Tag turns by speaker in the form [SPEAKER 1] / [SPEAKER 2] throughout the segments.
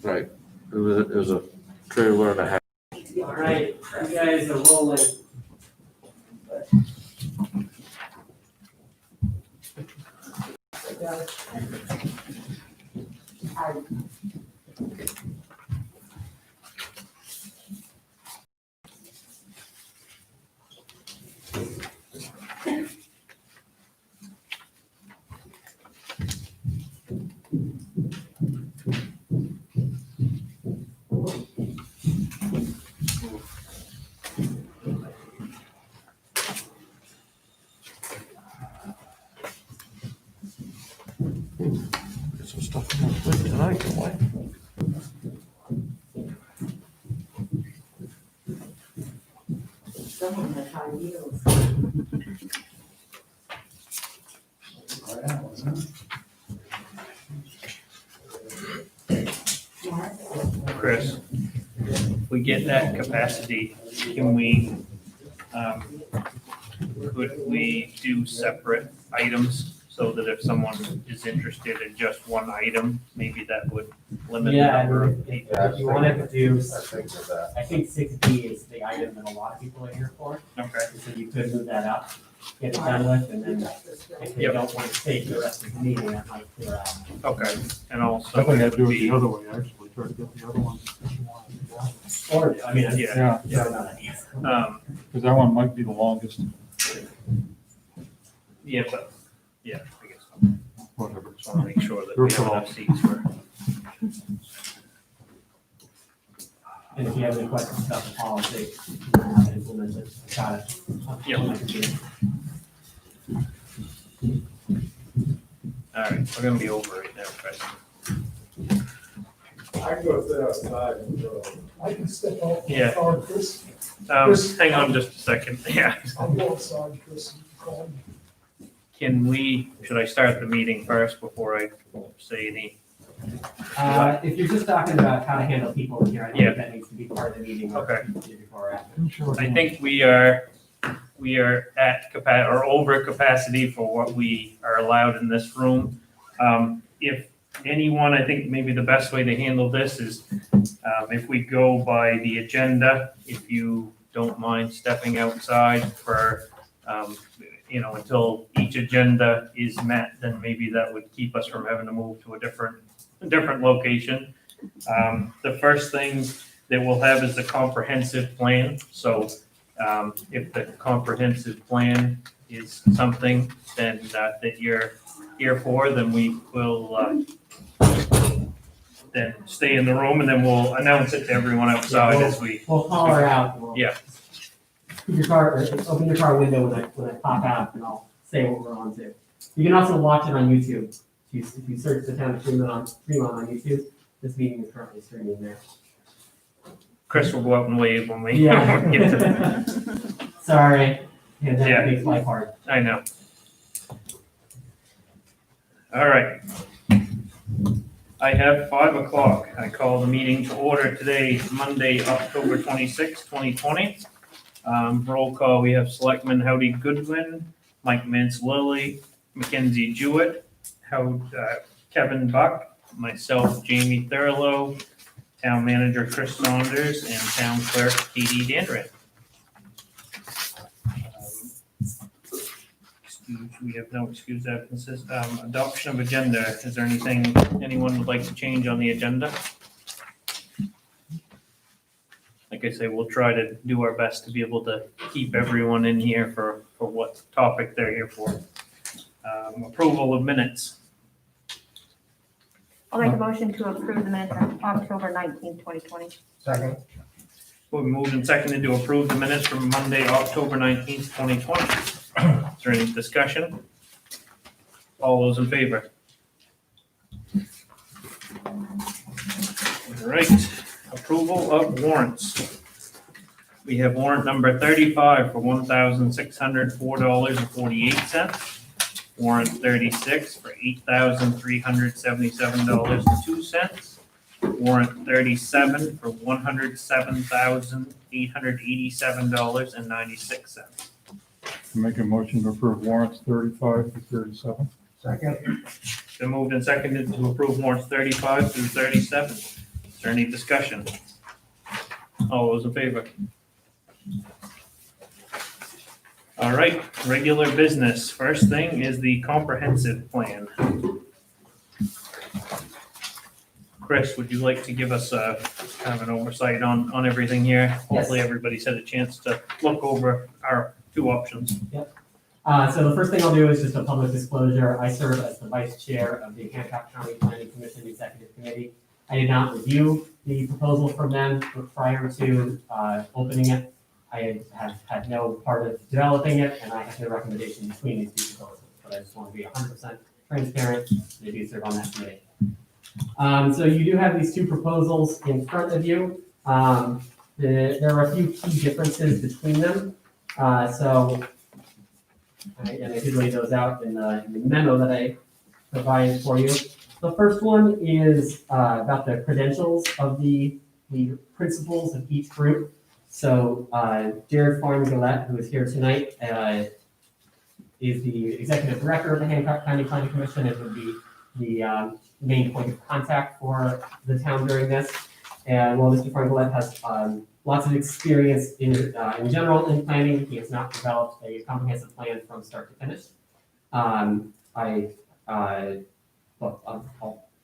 [SPEAKER 1] Right. It was a trailer and a half.
[SPEAKER 2] All right, you guys are rolling.
[SPEAKER 1] Get some stuff in the fridge tonight, don't we?
[SPEAKER 3] Someone had high heels.
[SPEAKER 4] Chris, if we get that capacity, can we, could we do separate items so that if someone is interested in just one item, maybe that would limit the
[SPEAKER 2] Yeah,
[SPEAKER 4] number of
[SPEAKER 2] if
[SPEAKER 4] people?
[SPEAKER 2] if you wanted to do,
[SPEAKER 5] I think of that.
[SPEAKER 2] I think 6B is the item that a lot of people are here for.
[SPEAKER 4] Okay,
[SPEAKER 2] So you could move that up, get it done with, and then if they
[SPEAKER 4] Yep.
[SPEAKER 2] don't want to stay for the rest of the meeting, that might clear out.
[SPEAKER 4] okay, and also.
[SPEAKER 6] I think
[SPEAKER 4] it
[SPEAKER 6] I'd do
[SPEAKER 4] would
[SPEAKER 6] it the
[SPEAKER 4] be-
[SPEAKER 6] other way, actually, try to get the other one.
[SPEAKER 2] Or, I mean, it's,
[SPEAKER 4] Yeah.
[SPEAKER 2] yeah, not an idea.
[SPEAKER 6] Because that one might be the longest,
[SPEAKER 4] Yeah, but, yeah, I guess, so.
[SPEAKER 6] whatever.
[SPEAKER 4] Just want to make sure that
[SPEAKER 6] Your
[SPEAKER 4] we have
[SPEAKER 6] call.
[SPEAKER 4] enough seats for.
[SPEAKER 2] And if you have any questions about the policy, you know how to implement it, got it.
[SPEAKER 4] Yep. All right, we're gonna be over right now, guys.
[SPEAKER 7] I can go sit outside and go. I can step out.
[SPEAKER 4] Yeah.
[SPEAKER 7] Chris,
[SPEAKER 4] Hang on just a second, yeah.
[SPEAKER 7] I'll go outside, Chris, you can call me.
[SPEAKER 4] Can we, should I start the meeting first before I say any?
[SPEAKER 2] If you're just talking about how to handle people here, I don't
[SPEAKER 4] Yeah.
[SPEAKER 2] think that needs to be part of the meeting.
[SPEAKER 4] Okay.
[SPEAKER 2] Before or after.
[SPEAKER 4] I think we are at or over capacity for what we are allowed in this room. If anyone, I think maybe the best way to handle this is, if we go by the agenda, if you don't mind stepping outside for, until each agenda is met, then maybe that would keep us from having to move to a different location. The first thing that we'll have is the comprehensive plan. So if the comprehensive plan is something then that you're here for, then we will then stay in the room and then we'll announce it to everyone outside as we.
[SPEAKER 2] We'll call her out. We'll
[SPEAKER 4] Yeah.
[SPEAKER 2] keep your car, or open your car window when I pop out, and I'll say what we're on to. You can also watch it on YouTube. If you search the town of Tremont on YouTube, this meeting is currently streaming there.
[SPEAKER 4] Chris will go out and wave when we
[SPEAKER 2] Yeah.
[SPEAKER 4] get to.
[SPEAKER 2] Sorry, yeah,
[SPEAKER 4] Yeah.
[SPEAKER 2] that makes life hard.
[SPEAKER 4] I know. All right. I have 5:00. I call the meeting to order today, Monday, October 26, 2020. Roll call, we have Selectman Howdy Goodwin, Mike Mansalili, Mackenzie Jewett, Kevin Buck, myself, Jamie Thurlow, Town Manager Chris Saunders, and Town Clerk Katie Dandrin. We have no excused absences. Adoption of agenda. Is there anything anyone would like to change on the agenda? Like I say, we'll try to do our best to be able to keep everyone in here for what topic they're here for. Approval of minutes.
[SPEAKER 3] I'll make a motion to approve the minutes of October 19th, 2020.
[SPEAKER 5] Second.
[SPEAKER 4] We moved and seconded to approve the minutes from Monday, October 19th, 2020. Is there any discussion? All those in favor? All right, approval of warrants. We have warrant number 35 for $1,604.48. Warrant 36 for $8,377.02. Warrant 37 for $107,887.96.
[SPEAKER 6] Make a motion to approve warrants 35 to 37.
[SPEAKER 5] Second.
[SPEAKER 4] Been moved and seconded to approve warrants 35 through 37. Is there any discussion? All those in favor? All right, regular business. First thing is the comprehensive plan. Chris, would you like to give us a kind of an oversight on everything here? Hopefully, everybody's had a chance to look over our two options.
[SPEAKER 2] So the first thing I'll do is just a public disclosure. I serve as the vice chair of the Hancock County Planning Commission Executive Committee. I did not review the proposal from them prior to opening it. I have had no part of developing it, and I have no recommendation between these two proposals. But I just want to be 100% transparent. They do serve on that committee. So you do have these two proposals in front of you. There are a few key differences between them. And I did lay those out in the memo that I provided for you. The first one is about the credentials of the principals of each group. So Jared Farn-Gillette, who is here tonight, is the executive director of the Hancock County Planning Commission and would be the main point of contact for the town during this. And while Mr. Farn-Gillette has lots of experience in general in planning, he has not developed a comprehensive plan from start to finish. I'll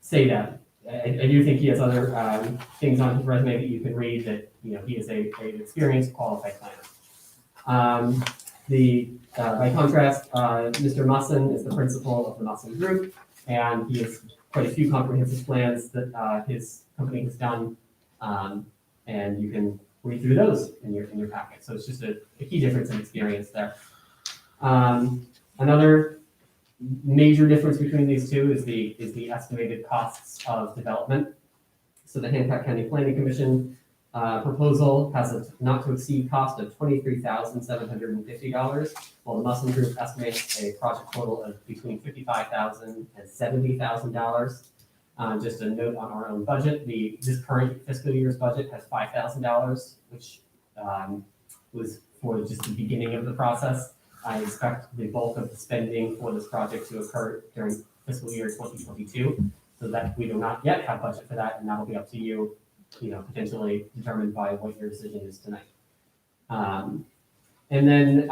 [SPEAKER 2] say that. I do think he has other things on his resume that you can read that, he is an experienced, qualified planner. By contrast, Mr. Musson is the principal of the Musson Group, and he has quite a few comprehensive plans that his company has done, and you can read through those in your packet. So it's just a key difference in experience there. Another major difference between these two is the estimated costs of development. So the Hancock County Planning Commission proposal has a not to exceed cost of $23,750, while the Musson Group estimates a project total of between $55,000 and $70,000. Just a note on our own budget, this current fiscal year's budget has $5,000, which was for just the beginning of the process. I expect the bulk of the spending for this project to occur during fiscal year 2022, so that we do not yet have budget for that, and that'll be up to you, potentially determined by what your decision is tonight. And then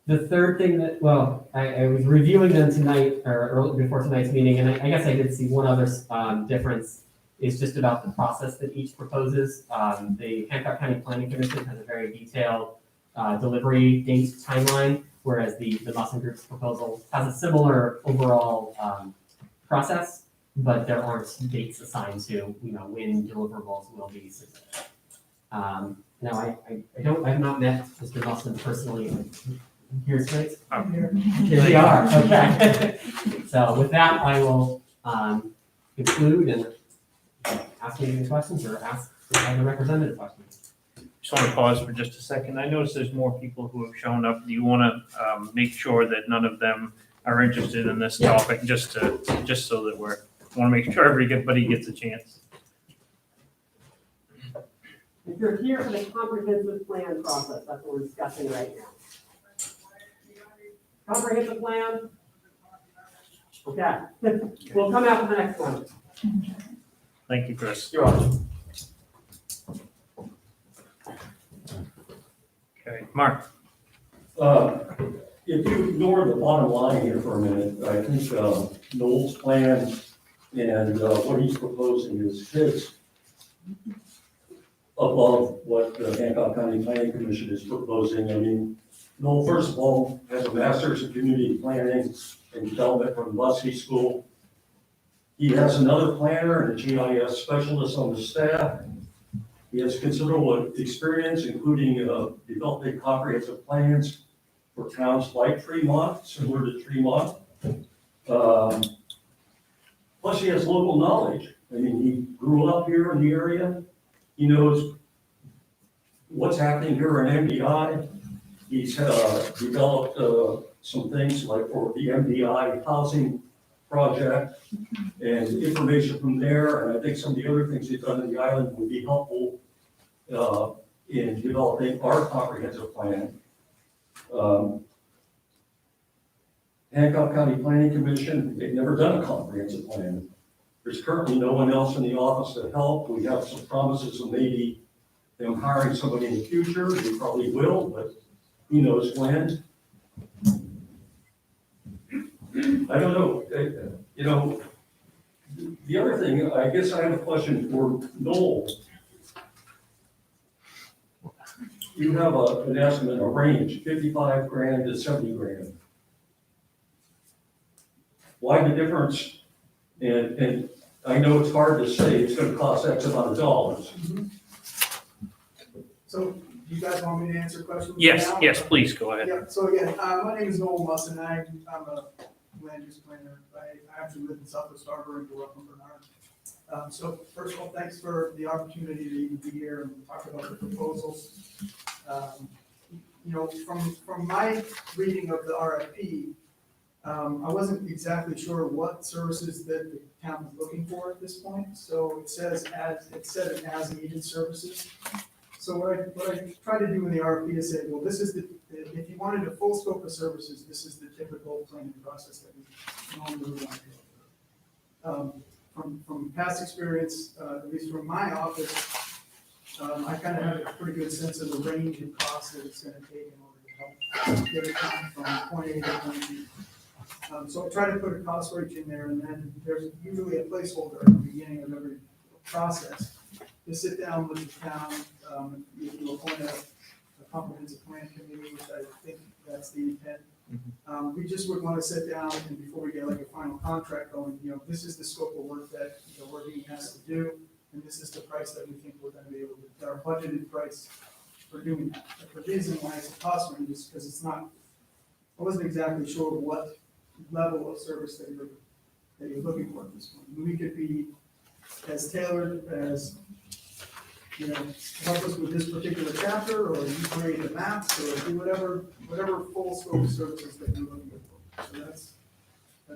[SPEAKER 2] the third thing that, I was reviewing them tonight or early before tonight's meeting, and I guess I did see one other difference is just about the process that each proposes. The Hancock County Planning Commission has a very detailed delivery date timeline, whereas the Musson Group's proposal has a similar overall process, but there aren't dates assigned to when deliverables will be submitted. Now I have not met Mr. Musson personally here tonight.
[SPEAKER 4] I'm here.
[SPEAKER 2] Here we are. Okay. So with that, I will conclude and ask you any questions or ask the representative questions.
[SPEAKER 4] Just want to pause for just a second. I noticed there's more people who have shown up. Do you want to make sure that none of them are interested in this topic, just so that want to make sure everybody gets a chance?
[SPEAKER 2] If you're here for the comprehensive plan process, that's what we're discussing right now. Comprehensive plan? Okay. We'll come out for the next one.
[SPEAKER 4] Thank you, Chris.
[SPEAKER 2] You're welcome.
[SPEAKER 4] Okay, Mark.
[SPEAKER 7] If you ignore the bottom line here for a minute, I think Noel's plan and what he's proposing is fits above what the Hancock County Planning Commission is proposing. I mean, Noel, first of all, has a master's in community planning and development from Lusky School. He has another planner and a GIS specialist on the staff. He has considerable experience, including developing comprehensive plans for towns like Tremont, similar to Tremont. Plus, he has local knowledge. I mean, he grew up here in the area. He knows what's happening here in MDI. He's developed some things like for the MDI housing project and information from there. And I think some of the other things he's done in the island would be helpful in developing our comprehensive plan. Hancock County Planning Commission, they've never done a comprehensive plan. There's currently no one else in the office to help. We have some promises of maybe them hiring somebody in the future. They probably will, but who knows when. I don't know. You know, the other thing, I guess I have a question for Noel. You have an estimate, a range, 55 grand to 70 grand. Why the difference? And I know it's hard to say it's gonna cost X amount of dollars.
[SPEAKER 5] So, do you guys want me to answer questions?
[SPEAKER 4] Yes,
[SPEAKER 5] now?
[SPEAKER 4] yes, please, go ahead.
[SPEAKER 5] Yeah, so again, my name is Noel Musson, and I'm a land use planner. I actually live in Southwest Harbor and grew up in Bernard. So first of all, thanks for the opportunity to even be here and talk about the proposals. You know, from my reading of the RFP, I wasn't exactly sure what services that the town was looking for at this point. So it said as needed services. So what I try to do in the RFP is say, well, this is if you wanted a full scope of services, this is the typical planning process that we normally want to do. From past experience, at least from my office, I kind of have a pretty good sense of the range of costs that it's gonna take in order to help get it from point A to point B. So I try to put a cost range in there, and then there's usually a placeholder at the beginning of every process to sit down with the town. You appoint a comprehensive plan committee, which I think that's the intent. We just would want to sit down, and before we get like a final contract going, you know, this is the scope of work that, you know, we're being asked to do, and this is the price that we think we're gonna be able to, our budgeted price for doing that. But the reason why it's a cost range is because it's not, I wasn't exactly sure what level of service that you're looking for at this point. We could be as tailored as, you know, help us with this particular chapter, or you create the maps, or do whatever full scope of services that you're looking for. So that's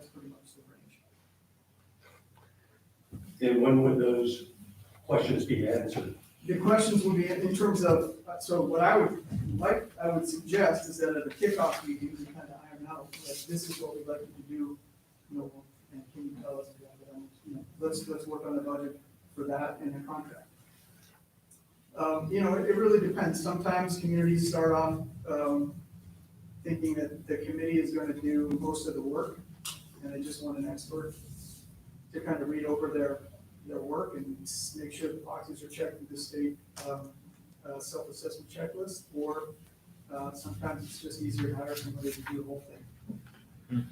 [SPEAKER 5] pretty much the range.
[SPEAKER 7] And when would those questions be answered?
[SPEAKER 5] The questions will be in terms of, so what I would suggest is that at a kickoff meeting, we kind of iron out, like, this is what we'd like you to do, you know, and can you tell us, you know, let's work on the budget for that in a contract. You know, it really depends. Sometimes communities start off thinking that the committee is going to do most of the work, and they just want an expert to kind of read over their work and make sure the boxes are checked with the state self-assessment checklist, or sometimes it's just easier to hire somebody to do the whole thing.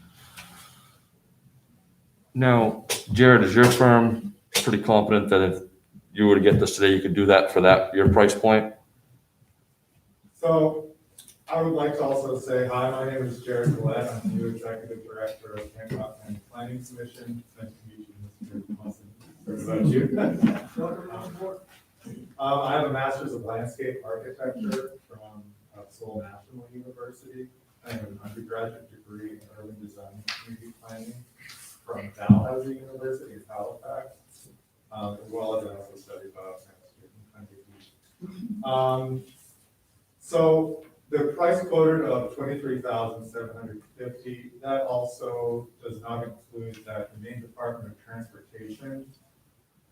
[SPEAKER 1] Now, Jared, is your firm pretty confident that if you were to get this today, you could do that for your price point?
[SPEAKER 8] So I would like to also say, hi, my name is Jared Gillette. I'm the new Executive Director of Hancock County Planning Commission. Nice to meet you, Mr. Musson. What about you? I have a Master's of Landscape Architecture from Seoul National University. I have an undergraduate degree in Urban Design and Community Planning from Dalhousie University in Halifax, as well as I also studied biochemistry in Huntington. So the price quoted of $23,750, that also does not include that the Maine Department of Transportation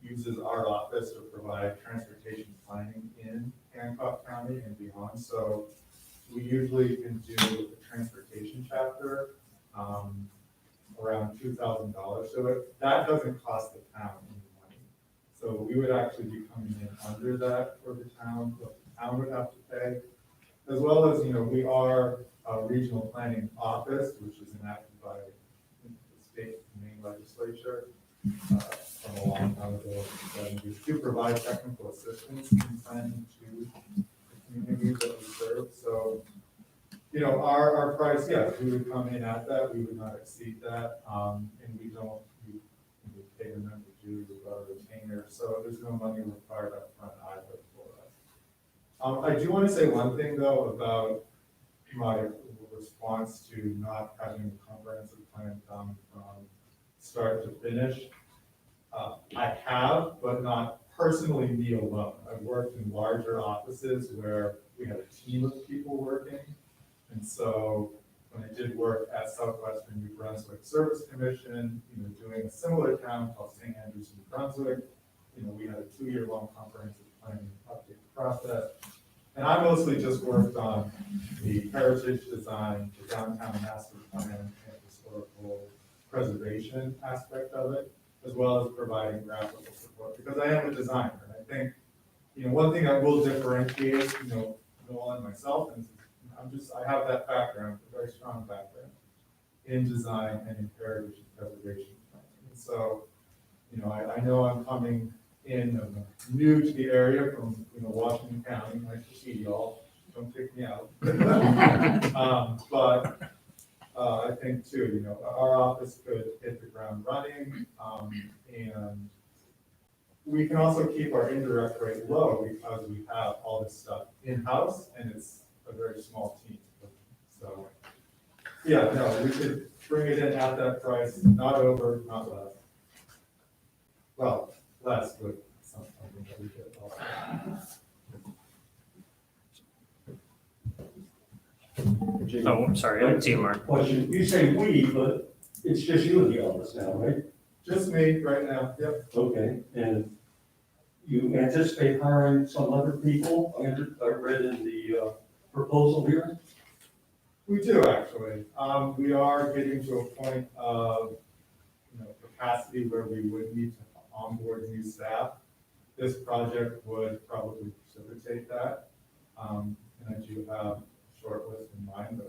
[SPEAKER 8] uses our office to provide transportation planning in Hancock County and beyond. So we usually can do a transportation chapter around $2,000. So that doesn't cost the town any money. So we would actually be coming in under that for the town, what the town would have to pay. As well as, you know, we are a regional planning office, which is enacted by the state and Maine legislature from a long time ago. And we do provide technical assistance in planning to the communities that we serve. So, you know, our price, yes, we would come in at that. We would not exceed that. And we pay the member dues with our retainer. So there's no money required up front either for us. I do want to say one thing though about my response to not having a comprehensive plan done from start to finish. I have, but not personally me alone. I've worked in larger offices where we had a team of people working. And so when I did work at Southwestern New Brunswick Service Commission, doing a similar town called St. Andrews, New Brunswick. We had a 2-year-long comprehensive planning update process. And I mostly just worked on the heritage design, the downtown master plan, and historical preservation aspect of it, as well as providing graphical support, because I am a designer. And I think, one thing I will differentiate, Noel and myself, and I have that background, a very strong background in design and in heritage and preservation planning. And so, I know I'm coming in, I'm new to the area from, Washington County. Nice to see y'all. Don't kick me out. But I think too, our office could hit the ground running, and we can also keep our indirect rate low because we have all this stuff in-house and it's a very small team. So, yeah, no, we could bring it in at that price, not over, not less. Well, less with something that we get also.
[SPEAKER 4] Oh, I'm sorry, I didn't see you, Mark.
[SPEAKER 7] Question, you say we, but it's just you in the office now, right?
[SPEAKER 8] Just me right now, yep.
[SPEAKER 7] Okay, and you anticipate hiring some other people? I read in the proposal here.
[SPEAKER 8] We do actually. We are getting to a point of, capacity where we would need to onboard new staff. This project would probably facilitate that. And I do have a short list in mind, but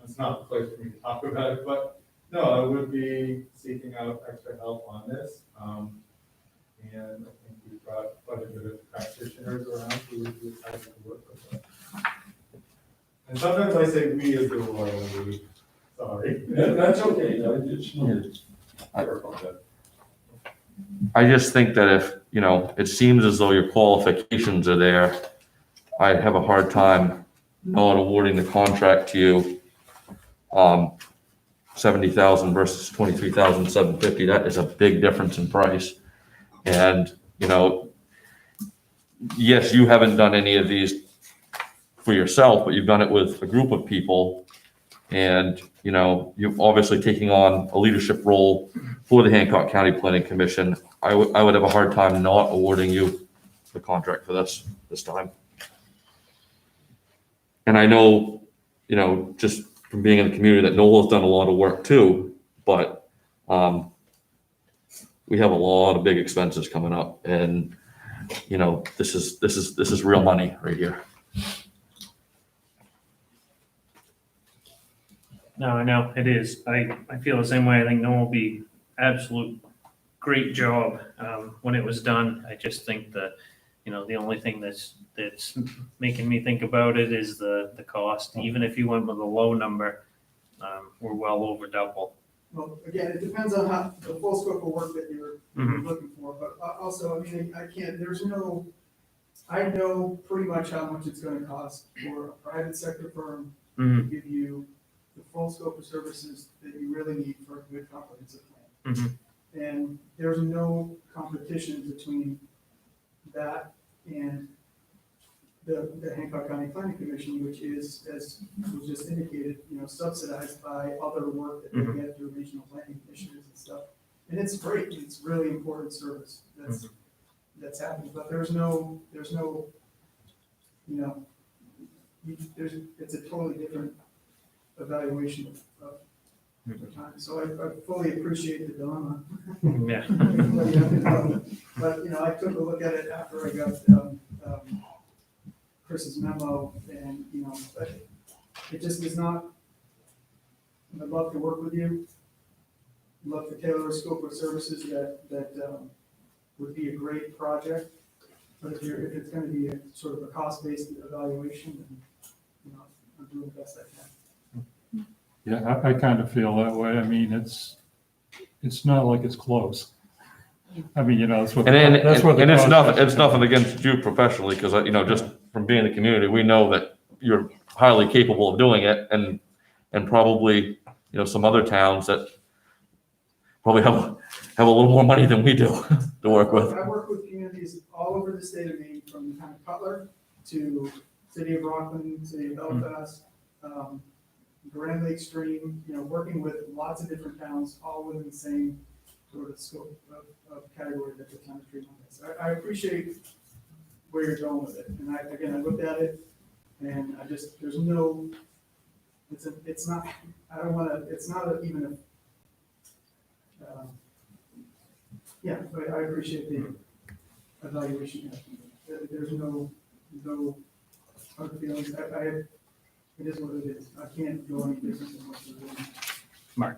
[SPEAKER 8] it's not the place for me to talk about it. But no, I would be seeking out extra help on this. And I think we've got quite a bit of practitioners around who would be excited to work with us. And sometimes I say we as the royal we. Sorry.
[SPEAKER 7] That's okay, I just wanted to clarify that.
[SPEAKER 1] I just think that if, it seems as though your qualifications are there, I'd have a hard time not awarding the contract to you. 70,000 versus 23,750, that is a big difference in price. And, yes, you haven't done any of these for yourself, but you've done it with a group of people. And, you're obviously taking on a leadership role for the Hancock County Planning Commission. I would have a hard time not awarding you the contract for this time. And I know, just from being in the community that Noel's done a lot of work too, but we have a lot of big expenses coming up, and this is real money right here.
[SPEAKER 4] No, I know, it is. I feel the same way. I think Noel will be absolute great job when it was done. I just think that, the only thing that's making me think about it is the cost. Even if you went with a low number, we're well over double.
[SPEAKER 5] Well, again, it depends on how, the full scope of work that you're looking for, but also, I know pretty much how much it's gonna cost for a private sector firm to give you the full scope of services that you really need for a good comprehensive plan. And there's no competition between that and the Hancock County Planning Commission, which is, as was just indicated, subsidized by other work that they get through regional planning initiatives and stuff. And it's great, it's really important service that's happening, but it's a totally different evaluation of the time. So I fully appreciate the dilemma.
[SPEAKER 4] Yeah.
[SPEAKER 5] But, I took a look at it after I got Chris's memo, and, but it just is not, I'd love to work with you. I'd love to tailor a scope of services that would be a great project. But if it's gonna be a sort of a cost-based evaluation, then, I'm doing the best I can.
[SPEAKER 6] Yeah, I kind of feel that way. I mean, it's not like it's close. I mean, that's what.
[SPEAKER 1] And
[SPEAKER 6] the
[SPEAKER 1] it's nothing against you professionally, because just from being in the community, we know that you're highly capable of doing it, and probably some other towns that probably have a little more money than we do to work with.
[SPEAKER 5] I work with communities all over the state of Maine, from kind of Cutler to City of Rockland, City of Belfast, Grand Lake Stream, working with lots of different towns, all within the same sort of scope of category that the town of Tremont is. I appreciate where you're going with it, and I looked at it, and there's no, it's not, I don't wanna, it's not even a, yeah, but I appreciate the evaluation. There's no hard feelings. It is what it is. I can't go any different than what you're doing.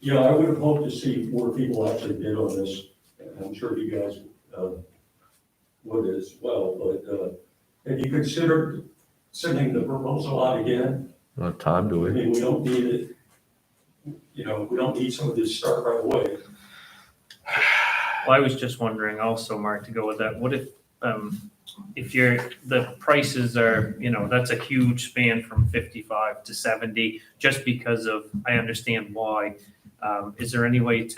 [SPEAKER 7] Yeah, I would have hoped to see more people actually bid on this. I'm sure you guys would as well, but have you considered sending the proposal out again?
[SPEAKER 1] What time do
[SPEAKER 7] I
[SPEAKER 1] we?
[SPEAKER 7] mean, we don't need it, we don't need some of this start right away.
[SPEAKER 4] Well, I was just wondering also, Mark, to go with that, what if the prices are, that's a huge span from 55 to 70, just because of, I understand why. Is there any way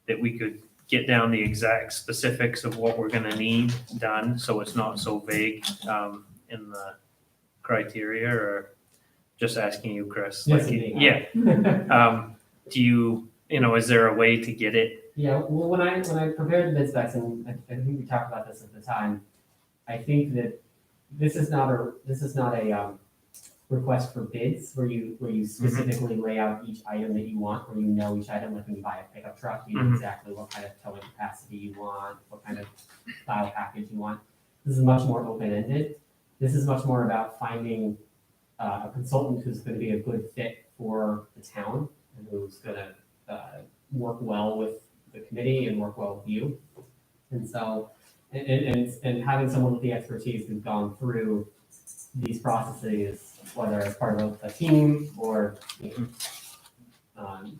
[SPEAKER 4] that we could get down the exact specifics of what we're gonna need done, so it's not so vague, in the criteria, or just asking you, Chris?
[SPEAKER 2] Yes,
[SPEAKER 4] Like,
[SPEAKER 2] indeed.
[SPEAKER 4] yeah. Do you, is there a way to get it?
[SPEAKER 2] Yeah, well, when I prepared the bid specs, and I think we talked about this at the time, I think that this is not a request for bids where you specifically lay out each item that you want, where each item, like when you buy a pickup truck, you know exactly what kind of towing capacity you want, what kind of style package you want. This is much more open-ended. This is much more about finding a consultant who's going to be a good fit for the town and who's going to work well with the committee and work well with you. And so, and having someone with the expertise who's gone through these processes, whether as part of a team or, I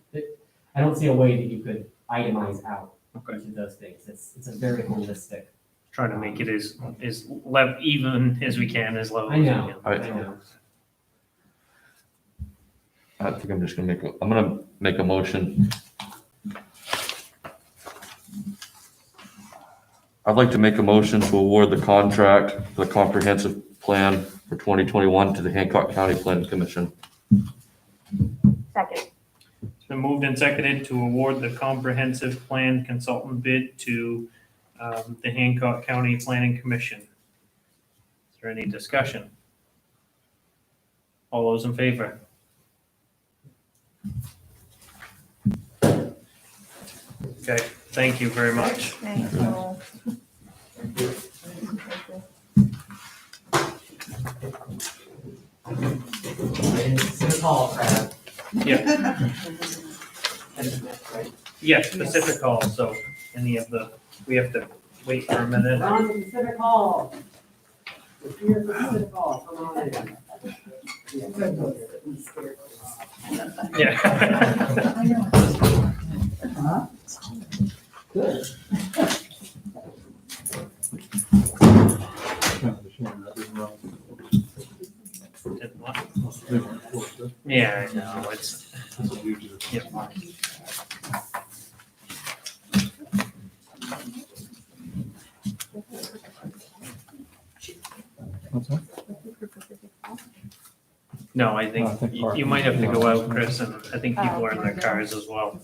[SPEAKER 2] don't see a way that you could itemize out each of those things. It's a very holistic.
[SPEAKER 4] Trying to make it as even as we can, as low as
[SPEAKER 2] I
[SPEAKER 4] we
[SPEAKER 2] know,
[SPEAKER 4] can.
[SPEAKER 2] I know.
[SPEAKER 1] I think I'm just gonna make a motion. I'd like to make a motion to award the contract for the comprehensive plan for 2021 to the Hancock County Planning Commission.
[SPEAKER 3] Second.
[SPEAKER 4] It's been moved and seconded to award the comprehensive plan consultant bid to the Hancock County Planning Commission. Is there any discussion? All those in favor? Okay, thank you very much.
[SPEAKER 3] Thank you.
[SPEAKER 2] It's call, Crab.
[SPEAKER 4] Yeah, yeah, Pacific Hall, so we have to wait for a minute.
[SPEAKER 2] On to Pacific Hall. We're here for Pacific Hall, come on in.
[SPEAKER 4] Yeah.
[SPEAKER 2] Good.
[SPEAKER 4] Yeah, I know, it's, yeah.
[SPEAKER 6] What's that?
[SPEAKER 4] No, I think
[SPEAKER 6] I think
[SPEAKER 4] you might have to go out, Chris, and I think people are in their cars as well.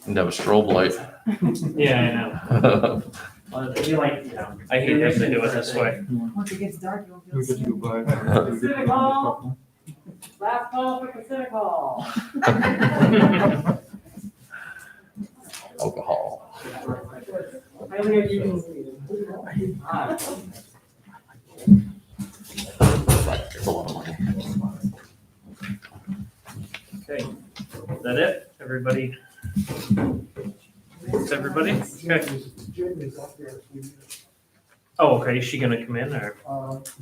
[SPEAKER 1] And have a strobe light.
[SPEAKER 4] Yeah, I know.
[SPEAKER 2] Well, it'd be like,
[SPEAKER 4] I hate having to do it this way.
[SPEAKER 9] Once it gets dark, you
[SPEAKER 6] We
[SPEAKER 9] won't
[SPEAKER 6] get
[SPEAKER 9] be
[SPEAKER 6] to
[SPEAKER 9] able
[SPEAKER 6] go
[SPEAKER 9] to
[SPEAKER 6] by.
[SPEAKER 2] Pacific Hall. Last call for Pacific Hall.
[SPEAKER 1] Alcohol.
[SPEAKER 2] Highly unusual meeting. Hi.
[SPEAKER 1] It's a lot of money.
[SPEAKER 4] Okay, is that it? Everybody? Is everybody? Okay. Oh, okay, is she gonna come in, or?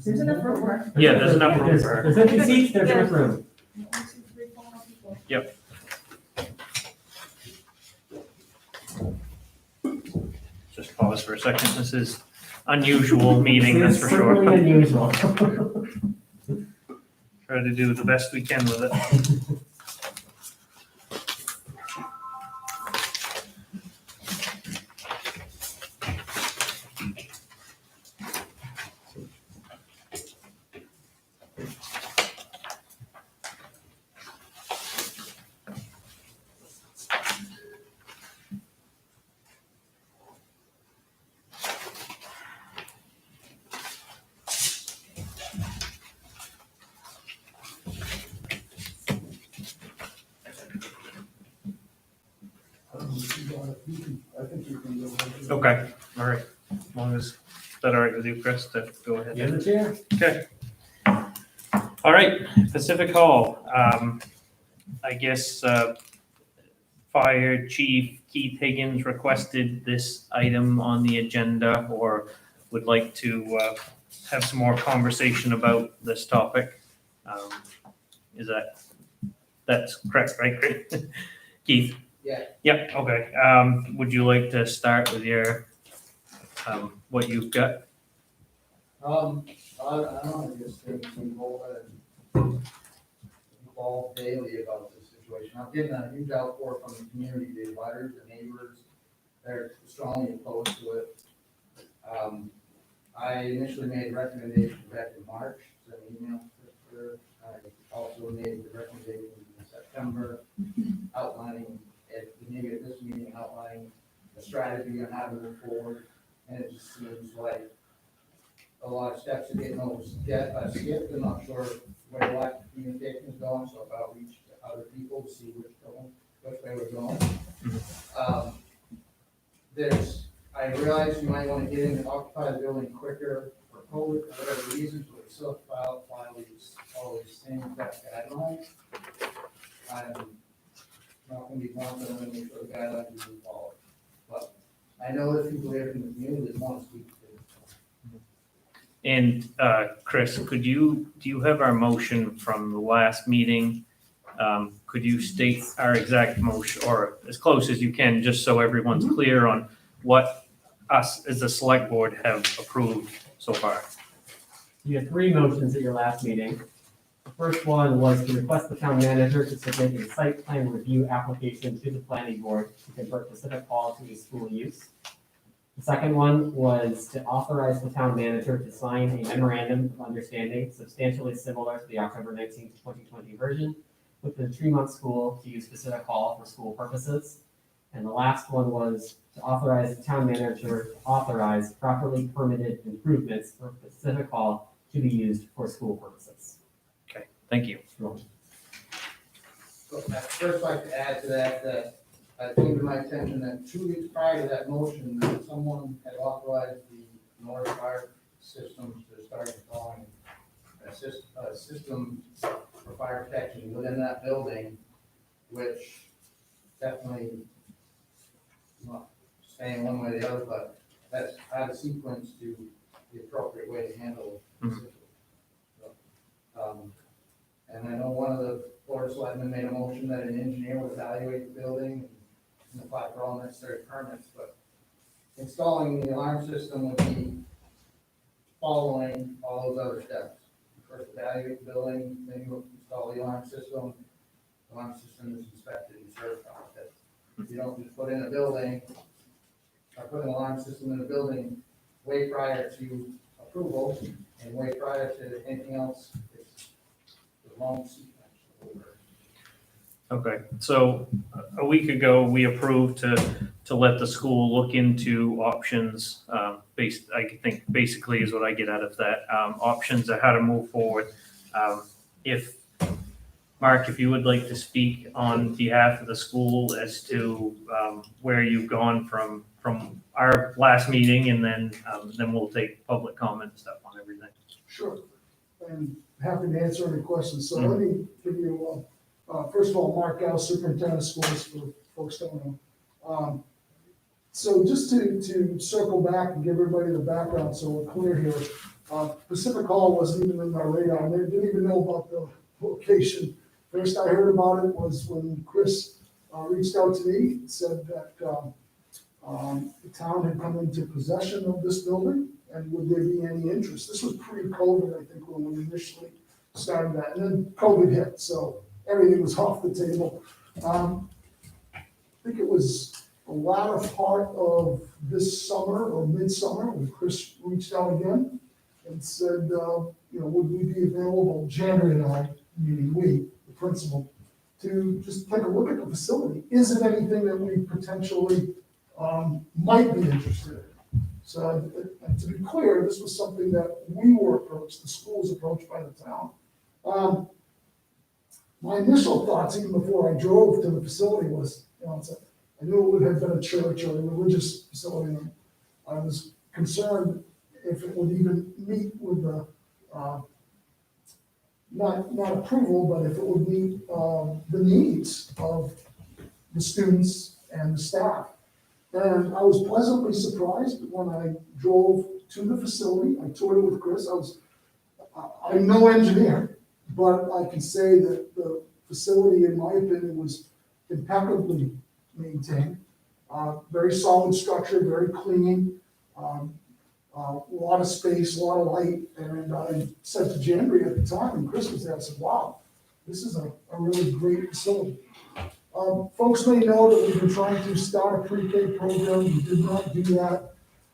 [SPEAKER 9] There's enough room for her.
[SPEAKER 4] Yeah, there's enough room for her.
[SPEAKER 2] There's empty seats, there's enough room.
[SPEAKER 9] 1, 2, 3, 4 more people.
[SPEAKER 4] Yep. Just pause for a second. This is unusual meeting, that's for
[SPEAKER 2] It's certainly
[SPEAKER 4] sure.
[SPEAKER 2] unusual.
[SPEAKER 4] Try to do the best we can with it.
[SPEAKER 5] I think you can go ahead.
[SPEAKER 4] Okay, all right. As long as, is that all right with you, Chris, to go ahead?
[SPEAKER 2] You're the chair.
[SPEAKER 4] Okay. All right, Pacific Hall. I guess Fire Chief Keith Higgins requested this item on the agenda or would like to have some more conversation about this topic. Is that's correct, right, Chris? Keith?
[SPEAKER 10] Yeah.
[SPEAKER 4] Yep, okay. Would you like to start with your, what you've got?
[SPEAKER 10] I don't know, I just think people involved daily about this situation. I'm getting a huge outpour from the community, the abutters, the neighbors, they're strongly opposed to it. I initially made a recommendation back in March, sent an email to her. I also made the recommendation in September outlining, maybe at this meeting, outlining a strategy on how to move forward. And it just seems like a lot of steps are getting skipped. I'm not sure where the lack of communication is going, so I've outreached to other people to see which way we're going. I realize you might want to get in and occupy the building quicker for COVID, for whatever reasons, but we still file all these same exact guidelines. I'm not going to be confident in make sure the guidelines are being followed. But I know that people here in the community want to speak to it.
[SPEAKER 4] And Chris, do you have our motion from the last meeting? Could you state our exact motion, or as close as you can, just so everyone's clear on what us as a select board have approved so far?
[SPEAKER 2] You had 3 motions at your last meeting. The first one was to request the town manager to submit a site plan review application to the planning board to convert Pacific Hall to a school use. The second one was to authorize the town manager to sign a memorandum of understanding substantially similar to the October 19th, 2020 version with the Tremont School to use Pacific Hall for school purposes. And the last one was to authorize the town manager to authorize properly permitted improvements for Pacific Hall to be used for school purposes.
[SPEAKER 4] Okay, thank you.
[SPEAKER 10] So I'd first like to add to that I came to my attention that 2 weeks prior to that motion, that someone had authorized the North Fire Systems to start installing a system for fire protection within that building, which definitely not saying one way or the other, but that's out of sequence to the appropriate way to handle it. And I know one of the board of selectmen made a motion that an engineer would evaluate the building and apply for all necessary permits, but installing the alarm system would be following all those other steps. First evaluate the building, then you install the alarm system. The alarm system is inspected and certified. You don't just put in a building, or put an alarm system in a building way prior to approval and way prior to anything else. It's the wrong sequence.
[SPEAKER 4] Okay, so a week ago, we approved to let the school look into options, based, I think basically is what I get out of that, options of how to move forward. If, Mark, if you would like to speak on behalf of the school as to where you've gone from our last meeting, and then we'll take public comment and stuff on everything.
[SPEAKER 5] Sure. I'm happy to answer any questions. So let me give you, first of all, Mark Gao, Superintendent of Schools, for folks that don't know. So just to circle back and give everybody the background so we're clear here, Pacific Hall wasn't even in my radar. I didn't even know about the location. First I heard about it was when Chris reached out to me and said that the town had come into possession of this building, and would there be any interest? This was pre-COVID, I think, when we initially started that, and then COVID hit, so everything was off the table. I think it was the latter part of this summer or midsummer when Chris reached out again and said, would we be available, Janet and I, meaning we, the principal, to just take a look at the facility? Is it anything that we potentially might be interested in? So to be clear, this was something that we were approached, the school was approached by the town. My initial thoughts, even before I drove to the facility, was, it's
[SPEAKER 11] I knew it had been a church or a religious facility. And I was concerned if it would even meet with the, not approval, but if it would meet, the needs of the students and the staff. And I was pleasantly surprised when I drove to the facility. I toured it with Chris. I'm no engineer, but I can say that the facility, in my opinion, was impeccably maintained. Very solid structure, very clean, a lot of space, a lot of light. And I said to Jandry at the time, and Chris was there, I said, wow, this is a really great facility. Folks may know that we've been trying to start a pre-K program. We did not do that.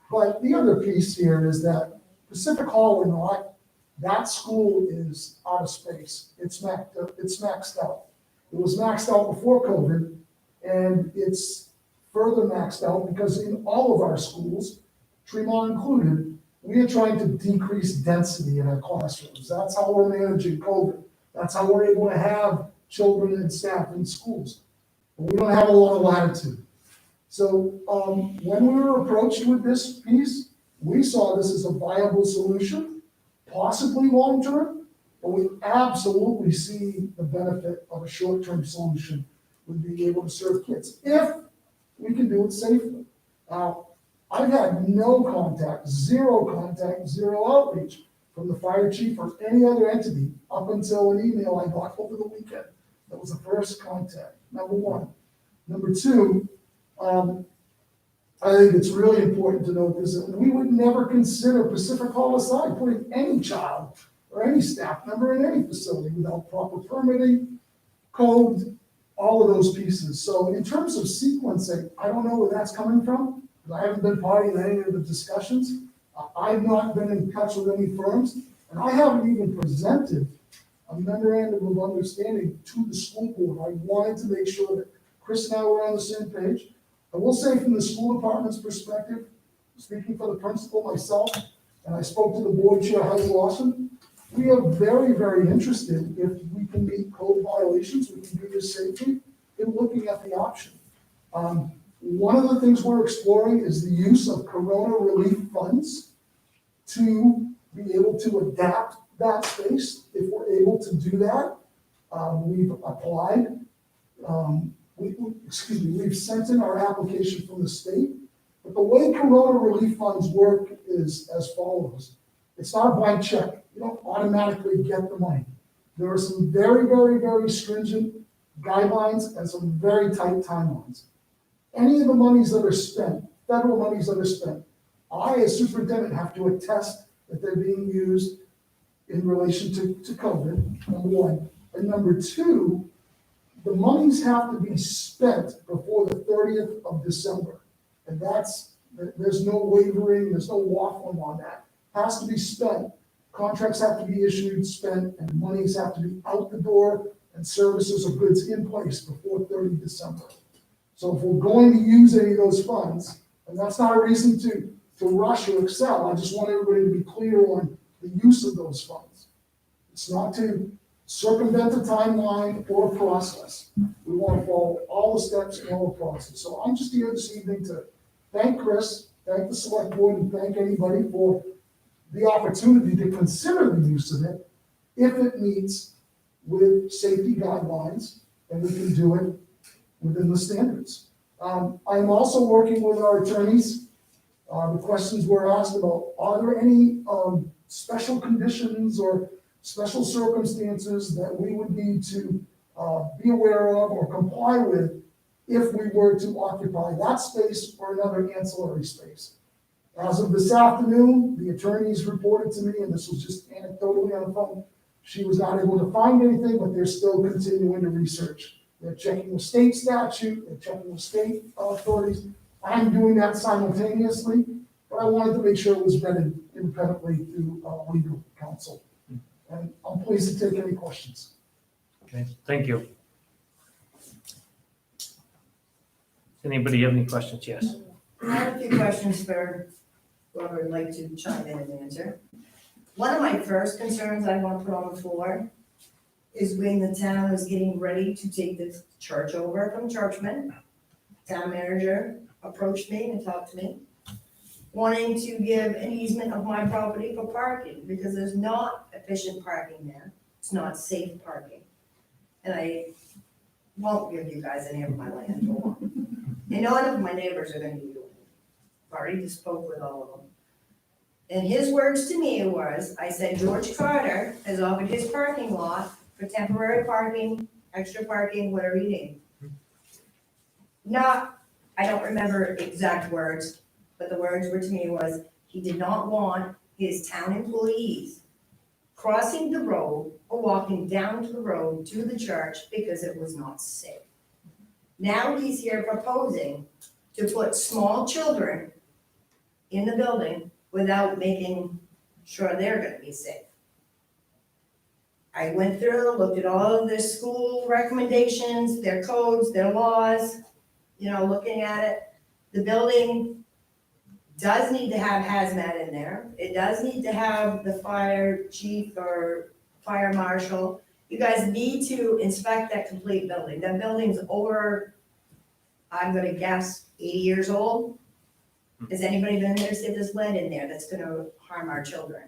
[SPEAKER 11] But the other piece here is that Pacific Hall or not, that school is out of space. It's maxed out. It was maxed out before COVID, and it's further maxed out because in all of our schools, Tremont included, we are trying to decrease density in our classrooms. That's how we're managing COVID. That's how we're able to have children and staff in schools. But we don't have a lot of latitude. So when we were approached with this piece, we saw this as a viable solution, possibly long-term, but we absolutely see the benefit of a short-term solution with being able to serve kids, if we can do it safely. I've had no contact, zero outreach from the fire chief or any other entity up until an email I got over the weekend. That was the first contact, number one. Number two, I think it's really important to note this, that we would never consider Pacific Hall aside, putting any child or any staff member in any facility without proper permitting, code, all of those pieces. So in terms of sequencing, I don't know where that's coming from, because I haven't been party in any of the discussions. I've not been in touch with any firms, and I haven't even presented a memorandum of understanding to the school board. I wanted to make sure that Chris and I were on the same page. I will say from the school department's perspective, speaking for the principal, myself, and I spoke to the board chair, Heidi Lawson, we are very, very interested if we can meet code violations, we can do this safely, in looking at the option. One of the things we're exploring is the use of corona relief funds to be able to adapt that space. If we're able to do that, we've applied. We've sent in our application from the state. But the way corona relief funds work is as follows. It's not a blank check. You don't automatically get the money. There are some very, very, very stringent guidelines and some very tight timelines. Any of the monies that are spent, federal monies that are spent, I as superintendent have to attest that they're being used in relation to COVID, number one. And number two, the monies have to be spent before the 30th of December. And there's no wavering, there's no waffling on that. Has to be spent. Contracts have to be issued, spent, and monies have to be out the door and services or goods in place before 30 December. So if we're going to use any of those funds, and that's not a reason to rush or excel, I just want everybody to be clear on the use of those funds. It's not to circumvent a timeline or a process. We want to follow all the steps in all the process. So I'm just here this evening to thank Chris, thank the select board, and thank anybody for the opportunity to consider the use of it if it meets with safety guidelines and we can do it within the standards. I'm also working with our attorneys. The questions were asked about, are there any special conditions or special circumstances that we would need to be aware of or comply with if we were to occupy that space or another ancillary space? As of this afternoon, the attorneys reported to me, and this was just anecdotally on the phone, she was not able to find anything, but they're still continuing to research. They're checking the state statute, they're checking the state authorities. I'm doing that simultaneously, but I wanted to make sure it was vetted independently through legal counsel. And I'm pleased to take any questions.
[SPEAKER 4] Okay, thank you. Anybody have any questions? Yes.
[SPEAKER 12] I have a few questions for whoever would like to chime in and answer. One of my first concerns I want to put on the floor is when the town is getting ready to take the church over from Churchman. town manager approached me and talked to me, wanting to give an easement of my property for parking, because there's not efficient parking there. It's not safe parking. And I won't give you guys any of my land for one. And none of my neighbors are gonna be doing it. I've already just spoke with all of them. And his words to me was, I said, George Carter has offered his parking lot for temporary parking, extra parking, whatever you need. Not, I don't remember exact words, but the words were to me was, he did not want his town employees crossing the road or walking down to the road to the church because it was not safe. Now he's here proposing to put small children in the building without making sure they're gonna be safe. I went through, looked at all of their school recommendations, their codes, their laws, looking at it. The building does need to have hazmat in there. It does need to have the fire chief or fire marshal. You guys need to inspect that complete building. That building's over, I'm gonna guess, 80 years old. Has anybody been there, said there's lead in there that's gonna harm our children?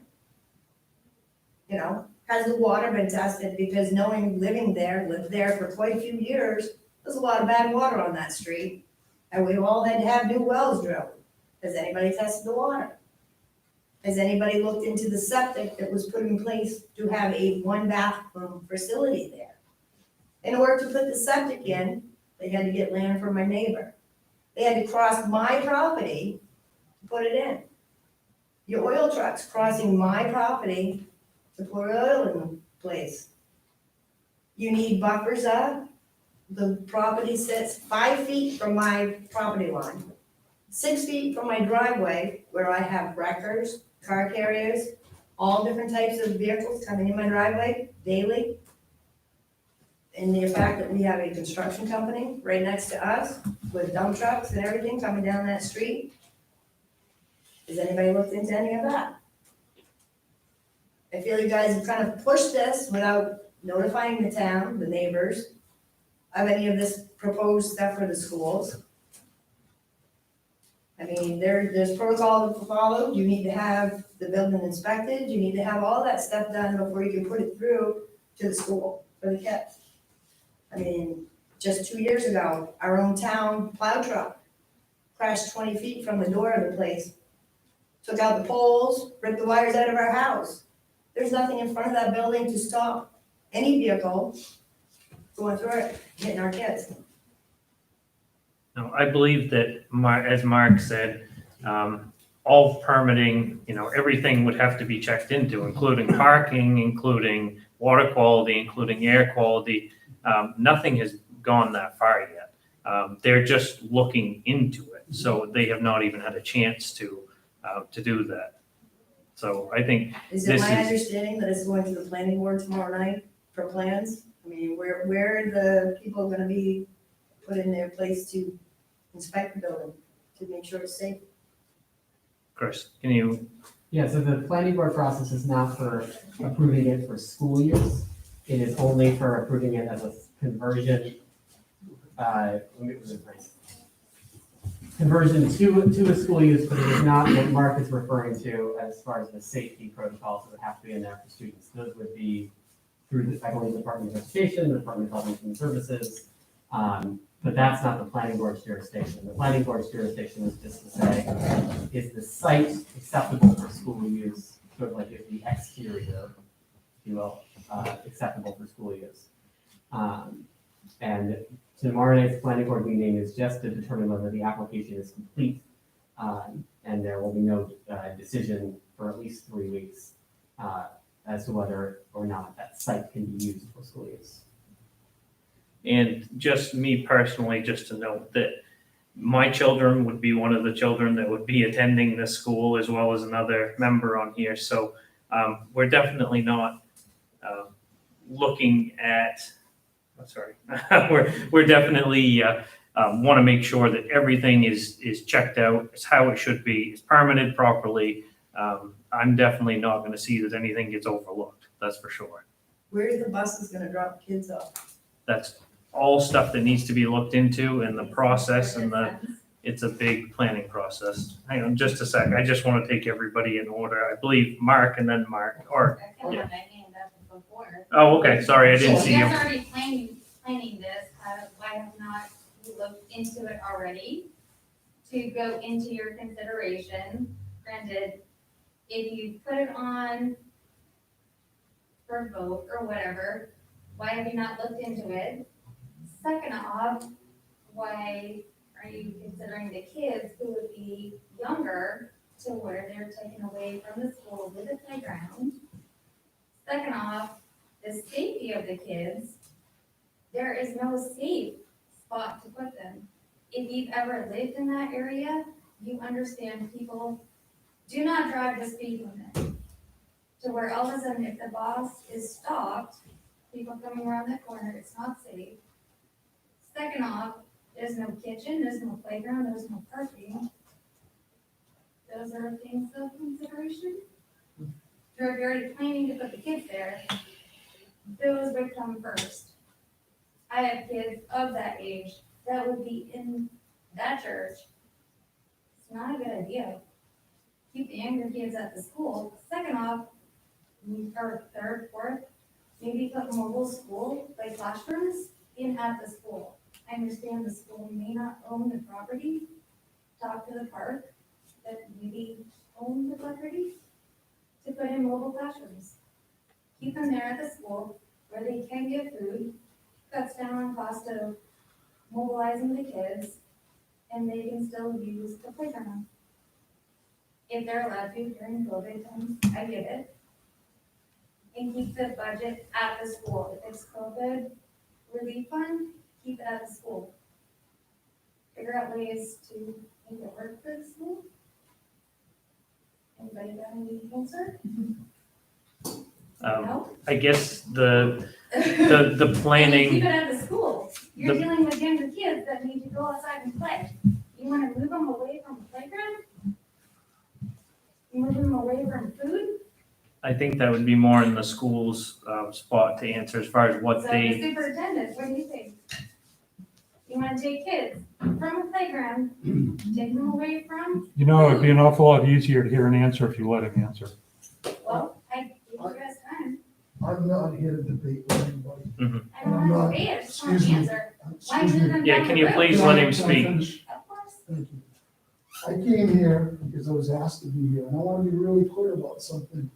[SPEAKER 12] Has the water been tested? Because lived there for quite a few years, there's a lot of bad water on that street. And we've all had to have new wells drilled. Has anybody tested the water? Has anybody looked into the septic that was put in place to have a one bathroom facility there? In order to put the septic in, they had to get land from my neighbor. They had to cross my property to put it in. Your oil truck's crossing my property to pour oil in place. You need buffers up. The property sits 5 feet from my property line, 6 feet from my driveway where I have wreckers, car carriers, all different types of vehicles coming in my driveway daily. And the fact that we have a construction company right next to us with dump trucks and everything coming down that street. Has anybody looked into any of that? I feel you guys have kind of pushed this without notifying the town, the neighbors, of any of this proposed stuff for the schools. I mean, there's protocol to follow. You need to have the building inspected. You need to have all that stuff done before you can put it through to the school for the kids. I mean, just 2 years ago, our own town plow truck crashed 20 feet from the door of the place. Took out the poles, ripped the wires out of our house. There's nothing in front of that building to stop any vehicle going through it, hitting our kids.
[SPEAKER 4] No, I believe that, as Mark said, all permitting, everything would have to be checked into, including parking, including water quality, including air quality. Nothing has gone that far yet. They're just looking into it, so they have not even had a chance to do that. So I think
[SPEAKER 12] Is it
[SPEAKER 4] this
[SPEAKER 12] my
[SPEAKER 4] is,
[SPEAKER 12] understanding that it's going to the planning board tomorrow night for plans? I mean, where are the people gonna be put in their place to inspect the building, to make sure it's safe?
[SPEAKER 4] Chris, can you,
[SPEAKER 2] Yeah, so the planning board process is not for approving it for school use. It is only for approving it as a conversion, let me rephrase. Conversion to a school use, but it is not what Mark is referring to as far as the safety protocols that would have to be in there for students. Those would be through, I believe, the Department of Education, the Department of Health and Human Services, but that's not the planning board's jurisdiction. The planning board's jurisdiction is just to say, is the site acceptable for school use? Sort of like is the exterior, if you will, acceptable for school use. And tomorrow night's planning board meeting is just to determine whether the application is complete. And there will be no decision for at least 3 weeks as to whether or not that site can be used for school use.
[SPEAKER 4] and just me personally, just to note that my children would be one of the children that would be attending this school as well as another member on here. So we're definitely not looking at, we're definitely want to make sure that everything is checked out, is how it should be, is permitted properly. I'm definitely not going to see that anything gets overlooked, that's for sure.
[SPEAKER 12] Where's the buses gonna drop kids off?
[SPEAKER 4] That's all stuff that needs to be looked into and the process and the,
[SPEAKER 9] Makes sense.
[SPEAKER 4] it's a big planning process. Hang on just a sec. I just want to take everybody in order. I believe Mark and then Mark, or,
[SPEAKER 9] I can have my hand up before.
[SPEAKER 4] oh, okay, sorry, I didn't
[SPEAKER 9] So
[SPEAKER 4] see
[SPEAKER 9] you
[SPEAKER 4] you.
[SPEAKER 9] guys are already planning this, why have not you looked into it already? To go into your consideration, granted, if you put it on for vote or whatever, why have you not looked into it? Second off, why are you considering the kids who would be younger to where they're taken away from the school with the playground? Second off, the safety of the kids, there is no safe spot to put them. If you've ever lived in that area, you understand people do not drive the speed limit. To where all of a sudden, if the boss is stopped, people coming around that corner, it's not safe. Second off, there's no kitchen, there's no playground, there's no parking. Those are things of consideration. Or if you're already planning to put the kids there, those would come first. I have kids of that age that would be in that church. It's not a good idea. Keep the younger kids at the school. Second off, or third, fourth, maybe put mobile school, like classrooms, in at the school. I understand the school may not own the property. Talk to the park that maybe own the property to put in mobile classrooms. Keep them there at the school where they can get food, cuts down on cost of mobilizing the kids, and they can still use the playground. If they're allowed to during COVID times, I get it. And keep the budget at the school. If it's COVID relief fund, keep it at the school. Figure out ways to make it work for the school. Anybody got any answer? No?
[SPEAKER 4] I guess the
[SPEAKER 9] Keep
[SPEAKER 4] planning,
[SPEAKER 9] it at the school. You're
[SPEAKER 4] The-
[SPEAKER 9] dealing with younger kids that need to go outside and play. You wanna move them away from the playground? You move them away from food?
[SPEAKER 4] I think that would be more in the school's, spot to answer as far as what
[SPEAKER 9] So the
[SPEAKER 4] they,
[SPEAKER 9] superintendent, what do you think? You wanna take kids from a playground, take them away from,
[SPEAKER 6] You know, it'd be an awful lot easier to hear an answer if you let him answer.
[SPEAKER 9] well, I give you guys time.
[SPEAKER 11] I'm not here to debate with anybody.
[SPEAKER 9] I don't want to debate, I just want
[SPEAKER 11] Excuse
[SPEAKER 9] to
[SPEAKER 11] me.
[SPEAKER 9] answer. Why
[SPEAKER 11] Excuse
[SPEAKER 9] move
[SPEAKER 11] me.
[SPEAKER 9] them
[SPEAKER 4] Yeah,
[SPEAKER 9] down
[SPEAKER 4] can
[SPEAKER 9] the
[SPEAKER 4] you
[SPEAKER 9] road?
[SPEAKER 4] please
[SPEAKER 11] Can
[SPEAKER 4] let
[SPEAKER 11] I-
[SPEAKER 4] him
[SPEAKER 11] can I
[SPEAKER 4] speak?
[SPEAKER 11] finish?
[SPEAKER 9] Of course.
[SPEAKER 11] Thank you. I came here because I was asked to be here, and I want to be really clear about something.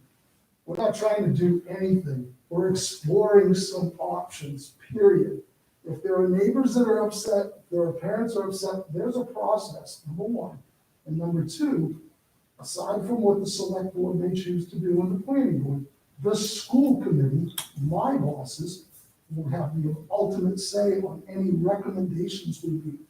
[SPEAKER 11] We're not trying to do anything. We're exploring some options, period. If there are neighbors that are upset, if there are parents that are upset, there's a process, number one. And number two, aside from what the select board may choose to do and the planning board, the school committee, my bosses, will have the ultimate say on any recommendations we make.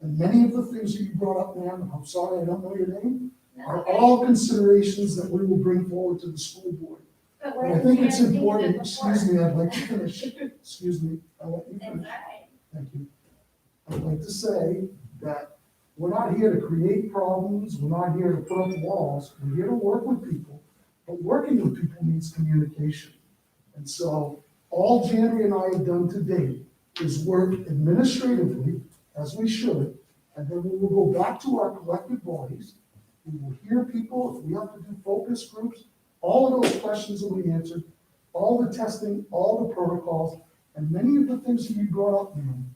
[SPEAKER 11] And many of the things that you brought up, ma'am, and I'm sorry, I don't know your name,
[SPEAKER 9] That's
[SPEAKER 11] are
[SPEAKER 9] okay.
[SPEAKER 11] all considerations that we will bring forward to the school board.
[SPEAKER 9] But
[SPEAKER 11] And
[SPEAKER 9] why
[SPEAKER 11] I
[SPEAKER 9] didn't
[SPEAKER 11] think
[SPEAKER 9] you
[SPEAKER 11] it's
[SPEAKER 9] guys think of
[SPEAKER 11] important,
[SPEAKER 9] it
[SPEAKER 11] excuse
[SPEAKER 9] before?
[SPEAKER 11] me, I'd like to finish. Excuse me, I'll let you
[SPEAKER 9] It's
[SPEAKER 11] finish.
[SPEAKER 9] all right.
[SPEAKER 11] Thank you. I'd like to say that we're not here to create problems, we're not here to put up walls, we're here to work with people. But working with people needs communication. And so all Jandy and I have done to date is work administratively, as we should, and then we will go back to our collective bodies. We will hear people, if we have to do focus groups, all of those questions will be answered, all the testing, all the protocols, and many of the things that you brought up, ma'am.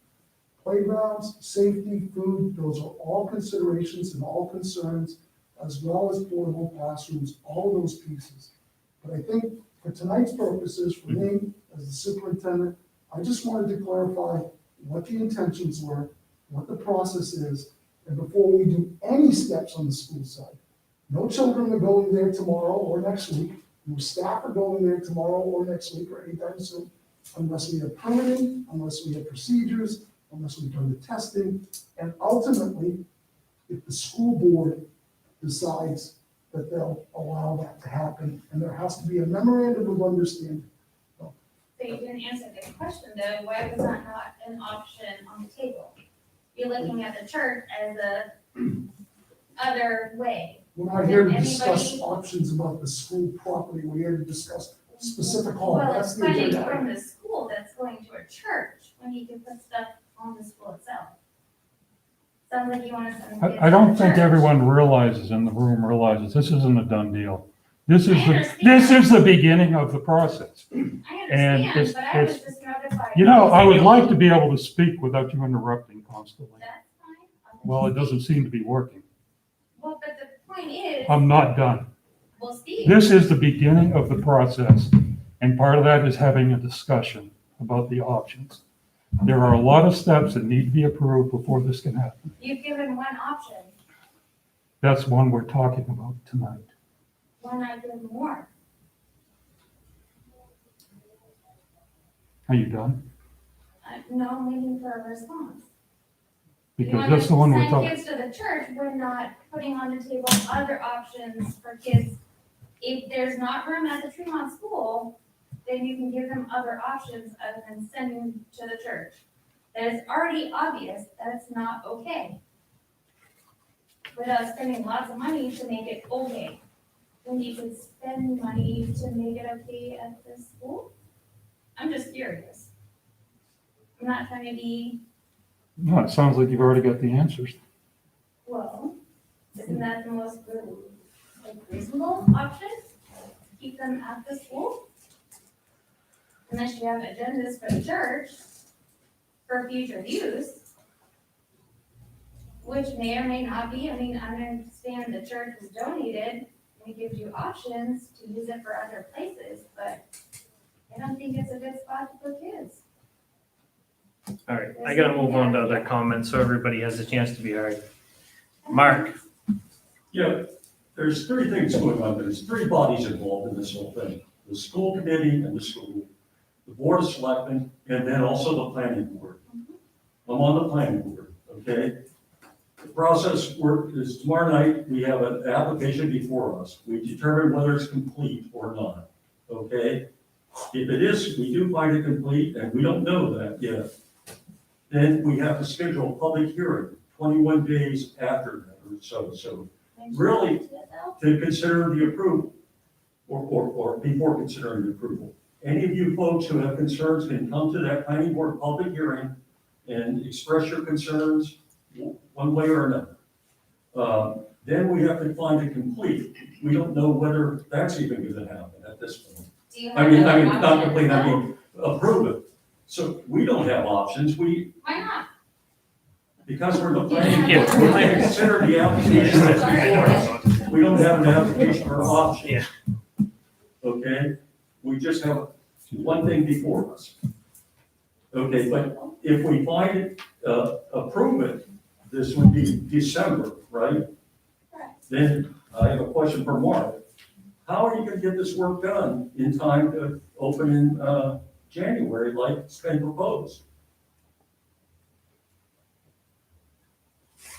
[SPEAKER 11] Playgrounds, safety, food, those are all considerations and all concerns, as well as portable classrooms, all of those pieces. But I think for tonight's purposes, for me, as the superintendent, I just wanted to clarify what the intentions were, what the process is, and before we do any steps on the school side. No children are going there tomorrow or next week, no staff are going there tomorrow or next week or anytime soon, unless we have permitting, unless we have procedures, unless we've done the testing, and ultimately, if the school board decides that they'll allow that to happen, and there has to be a memorandum of understanding.
[SPEAKER 9] So you didn't answer the question though, why was that not an option on the table? You're looking at the church as a other way.
[SPEAKER 11] We're not here to
[SPEAKER 9] Did
[SPEAKER 11] discuss
[SPEAKER 9] anybody-
[SPEAKER 11] options about the school property, we're here to discuss specific hall,
[SPEAKER 9] Well,
[SPEAKER 11] that's
[SPEAKER 9] it's
[SPEAKER 11] the
[SPEAKER 9] funding
[SPEAKER 11] agenda.
[SPEAKER 9] from the school that's going to a church when he can put stuff on the school itself. Sounds like you want to send kids
[SPEAKER 6] I don't
[SPEAKER 9] to
[SPEAKER 6] think
[SPEAKER 9] church.
[SPEAKER 6] everyone realizes, in the room realizes, this isn't a done deal. This is
[SPEAKER 9] I
[SPEAKER 6] this
[SPEAKER 9] understand.
[SPEAKER 6] is the beginning of the process.
[SPEAKER 9] I
[SPEAKER 6] and
[SPEAKER 9] understand,
[SPEAKER 6] it's-
[SPEAKER 9] but I was
[SPEAKER 6] it's-
[SPEAKER 9] just notified.
[SPEAKER 6] You know, I would like to be able to speak without you interrupting constantly.
[SPEAKER 9] That's fine. I'll let
[SPEAKER 6] Well,
[SPEAKER 9] you
[SPEAKER 6] it doesn't
[SPEAKER 9] speak.
[SPEAKER 6] seem to be working.
[SPEAKER 9] Well, but the point is,
[SPEAKER 6] I'm not done.
[SPEAKER 9] well, Steve,
[SPEAKER 6] This is the beginning of the process, and part of that is having a discussion about the options. There are a lot of steps that need to be approved before this can happen.
[SPEAKER 9] you've given one option.
[SPEAKER 6] That's one we're talking about tonight.
[SPEAKER 9] Why not give more?
[SPEAKER 6] Are you done?
[SPEAKER 9] No, I'm waiting for a response.
[SPEAKER 6] Because that's the one we're
[SPEAKER 9] You
[SPEAKER 6] talking.
[SPEAKER 9] want to send kids to the church, we're not putting on the table other options for kids. If there's not room at the Tremont school, then you can give them other options other than sending them to the church. That is already obvious that it's not okay. Without spending lots of money to make it okay. When you could spend money to make it okay at the school? I'm just curious. I'm not trying to be,
[SPEAKER 6] No, it sounds like you've already got the answers.
[SPEAKER 9] well, isn't that the most reasonable option? Keep them at the school? Unless you have agendas for the church for future use, which may or may not be. I mean, I understand the church was donated and it gives you options to use it for other places, but I don't think it's a good spot to put kids.
[SPEAKER 4] All right, I gotta move on to other comments so everybody has a chance to be heard. Mark,
[SPEAKER 7] Yeah, there's three things going on. There's three bodies involved in this whole thing. The school committee and the school, the board of selectmen, and then also the planning board. I'm on the planning board, okay? The process is tomorrow night, we have an application before us. We determine whether it's complete or not, okay? If it is, we do find it complete, and we don't know that yet. Then we have to schedule a public hearing 21 days after that, or so. Really, to consider the approval, or before considering the approval. Any of you folks who have concerns can come to that planning board public hearing and express your concerns one way or another. Then we have to find it complete. We don't know whether that's even gonna happen at this point.
[SPEAKER 9] Do you
[SPEAKER 7] I
[SPEAKER 9] have
[SPEAKER 7] mean,
[SPEAKER 9] other
[SPEAKER 7] not
[SPEAKER 9] options,
[SPEAKER 7] complete, I
[SPEAKER 9] though?
[SPEAKER 7] mean, approve it. So we don't have options,
[SPEAKER 9] Why not?
[SPEAKER 7] because we're the planning
[SPEAKER 4] Yeah.
[SPEAKER 7] board, we're going to consider the application that's before us. We don't have an application or option.
[SPEAKER 4] Yeah.
[SPEAKER 7] Okay, we just have one thing before us. Okay, but if we find it, approve it, this would be December, right?
[SPEAKER 9] Correct.
[SPEAKER 7] Then I have a question for Mark. How are you gonna get this work done in time to open in, January like it's been proposed?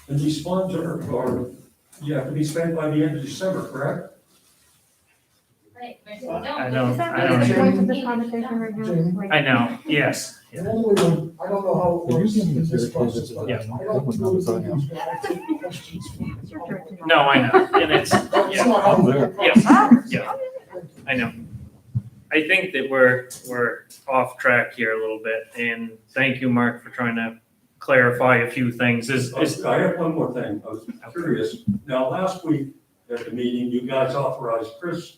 [SPEAKER 7] And these funds you have to be spent by the end of December, correct?
[SPEAKER 9] Right, but you
[SPEAKER 4] I
[SPEAKER 9] don't.
[SPEAKER 4] don't-
[SPEAKER 3] Is that
[SPEAKER 4] I
[SPEAKER 3] really
[SPEAKER 4] don't
[SPEAKER 3] the
[SPEAKER 4] even-
[SPEAKER 3] point of this conversation right now?
[SPEAKER 11] Jamie?
[SPEAKER 3] Like-
[SPEAKER 4] I know, yes.
[SPEAKER 11] And anyway, I don't know how it works in this process, but I
[SPEAKER 4] Yeah.
[SPEAKER 11] don't go to these guys, I take questions from
[SPEAKER 3] It's your turn tonight.
[SPEAKER 4] No, I know, and it's,
[SPEAKER 11] That's
[SPEAKER 4] yeah,
[SPEAKER 11] not how the
[SPEAKER 4] Yes.
[SPEAKER 11] process
[SPEAKER 4] yeah, I know. I think that we're off track here a little bit, and thank you, Mark, for trying to clarify a few things. Is,
[SPEAKER 7] I have one more thing. I was curious. Now, last week at the meeting, you guys authorized Chris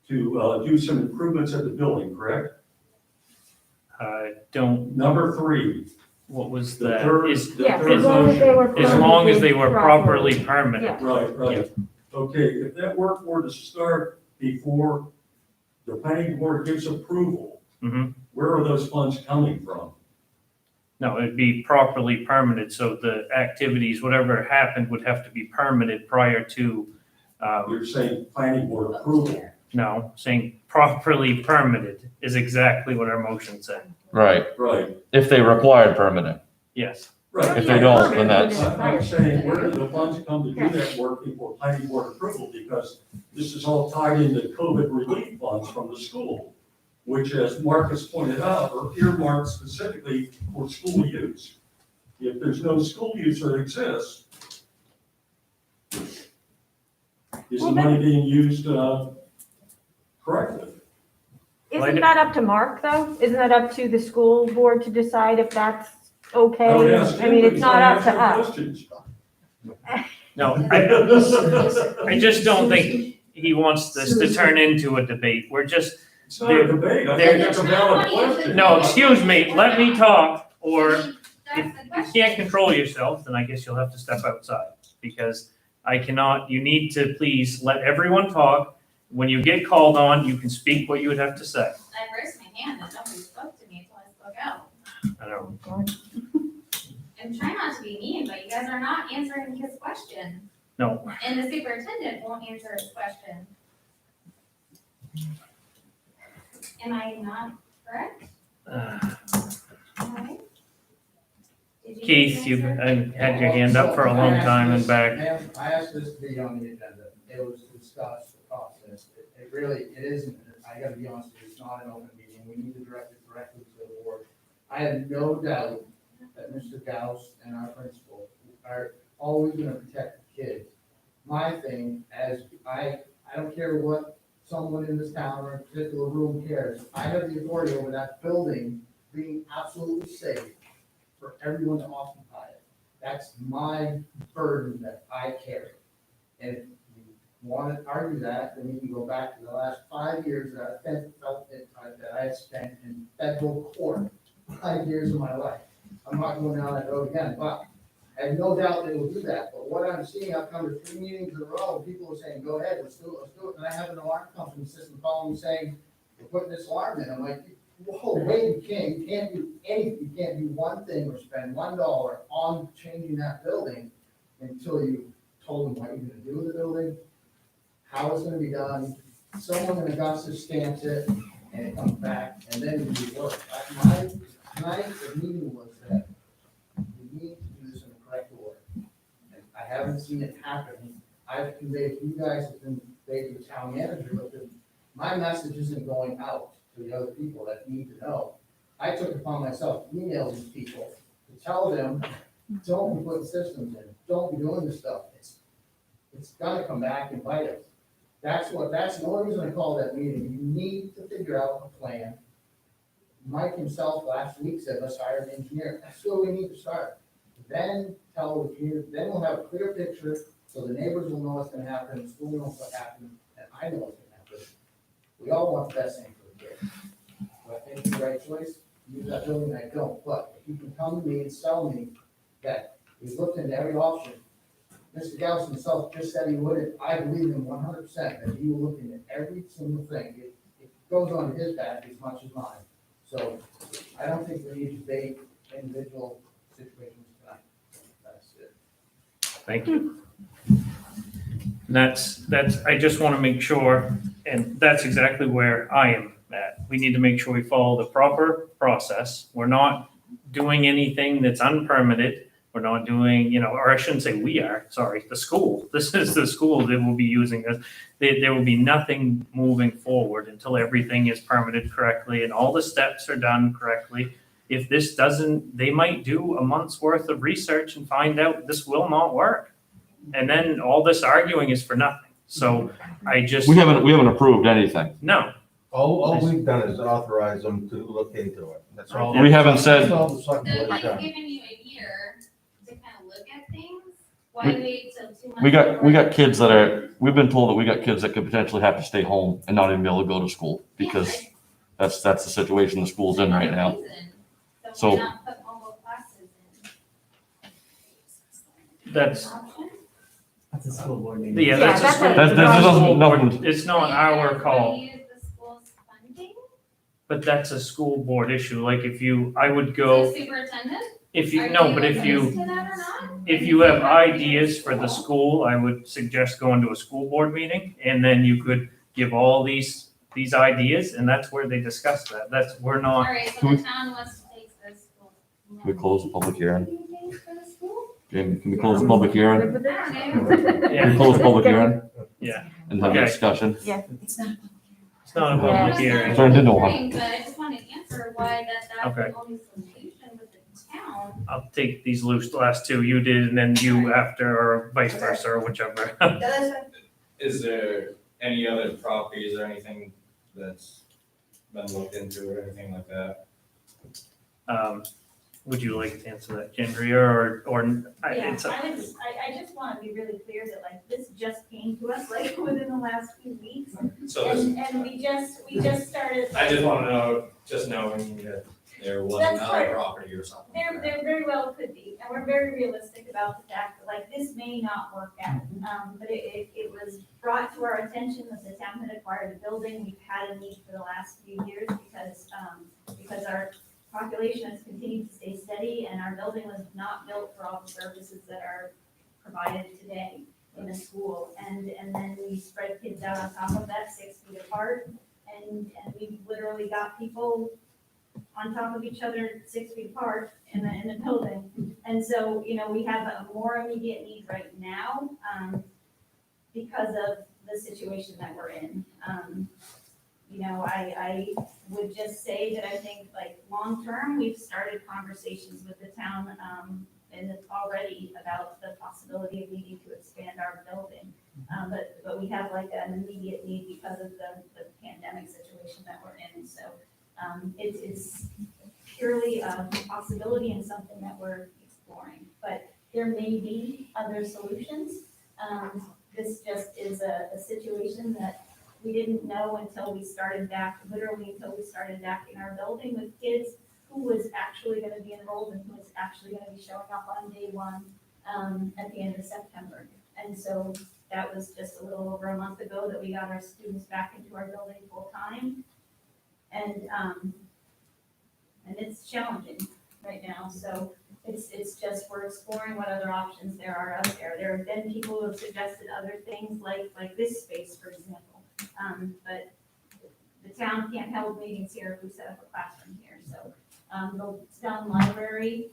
[SPEAKER 7] to do some improvements at the building, correct?
[SPEAKER 4] don't,
[SPEAKER 7] Number 3,
[SPEAKER 4] what was
[SPEAKER 7] the
[SPEAKER 4] that?
[SPEAKER 7] third,
[SPEAKER 4] Is,
[SPEAKER 7] the
[SPEAKER 3] Yes,
[SPEAKER 7] third
[SPEAKER 3] as long as they
[SPEAKER 7] motion.
[SPEAKER 3] were.
[SPEAKER 4] as long as they were
[SPEAKER 3] permitted
[SPEAKER 4] properly permitted.
[SPEAKER 3] Yeah.
[SPEAKER 7] Right. Okay, if that work were to start before the planning board gives approval,
[SPEAKER 4] Mhm.
[SPEAKER 7] where are those funds coming from?
[SPEAKER 4] No, it'd be properly permitted, so the activities, whatever happened, would have to be permitted prior to,
[SPEAKER 7] You're saying planning board approval.
[SPEAKER 4] no, saying properly permitted is exactly what our motion said.
[SPEAKER 1] Right,
[SPEAKER 7] Right,
[SPEAKER 1] if they required permanent.
[SPEAKER 4] Yes.
[SPEAKER 7] right.
[SPEAKER 1] If they don't, then that's,
[SPEAKER 7] I'm saying, where do the funds come to do that work before planning board approval? Because this is all tied into COVID relief funds from the school, which, as Marcus pointed out, are earmarked specifically for school use. If there's no school use that exists, is the money being used correctly?
[SPEAKER 4] Like-
[SPEAKER 3] Isn't that up to Mark, though? Isn't that up to the school board to decide if that's okay?
[SPEAKER 7] I would ask
[SPEAKER 3] I
[SPEAKER 7] him,
[SPEAKER 3] mean,
[SPEAKER 7] but
[SPEAKER 3] it's
[SPEAKER 7] he's
[SPEAKER 3] not up to
[SPEAKER 7] answering
[SPEAKER 3] us.
[SPEAKER 7] questions.
[SPEAKER 4] No, I just don't think he wants this to turn into a debate. We're just,
[SPEAKER 7] It's not a debate, I think that's a valid question.
[SPEAKER 4] no, excuse me, let me talk, or
[SPEAKER 9] I mean,
[SPEAKER 4] if
[SPEAKER 9] that's the
[SPEAKER 4] you
[SPEAKER 9] question.
[SPEAKER 4] can't control yourself, then I guess you'll have to step outside, because I cannot, you need to please let everyone talk. When you get called on, you can speak what you would have to say.
[SPEAKER 9] I raised my hand and nobody spoke to me until I spoke out.
[SPEAKER 4] I don't,
[SPEAKER 9] I'm trying not to be mean, but you guys are not answering his question.
[SPEAKER 4] no,
[SPEAKER 9] And the superintendent won't answer his question. Am I not correct? Okay. Did you
[SPEAKER 4] Keith, you've
[SPEAKER 9] answer?
[SPEAKER 4] had your hand up for a long time and back.
[SPEAKER 10] Ma'am, I asked this to be on the agenda. It was to discuss the process. It really, it isn't, I gotta be honest with you, it's not an open meeting. We need to direct it directly to the board. I have no doubt that Mr. Gauss and our principal are always gonna protect the kids. My thing, as I don't care what someone in this town or a particular room cares. I have the authority over that building being absolutely safe for everyone to occupy it. That's my burden that I carry. And if you want to argue that, then we can go back to the last 5 years that I have spent in federal court, 5 years of my life. I'm not going down that road again, but I have no doubt they will do that. But what I'm seeing, I've come to 3 meetings in a row, and people are saying, go ahead, let's do it. And I have an alarm company system calling me saying, we're putting this alarm in. I'm like, whoa, wait, you can't do anything. You can't do one thing or spend $1 on changing that building until you told them what you're gonna do with the building, how it's gonna be done. Someone in Augusta stamps it, and it comes back, and then you do work. Tonight, the meeting was that we need to do this in the correct order. And I haven't seen it happen. I've conveyed, you guys have conveyed to the town manager, but my message isn't going out to the other people that need to know. I took it upon myself, to email these people to tell them, don't be putting systems in, don't be doing this stuff. It's gonna come back and bite us. That's the only reason I called that meeting. You need to figure out a plan. Mike himself last week said, let's hire an engineer. That's where we need to start. Then tell the community, then we'll have a clear picture, so the neighbors will know what's gonna happen, the school knows what's happening, and I know what's gonna happen. We all want the best thing for the kids. Do I think it's the right choice? Use that building, I don't, but if you can come to me and tell me that we've looked into every option. Mr. Gauss himself just said he would, I believe him 100% that he will look into every single thing. It goes on his back as much as mine. So I don't think we need to debate individual situations tonight. That's it.
[SPEAKER 4] Thank you. That's, I just want to make sure, and that's exactly where I am at. We need to make sure we follow the proper process. We're not doing anything that's unpermitted. We're not doing, or I shouldn't say we are, sorry, the school. This is the school that will be using this. There will be nothing moving forward until everything is permitted correctly and all the steps are done correctly. If this doesn't, they might do a month's worth of research and find out this will not work. And then all this arguing is for nothing. So I just.
[SPEAKER 1] We haven't approved anything.
[SPEAKER 4] No,
[SPEAKER 13] All we've done is authorize them to look into it. That's all.
[SPEAKER 1] We haven't said-
[SPEAKER 13] That's all the select
[SPEAKER 9] So
[SPEAKER 13] board
[SPEAKER 9] if
[SPEAKER 13] has
[SPEAKER 9] he's
[SPEAKER 13] done.
[SPEAKER 9] giving you a year to kind of look at things, why wait till 2 months?
[SPEAKER 1] We got kids that are, we've been told that we got kids that could potentially have to stay home and not even be able to go to school because that's the situation the school's in right now.
[SPEAKER 9] So
[SPEAKER 1] So-
[SPEAKER 9] why not put all the classes in?
[SPEAKER 4] that's,
[SPEAKER 9] Option?
[SPEAKER 2] That's a school board meeting.
[SPEAKER 4] yeah,
[SPEAKER 3] Yeah,
[SPEAKER 4] that's a
[SPEAKER 3] that's
[SPEAKER 4] school.
[SPEAKER 3] a-
[SPEAKER 1] That's-
[SPEAKER 4] that's a
[SPEAKER 1] that's
[SPEAKER 4] school board.
[SPEAKER 1] nothing-
[SPEAKER 4] It's not our call.
[SPEAKER 9] Use the school's funding?
[SPEAKER 4] But that's a school board issue. Like I would
[SPEAKER 9] The
[SPEAKER 4] go,
[SPEAKER 9] superintendent?
[SPEAKER 4] if you,
[SPEAKER 9] Are
[SPEAKER 4] no, but if
[SPEAKER 9] opposed
[SPEAKER 4] you,
[SPEAKER 9] to that or not?
[SPEAKER 4] if you have ideas for the school, I would suggest going to a school board meeting. And then you could give all these ideas and that's where they discuss that. We're
[SPEAKER 9] All
[SPEAKER 4] not,
[SPEAKER 9] right, so
[SPEAKER 1] Can we-
[SPEAKER 9] the town wants to take the school.
[SPEAKER 1] Can we close the public hearing?
[SPEAKER 9] What do you think for the school?
[SPEAKER 1] Jamie, can we close the public hearing?
[SPEAKER 3] Good with it?
[SPEAKER 9] I don't know.
[SPEAKER 1] Can we
[SPEAKER 4] yeah,
[SPEAKER 1] close the public hearing?
[SPEAKER 4] Yeah.
[SPEAKER 1] And have a
[SPEAKER 4] Okay.
[SPEAKER 1] discussion?
[SPEAKER 3] Yeah.
[SPEAKER 9] It's not.
[SPEAKER 4] it's not a
[SPEAKER 3] Yeah.
[SPEAKER 4] public
[SPEAKER 9] It's
[SPEAKER 4] hearing.
[SPEAKER 9] not
[SPEAKER 1] Turned into
[SPEAKER 9] a
[SPEAKER 1] one.
[SPEAKER 9] hearing, But I just want to answer why that's
[SPEAKER 4] Okay.
[SPEAKER 9] the only solution with the town.
[SPEAKER 4] I'll take these loose, the last two you did and then you after or vice versa or whichever.
[SPEAKER 12] Does
[SPEAKER 14] Is there any other properties or anything that's been looked into or anything like that.
[SPEAKER 4] Would you like to answer that, Gendria, or
[SPEAKER 15] Yeah,
[SPEAKER 4] it's,
[SPEAKER 15] I just want to be really clear that like this just came to us like within the last few weeks.
[SPEAKER 14] So this,
[SPEAKER 15] And we just started.
[SPEAKER 14] I just want to know, just knowing that there was
[SPEAKER 15] That's
[SPEAKER 14] another
[SPEAKER 15] part-
[SPEAKER 14] property or something.
[SPEAKER 15] There very well could be, and we're very realistic about the fact that like this may not work out. But it was brought to our attention that the town had acquired a building. We've had a need for the last few years because our population has continued to stay steady and our building was not built for all the services that are provided today in a school. And then we spread kids out on top of that 6 feet apart. And we literally got people on top of each other 6 feet apart in the building. And so, we have a more immediate need right now, because of the situation that we're in. I would just say that I think like long-term, we've started conversations with the town, and it's already about the possibility of needing to expand our building. But we have like an immediate need because of the pandemic situation that we're in. So it's purely a possibility and something that we're exploring. But there may be other solutions. This just is a situation that we didn't know until we started back, literally until we started back in our building with kids, who was actually gonna be enrolled and who was actually gonna be showing up on day one, at the end of September. And so that was just a little over a month ago that we got our students back into our building full time. And it's challenging right now, so it's just, we're exploring what other options there are out there. There have been people who have suggested other things like this space, for example. But the town can't hold meetings here if we set up a classroom here, so, the town library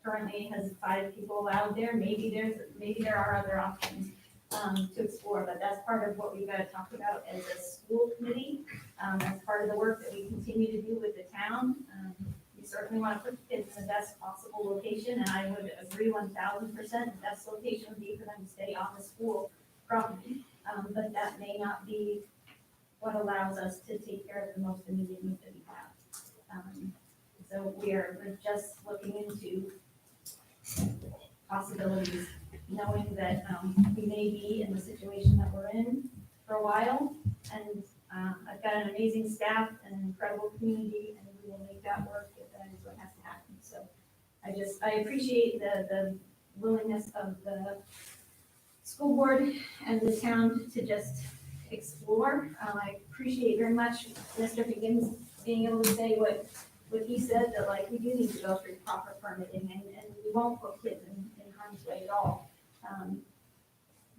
[SPEAKER 15] currently has 5 people out there, maybe there are other options, to explore, but that's part of what we've got to talk about as a school committee, as part of the work that we continue to do with the town. We certainly want to put kids in the best possible location, and I would agree 1,000%, the best location would be for them to stay on the school property. But that may not be what allows us to take care of the most immediate need that we have. So we're just looking into possibilities, knowing that we may be in the situation that we're in for a while. And I've got an amazing staff and an incredible community, and we will make that work if that is what has to happen. So I appreciate the willingness of the school board and the town to just explore. I appreciate very much Mr. Higgins being able to say what he said, that like we do need to go through proper permitting and we won't put kids in harm's way at all.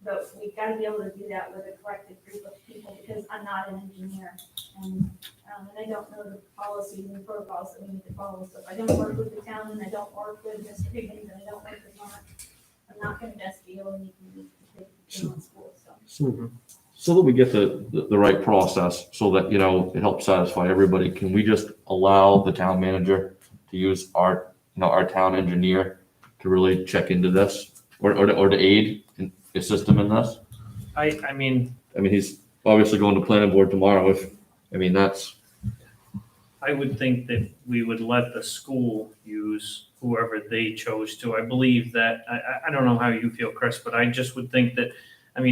[SPEAKER 15] But we've got to be able to do that with a collective group of people, because I'm not an engineer and I don't know the policies and protocols that we need to follow. So if I don't work with the town and I don't work with Mr. Higgins and I don't work with Mark, I'm not going to best be able to meet the kids in school.
[SPEAKER 1] So that we get the right process, so that, it helps satisfy everybody, can we just allow the town manager to use our town engineer to really check into this, or to aid and assist him in this?
[SPEAKER 4] I mean,
[SPEAKER 1] He's obviously going to planning board tomorrow, that's,
[SPEAKER 4] I would think that we would let the school use whoever they chose to. I believe that, I don't know how you feel, Chris, but I just would think that,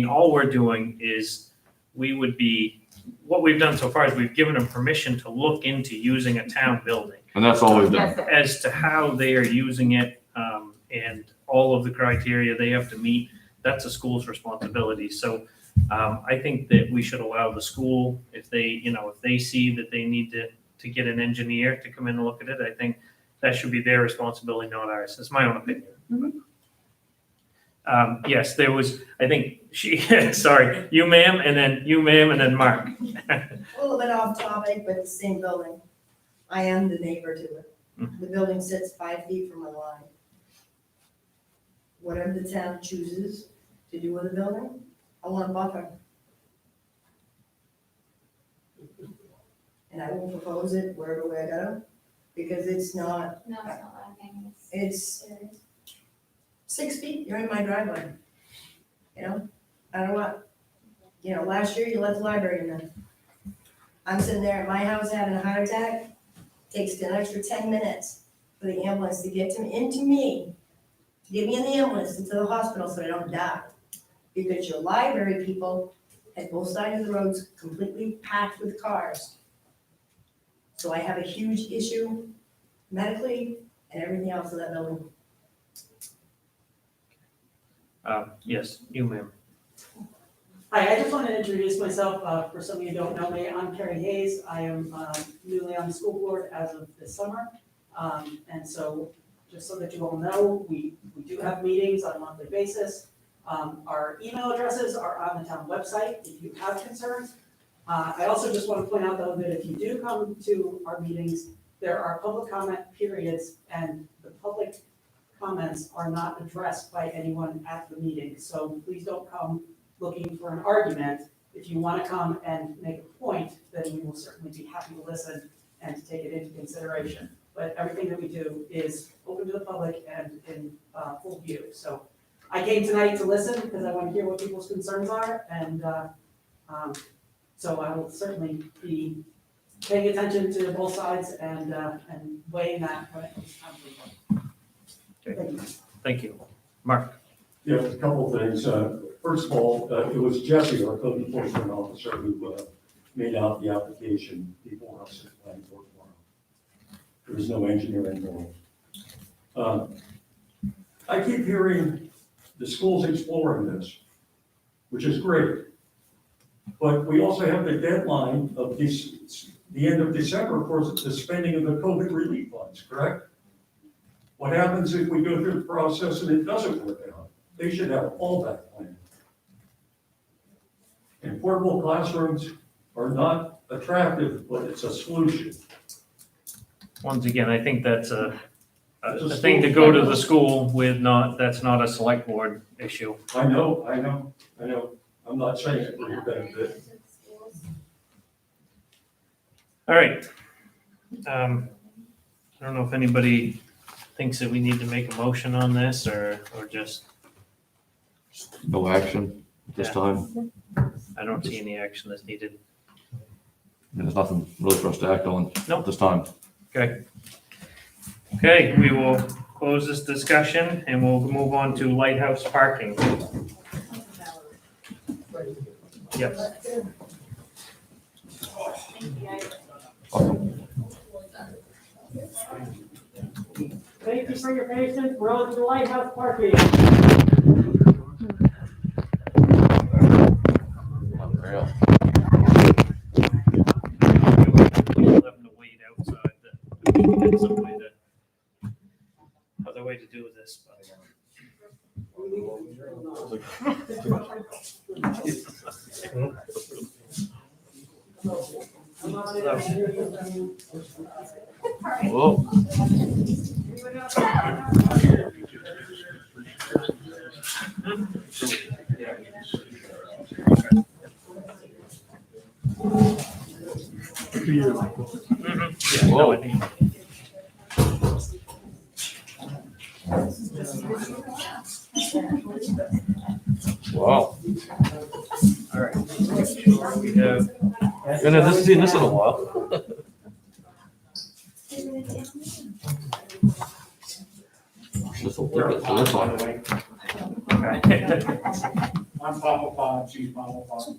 [SPEAKER 4] all we're doing is what we've done so far is we've given them permission to look into using a town building.
[SPEAKER 1] and that's all we've done.
[SPEAKER 4] As to how they are using it, and all of the criteria they have to meet, that's a school's responsibility. So, I think that we should allow the school, if they see that they need to get an engineer to come in and look at it, I think that should be their responsibility, not ours. It's my own opinion. Yes, there was, I think sorry, you ma'am, and then you ma'am, and then Mark.
[SPEAKER 12] A little bit off topic, but the same building. I am the neighbor to it. The building sits 5 feet from my line. Whatever the town chooses to do with the building, I want a buffer. And I will propose it wherever way I go, because it's not,
[SPEAKER 15] No, it's not lacking.
[SPEAKER 12] it's 6 feet, you're in my driveway. I don't want, last year you let the library in there. I'm sitting there at my house having a heart attack, takes an extra 10 minutes for the ambulance to get into me, to get me in the ambulance into the hospital so I don't die. Because your library people had both sides of the roads completely packed with cars. So I have a huge issue medically and everything else in that building.
[SPEAKER 4] Yes, you, ma'am.
[SPEAKER 16] Hi, I just want to introduce myself, for some of you who don't know me, I'm Carrie Hayes, I am newly on the school board as of this summer. And so, just so that you all know, we do have meetings on a monthly basis. Our email addresses are on the town website if you have concerns. I also just want to point out though that if you do come to our meetings, there are public comment periods and the public comments are not addressed by anyone at the meeting. So please don't come looking for an argument. If you want to come and make a point, then we will certainly be happy to listen and to take it into consideration. But everything that we do is open to the public and in full view. So I came tonight to listen because I want to hear what people's concerns are, and so I will certainly be paying attention to both sides and weighing that when it comes time to vote. Thank you.
[SPEAKER 4] Thank you. Mark?
[SPEAKER 7] Yeah, a couple of things. First of all, it was Jesse, our code enforcement officer, who made out the application before us at planning board forum. There was no engineering involved. I keep hearing the school's exploring this, which is great. But we also have the deadline of the end of December for the spending of the COVID relief funds, correct? What happens if we go through the process and it doesn't work out? They should have all that planned. And portable classrooms are not attractive, but it's a solution.
[SPEAKER 4] Once again, I think that's a
[SPEAKER 7] It's a
[SPEAKER 4] thing to
[SPEAKER 7] school.
[SPEAKER 4] go to the school with, that's not a select board issue.
[SPEAKER 7] I know. I'm not saying it for your benefit.
[SPEAKER 4] All right. I don't know if anybody thinks that we need to make a motion on this or just,
[SPEAKER 1] No action at this
[SPEAKER 4] Yeah.
[SPEAKER 1] time.
[SPEAKER 4] I don't see any action that's needed.
[SPEAKER 1] And there's nothing really for us to act on
[SPEAKER 4] Nope.
[SPEAKER 1] at this time.
[SPEAKER 4] Okay. Okay, we will close this discussion and we'll move on to lighthouse parking. Yep.
[SPEAKER 2] Thank you for your patience. We're on to the lighthouse parking.
[SPEAKER 1] Unreal.
[SPEAKER 4] We'll have to wait outside. Get some way to, other way to do this.
[SPEAKER 1] Whoa.
[SPEAKER 4] Yeah, no, I think-
[SPEAKER 1] Wow.
[SPEAKER 4] All right. We have,
[SPEAKER 1] And I've seen this in a while. This will take it to this one.
[SPEAKER 5] I'm Papa Pod, she's Mama Pod.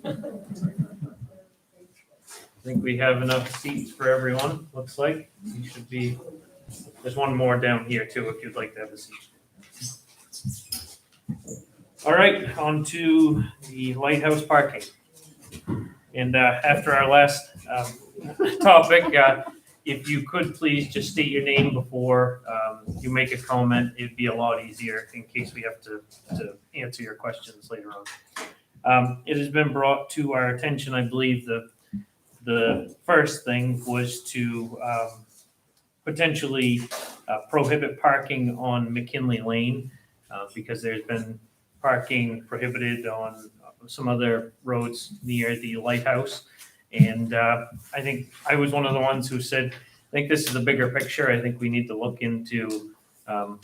[SPEAKER 4] I think we have enough seats for everyone, looks like. You should be, there's one more down here too, if you'd like to have a seat. All right, on to the lighthouse parking. And after our last topic, if you could please just state your name before you make a comment, it'd be a lot easier in case we have to answer your questions later on. It has been brought to our attention, I believe, the first thing was to potentially prohibit parking on McKinley Lane because there's been parking prohibited on some other roads near the lighthouse. And I think I was one of the ones who said, I think this is a bigger picture. I think we need to look into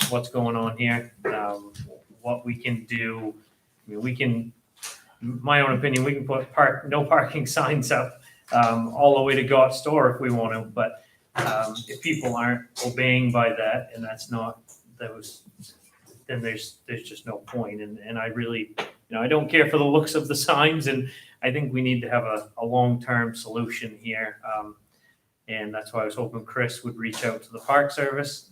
[SPEAKER 4] what's going on here, what we can do. I mean, we can, my own opinion, we can put no parking signs up all the way to Gott's store if we want to, but if people aren't obeying by that, and that's not those, then there's just no point. And I really, I don't care for the looks of the signs, and I think we need to have a long-term solution here. And that's why I was hoping Chris would reach out to the Park Service,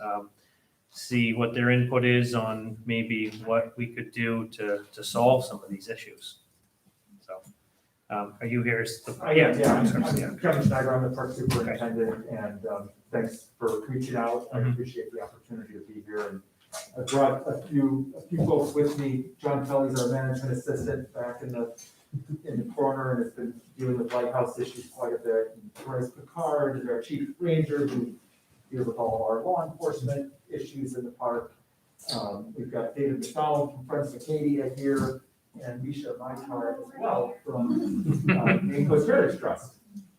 [SPEAKER 4] see what their input is on maybe what we could do to solve some of these issues. So, are you here?
[SPEAKER 17] Yeah, I'm Kevin Schneider, I'm the park superintendent, and thanks for reaching out. I appreciate the opportunity to be here. And I brought a few folks with me. John Kelly's our management assistant back in the corner and has been dealing with lighthouse issues quite a bit. And Bryce Picard is our chief ranger who deals with all of our law enforcement issues in the park. We've got David McDonald from Friends of Acadia here, and Misha Maitar as well from Maine Coast Heritage Trust.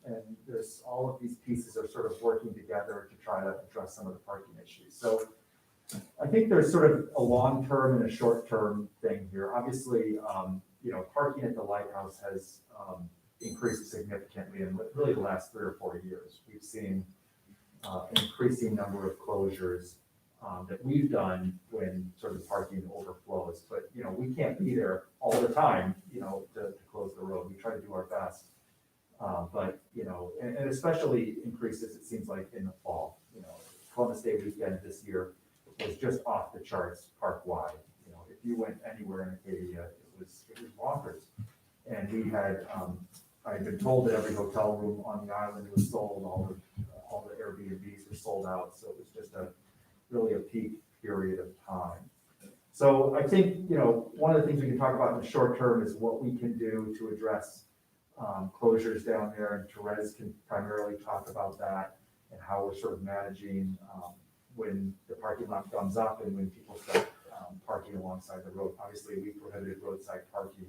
[SPEAKER 17] And there's all of these pieces are sort of working together to try to address some of the parking issues. So I think there's sort of a long-term and a short-term thing here. Obviously, parking at the lighthouse has increased significantly in really the last 3 or 4 years. We've seen an increasing number of closures that we've done when sort of parking overflows. But, we can't be there all the time, to close the road. We try to do our best. But, and especially increases, it seems like in the fall. Columbus Day weekend this year was just off the charts park-wide. If you went anywhere in Acadia, it was bonkers. And we had, I had been told that every hotel room on the island was sold, all the Airbnbs were sold out. So it was just really a peak period of time. So I think, one of the things we can talk about in the short term is what we can do to address closures down there. And Therese can primarily talk about that and how we're sort of managing when the parking lot comes up and when people start parking alongside the road. Obviously, we prohibited roadside parking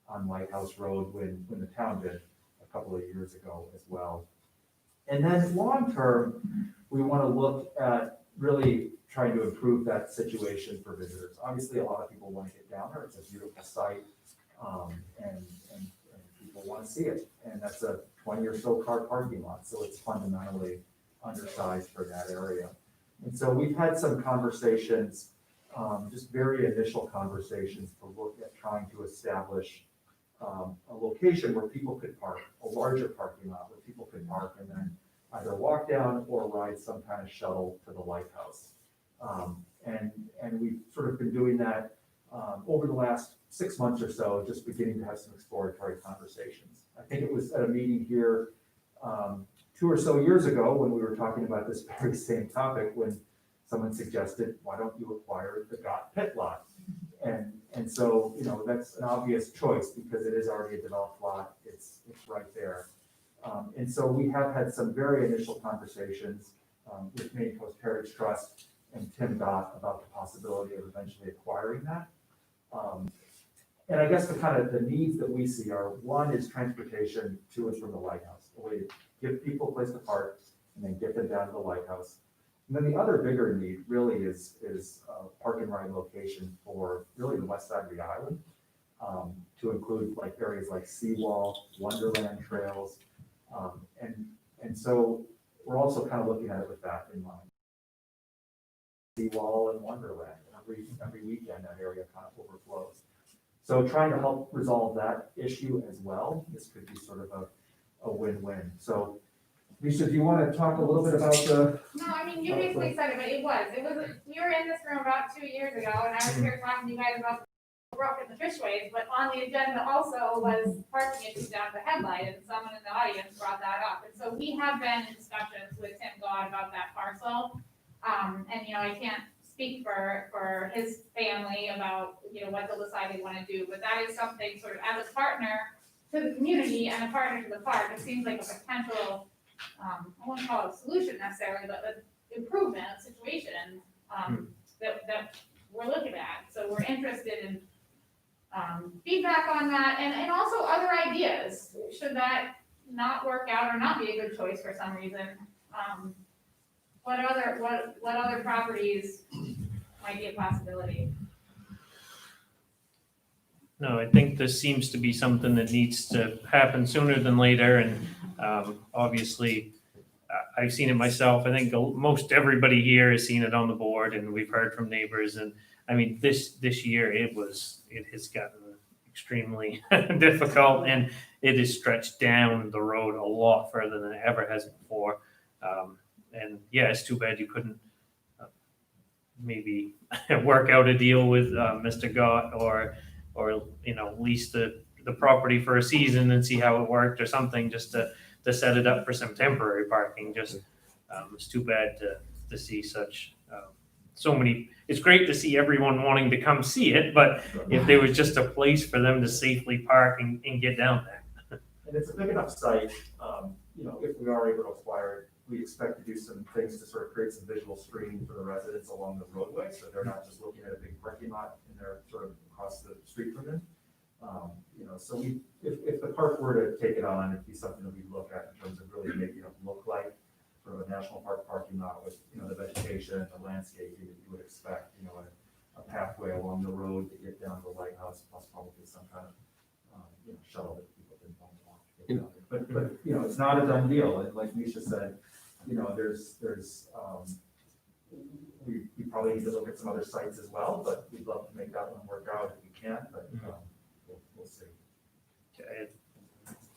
[SPEAKER 17] on Lighthouse Road when the town did a couple of years ago as well. And then long term, we want to look at really trying to improve that situation for visitors. Obviously, a lot of people want to get down there. It's a beautiful site, and people want to see it. And that's a 20 or so car parking lot, so it's fundamentally undersized for that area. And so we've had some conversations, just very initial conversations to look at trying to establish a location where people could park, a larger parking lot where people could park and then either walk down or ride some kind of shuttle to the lighthouse. And we've sort of been doing that over the last 6 months or so, just beginning to have some exploratory conversations. I think it was at a meeting here 2 or so years ago when we were talking about this very same topic, when someone suggested, why don't you acquire the Gott pit lot? And so, that's an obvious choice because it is already a developed lot. It's right there. And so we have had some very initial conversations with Maine Coast Heritage Trust and Tim Gott about the possibility of eventually acquiring that. And I guess the needs that we see are, one is transportation to and from the lighthouse, a way to give people a place to park and then get them down to the lighthouse. And then the other bigger need really is a park and ride location for really the west side of the island, to include like areas like Seawall, Wonderland trails. And so we're also kind of looking at it with that in mind. Seawall and Wonderland, every weekend that area kind of overflows. So trying to help resolve that issue as well, this could be sort of a win-win. So Lisa, do you want to talk a little bit about the?
[SPEAKER 9] No, I mean, you basically said it, but it was, we were in this room about 2 years ago, and I was here talking to you guys about the brook and the fishways, but on the agenda also was parking issues down at the headlight, and someone in the audience brought that up. And so we have been in discussions with Tim Gott about that parcel. And, I can't speak for his family about, what they'll decide they want to do, but that is something sort of as a partner to the community and a partner to the park, it seems like a potential, I won't call it a solution necessarily, but an improvement of situation that we're looking at. So we're interested in feedback on that and also other ideas. Should that not work out or not be a good choice for some reason? What other properties might be a possibility?
[SPEAKER 4] No, I think this seems to be something that needs to happen sooner than later, and Obviously, I've seen it myself. I think most everybody here has seen it on the board, and we've heard from neighbors. And I mean, this year it has gotten extremely difficult, and it is stretched down the road a lot further than it ever has before. And yeah, it's too bad you couldn't maybe work out a deal with Mr. Gott, or lease the property for a season and see how it worked or something, just to set it up for some temporary parking. Just it's too bad to see such so many. It's great to see everyone wanting to come see it, but if there was just a place for them to safely park and get down there.
[SPEAKER 17] And it's a big enough site, if we are able to acquire it, we expect to do some things to sort of create some visual screening for the residents along the roadway, so they're not just looking at a big parking lot and they're sort of across the street from it. So if the park were to take it on, it'd be something that we look at in terms of really making it look like sort of a national park parking lot with, the vegetation, the landscaping that you would expect, a pathway along the road to get down to the lighthouse, plus probably some kind of, shuttle that people can walk to get down there. But, it's not a done deal. And like Misha said, we probably need to look at some other sites as well, but we'd love to make that one work out if we can, but, we'll see.
[SPEAKER 4] Okay.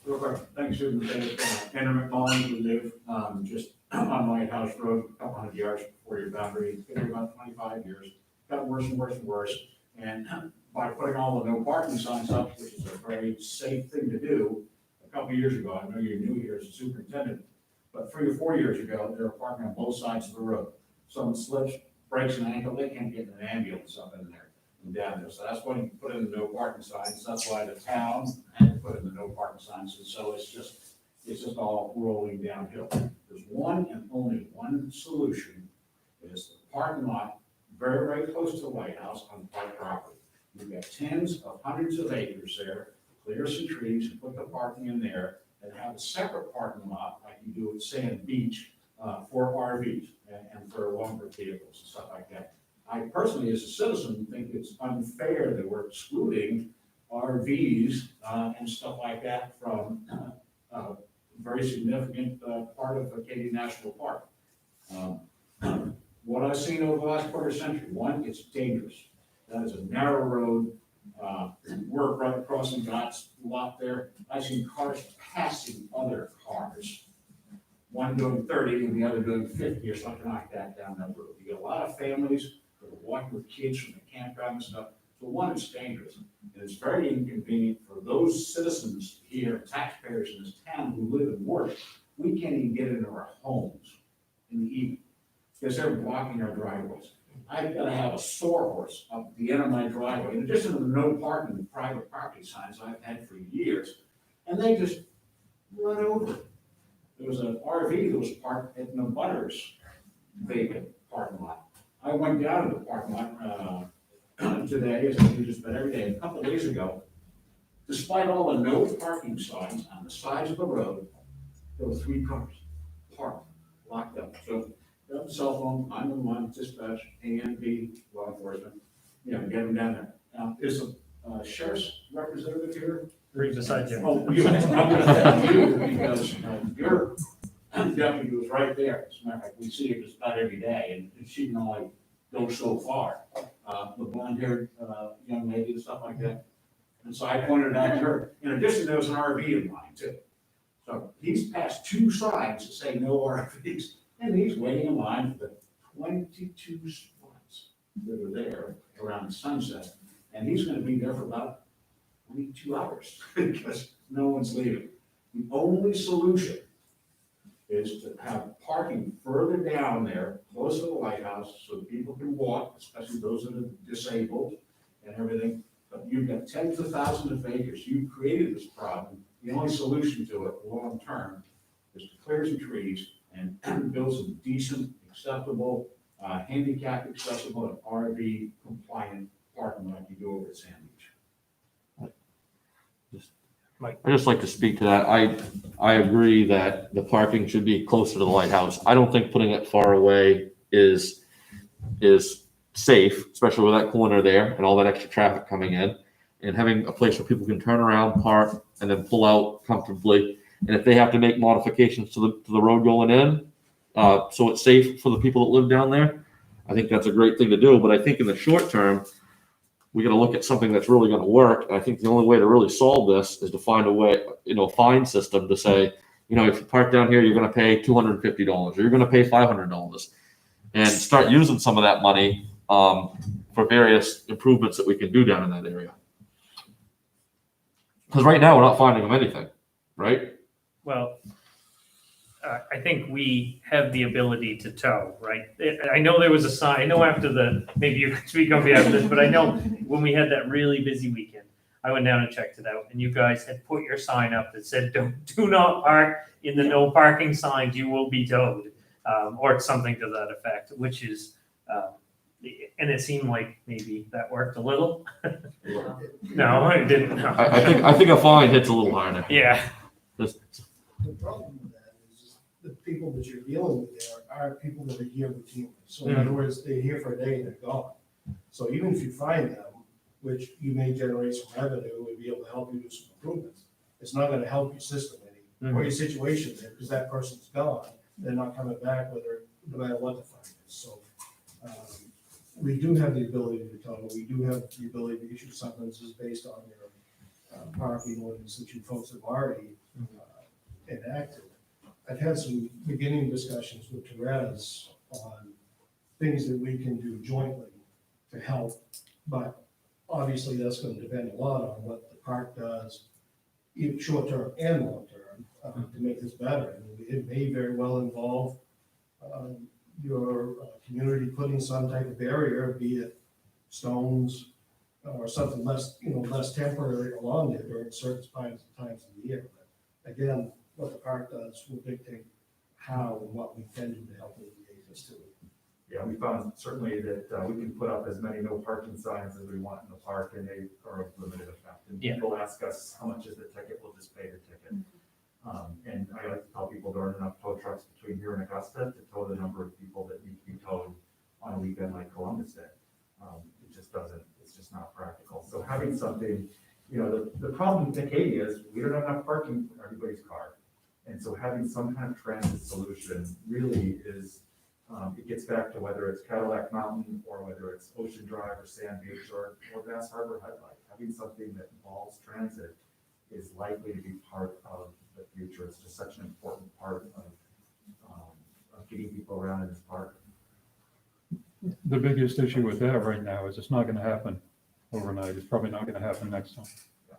[SPEAKER 18] Real quick, thanks, Susan. Henry McMullen, we live just on Lighthouse Road, a couple hundred yards before your boundary. It's been about 25 years. Got worse and worse and worse. And by putting all the no parking signs up, which is a very safe thing to do, a couple of years ago, I know you're new here as a superintendent, but 3 or 4 years ago, they were parking on both sides of the road. Someone slips, breaks an ankle, they can't get an ambulance up in there and down there. So that's when you put in the no parking signs. That's why the town had to put in the no parking signs. And so it's just all rolling downhill. There's one and only one solution, is the parking lot very, very close to the lighthouse on park property. You've got tens of hundreds of acres there, clear some trees and put the parking in there, and have a separate parking lot like you do at Sand Beach for RVs and for longer vehicles and stuff like that. I personally, as a citizen, think it's unfair that we're excluding RVs and stuff like that from a very significant part of Acadia National Park. What I've seen over the last quarter century, one, it's dangerous. That is a narrow road. We're right crossing God's lot there. I've seen cars passing other cars, one doing 30 and the other doing 50 or something like that down that road. You get a lot of families that are walking with kids from the campground and stuff. So one, it's dangerous. And it's very inconvenient for those citizens here, taxpayers in this town who live and work. We can't even get into our homes in the evening because they're blocking our driveways. I've got to have a sawhorse up the end of my driveway, in addition to the no parking private property signs I've had for years, and they just run over it. There was an RV that was parked at Butters vacant parking lot. I went down to the parking lot today, as I do just about every day. A couple of days ago, despite all the no parking signs on the sides of the road, there were 3 cars parked, locked up. So grab the cell phone, 911, dispatch, ANP, law enforcement, get them down there. Now, is the sheriff's representative here?
[SPEAKER 4] Right beside you.
[SPEAKER 18] Oh, I'm gonna thank you because your deputy was right there. As a matter of fact, we see her just about every day, and she can only go so far. The blonde-haired young lady and stuff like that. And so I pointed it out to her. In addition, there was an RV in line too. So he's passed 2 signs that say no RVs, and he's waiting in line for the 22 spots that are there around sunset. And he's gonna be there for about 22 hours because no one's leaving. The only solution is to have parking further down there, close to the lighthouse, so people can walk, especially those that are disabled and everything. But you've got tens of thousands of acres. You've created this problem. The only solution to it, long term, is to clear some trees and build some decent, acceptable, handicap accessible, and RV compliant parking like you do over at Sand Beach.
[SPEAKER 1] I just like to speak to that. I agree that the parking should be closer to the lighthouse. I don't think putting it far away is safe, especially with that corner there and all that extra traffic coming in. And having a place where people can turn around, park, and then pull out comfortably. And if they have to make modifications to the road going in, so it's safe for the people that live down there, I think that's a great thing to do. But I think in the short term, we got to look at something that's really going to work. And I think the only way to really solve this is to find a way, fine system to say, if you park down here, you're going to pay $250 or you're going to pay $500 and start using some of that money for various improvements that we can do down in that area. Because right now we're not finding them anything, right?
[SPEAKER 4] Well, I think we have the ability to tow, right? I know there was a sign, I know maybe you can speak on behalf of this, but I know when we had that really busy weekend, I went down and checked it out, and you guys had put your sign up that said, do not park in the no parking signs, you will be towed, or something to that effect, which is, and it seemed like maybe that worked a little. No, it didn't. No.
[SPEAKER 1] I think a fine hits a little harder.
[SPEAKER 4] Yeah.
[SPEAKER 5] The problem with that is just the people that you're dealing with there are people that are here routinely. So in other words, they're here for a day and they're gone. So even if you find them, which you may generate some revenue and be able to help you do some improvements, it's not gonna help your system any, or your situation there, because that person's gone. They're not coming back no matter what the fine is. So, we do have the ability to tow. We do have the ability to issue summonses based on your parking ordinance that you folks have already enacted. I've had some beginning discussions with Therese on things that we can do jointly to help, but obviously that's going to depend a lot on what the park does, even short-term and long-term, to make this better. And it may very well involve your community putting some type of barrier, be it stones or something less temporary along there during certain times of the year. But again, what the park does will dictate how and what we can do to help alleviate this too.
[SPEAKER 17] Yeah, we found certainly that we can put up as many no parking signs as we want in the park, and they are of limited effect. And people ask us, how much is the ticket? We'll just pay the ticket. And I like to tell people there aren't enough tow trucks between here and Augusta to tow the number of people that need to be towed on a weekend like Columbus Day. It just doesn't, it's just not practical. So having something, the problem with Acadia is we don't have enough parking for everybody's car. And so having some kind of transit solution really is, it gets back to whether it's Cadillac Mountain or whether it's Ocean Drive or Sand Beach or Bass Harbor Headlight. Having something that involves transit is likely to be part of the future. It's just such an important part of getting people around in this park.
[SPEAKER 6] The biggest issue with that right now is it's not gonna happen overnight. It's probably not gonna happen next time,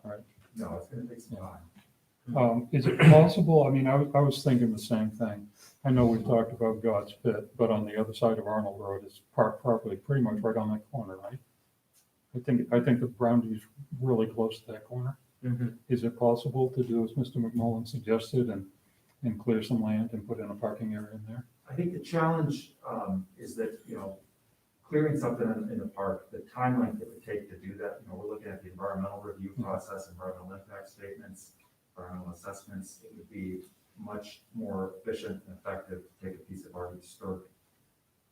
[SPEAKER 6] right?
[SPEAKER 17] No, it's gonna take some time.
[SPEAKER 6] Is it possible, I mean, I was thinking the same thing. I know we've talked about God's Pit, but on the other side of Arnold Road is parked properly, pretty much right on that corner, right? I think the Browndee's really close to that corner. Is it possible to do as Mr. McMullen suggested and clear some land and put in a parking area in there?
[SPEAKER 17] I think the challenge is that, clearing something in the park, the timeline it would take to do that, we're looking at the environmental review process, environmental impact statements, environmental assessments. It would be much more efficient and effective to take a piece of our historic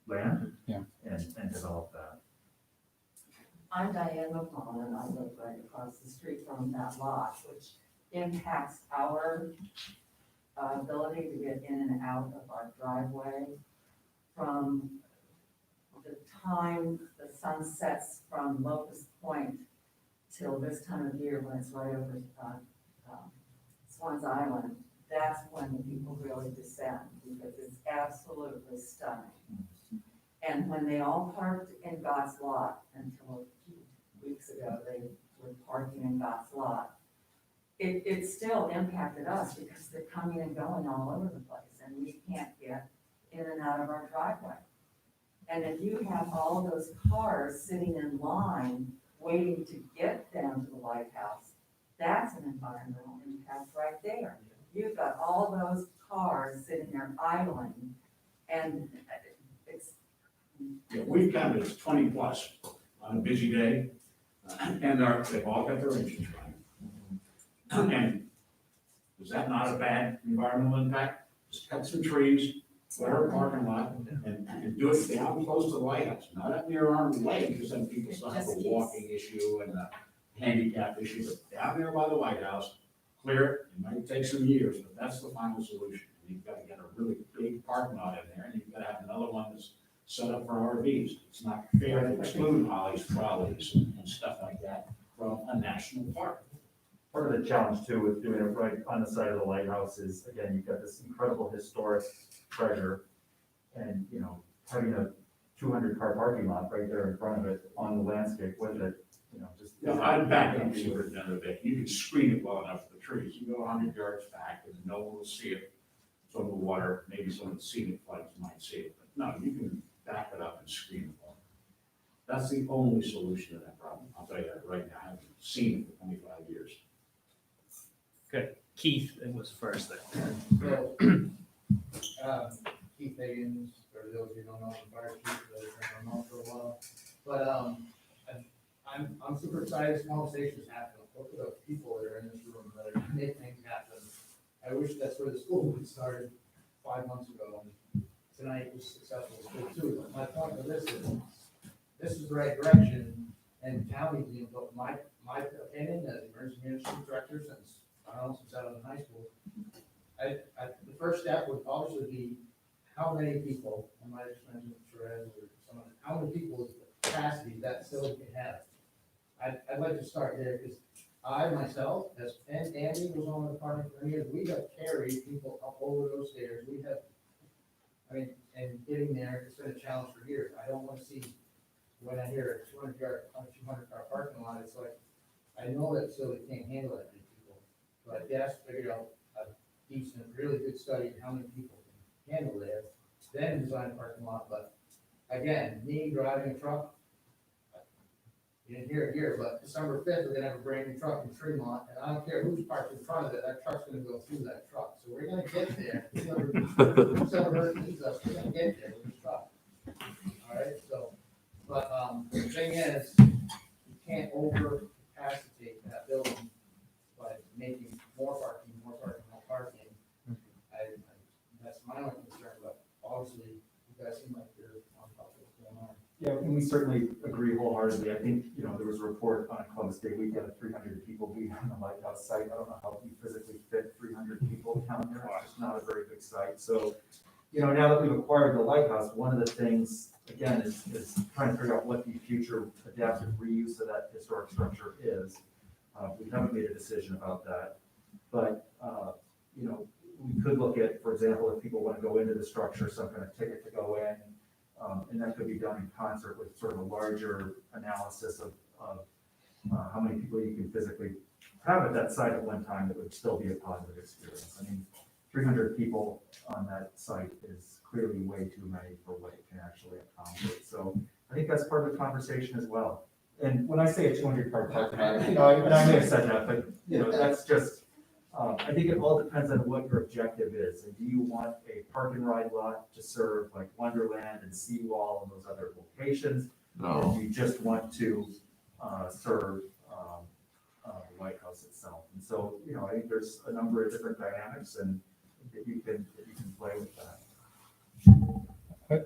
[SPEAKER 17] land and develop that.
[SPEAKER 19] I'm Diane McMullen, and I live right across the street from that lot, which impacts our ability to get in and out of our driveway from the time the sun sets from Locust Point till this time of year when it's right over Swans Island. That's when the people really descend because it's absolutely stunning. And when they all parked in God's lot until a few weeks ago, they were parking in God's lot. It still impacted us because they're coming and going all over the place and we can't get in and out of our driveway. And if you have all of those cars sitting in line waiting to get them to the White House, that's an environmental impact right there. You've got all those cars sitting there idling and it's.
[SPEAKER 18] Yeah, we've counted as 20 plus on a busy day, and they've all got their engines running. And is that not a bad environmental impact? Just cut some trees, clear a parking lot, and do it down close to the White House, not up near Arnold Lake, because then people still have a walking issue and a handicap issue, but down there by the White House, clear it, it might take some years, but that's the final solution. You've got to get a really big parking lot in there, and you've got to have another one that's set up for RVs. It's not fair to exclude Holly's trolleys and stuff like that from a national park.
[SPEAKER 17] Part of the challenge too with doing it right on the side of the lighthouse is, again, you've got this incredible historic treasure and, you know, having a 200-car parking lot right there in front of it on the landscape with it, you know, just.
[SPEAKER 18] Now, I'd back up to it another bit. You can screen it well enough for the trees. You go 100 yards back and no one will see it from the water. Maybe some of the scenic flights might see it, but no, you can back it up and screen it well. That's the only solution to that problem. I'll tell you that right now. I haven't seen it for 25 years.
[SPEAKER 4] Good. Keith, it was first there.
[SPEAKER 10] So, Keith Higgins, for those who don't know, I'm fire chief, for those who don't know for a while. But, I'm super excited this conversation is happening. Look at the people that are in this room that are making things happen. I wish that's where the school would started 5 months ago, and tonight was successful too. But my point of this is the right direction, and county, but my opinion as emergency management director since, I don't know, since out of high school, the first step would obviously be how many people, I might have mentioned Therese or someone, how many people's capacity that facility can have. I'd like to start there, because I myself, and Andy was on the department for years, we have carried people up over those stairs, we have, I mean, and getting there, it's been a challenge for years. I don't want to see, when I hear a 200-car parking lot, it's like, I know that facility can't handle that many people, but I guess figure out a decent, really good study of how many people can handle there, then design a parking lot. But again, me driving a truck, you didn't hear it here, but December 5th, we're gonna have a brand new truck in Tremont, and I don't care who's parked in front of it, that truck's gonna go through that truck. So we're gonna get there. Whoever needs us, we're gonna get there with this truck. All right, so, but, the thing is, you can't over-capacitate that building by making more parking. That's my only concern, but obviously, you guys seem like you're on top of what's going on.
[SPEAKER 17] Yeah, and we certainly agree wholeheartedly. I think, you know, there was a report on Columbus Day weekend of 300 people being on the lighthouse site. I don't know how you physically fit 300 people down there. It's just not a very big site. So, you know, now that we've acquired the lighthouse, one of the things, again, is trying to figure out what the future adaptive reuse of that historic structure is. We haven't made a decision about that, but, you know, we could look at, for example, if people want to go into the structure, some kind of ticket to go in, and that could be done in concert with sort of a larger analysis of how many people you can physically have at that site at one time that would still be a positive experience. I mean, 300 people on that site is clearly way too many for what it can actually accommodate. So I think that's part of the conversation as well. And when I say a 200-car parking lot, you know, and I may have said that, but, you know, that's just, I think it all depends on what your objective is. And do you want a park and ride lot to serve like Wonderland and Seawall and those other locations?
[SPEAKER 1] No.
[SPEAKER 17] Or do you just want to serve the lighthouse itself? And so, you know, I think there's a number of different dynamics and that you can play with that.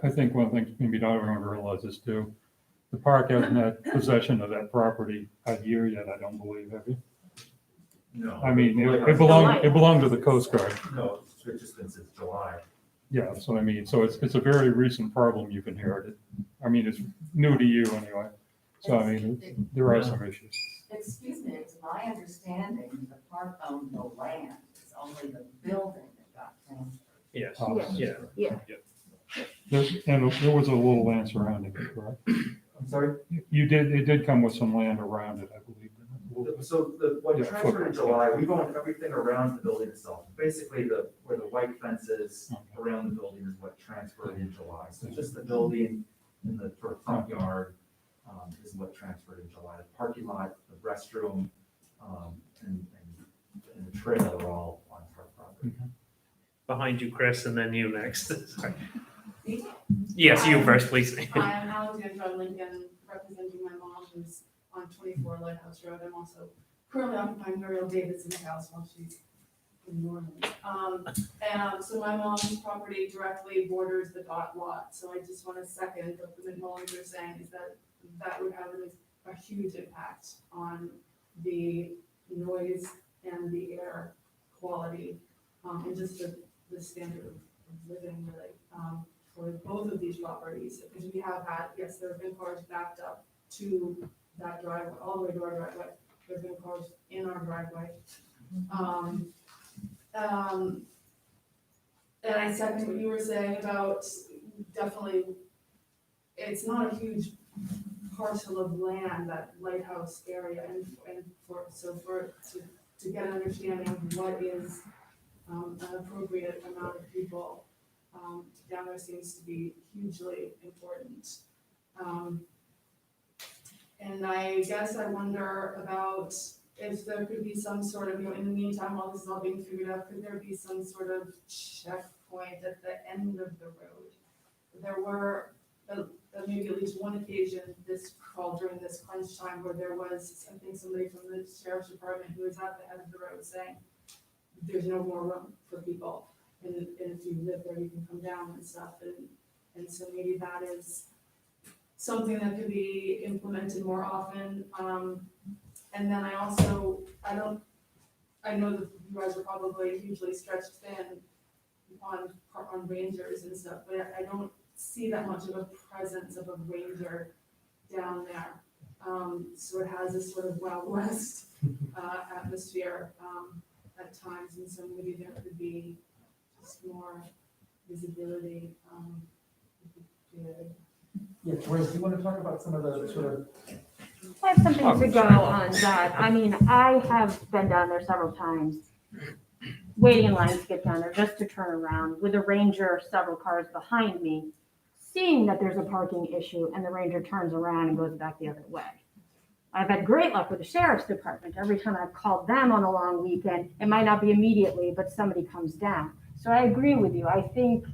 [SPEAKER 6] I think one of the things maybe not everyone realizes too, the park hasn't had possession of that property a year yet, I don't believe, have you?
[SPEAKER 17] No.
[SPEAKER 6] I mean, it belonged to the Coast Guard.
[SPEAKER 17] No, it's just been since July.
[SPEAKER 6] Yeah, so I mean, so it's a very recent problem you've inherited. I mean, it's new to you anyway. So I mean, there are some issues.
[SPEAKER 19] Excuse me, it's my understanding the park owned the land, it's only the building that got transferred.
[SPEAKER 4] Yes.
[SPEAKER 3] Yeah.
[SPEAKER 6] And there was a little land surrounding it, correct?
[SPEAKER 17] I'm sorry?
[SPEAKER 6] It did come with some land around it, I believe.
[SPEAKER 17] So what
[SPEAKER 6] Yeah,
[SPEAKER 17] transferred in July, we've owned everything around the building itself. Basically, where the white fence is around the building is what transferred in July. So just the building in the sort of front yard is what transferred in July. The parking lot, the restroom, and the trail are all on our property.
[SPEAKER 4] Behind you, Chris, and then you next. Sorry. Yes, you first, please.
[SPEAKER 20] Hi, I'm Alexandra Lincoln, representing my mom who's on 24 Lighthouse Road. I'm also currently occupying Muriel Davidson's house while she's in Norman. And so my mom's property directly borders the dot lot. So I just want to second what the McMullins are saying, is that would have a huge impact on the noise and the air quality, and just the standard of living really, for both of these properties. Because we have had, yes, there have been cars backed up to that driveway, all the way to our driveway. There have been cars in our driveway. And I second what you were saying about definitely, it's not a huge parcel of land, that lighthouse area, and to get an understanding of what is an appropriate amount of people down there seems to be hugely important. And I guess I wonder about if there could be some sort of, in the meantime, while this is all being figured out, could there be some sort of checkpoint at the end of the road? There were maybe at least one occasion this call during this crunch time where there was, I think, somebody from the sheriff's department who was at the end of the road saying, there's no more room for people, and if you live there, you can come down and stuff, and so maybe that is something that could be implemented more often. And then I know that you guys are probably hugely stretched thin on rangers and stuff, but I don't see that much of a presence of a ranger down there. So it has this sort of Wild West atmosphere at times, and so maybe there could be just more visibility.
[SPEAKER 17] Yeah, Whereas, do you want to talk about some of the sort of?
[SPEAKER 3] I have something to go on that. I mean, I have been down there several times, waiting in line to get down there just to turn around with a ranger several cars behind me, seeing that there's a parking issue, and the ranger turns around and goes back the other way. I've had great luck with the sheriff's department. Every time I've called them on a long weekend, it might not be immediately, but somebody comes down. So I agree with you. I think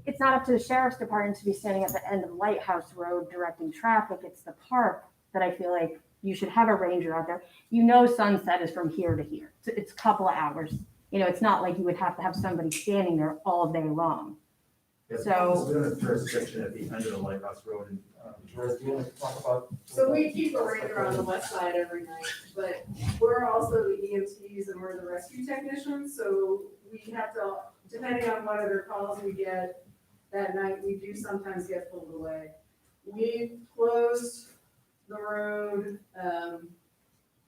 [SPEAKER 3] it's not up to the sheriff's department to be standing at the end of Lighthouse Road directing traffic. It's the park that I feel like you should have a ranger out there. Sunset is from here to here. It's a couple of hours. It's not like you would have to have somebody standing there all day long. So
[SPEAKER 17] We don't have jurisdiction at the end of the Lighthouse Road, and Doris, do you want to talk about?
[SPEAKER 20] So we keep a ranger on the west side every night, but we're also the EMTs and we're the rescue technicians, so we have to, depending on what other calls we get that night, we do sometimes get pulled away. We closed the road, I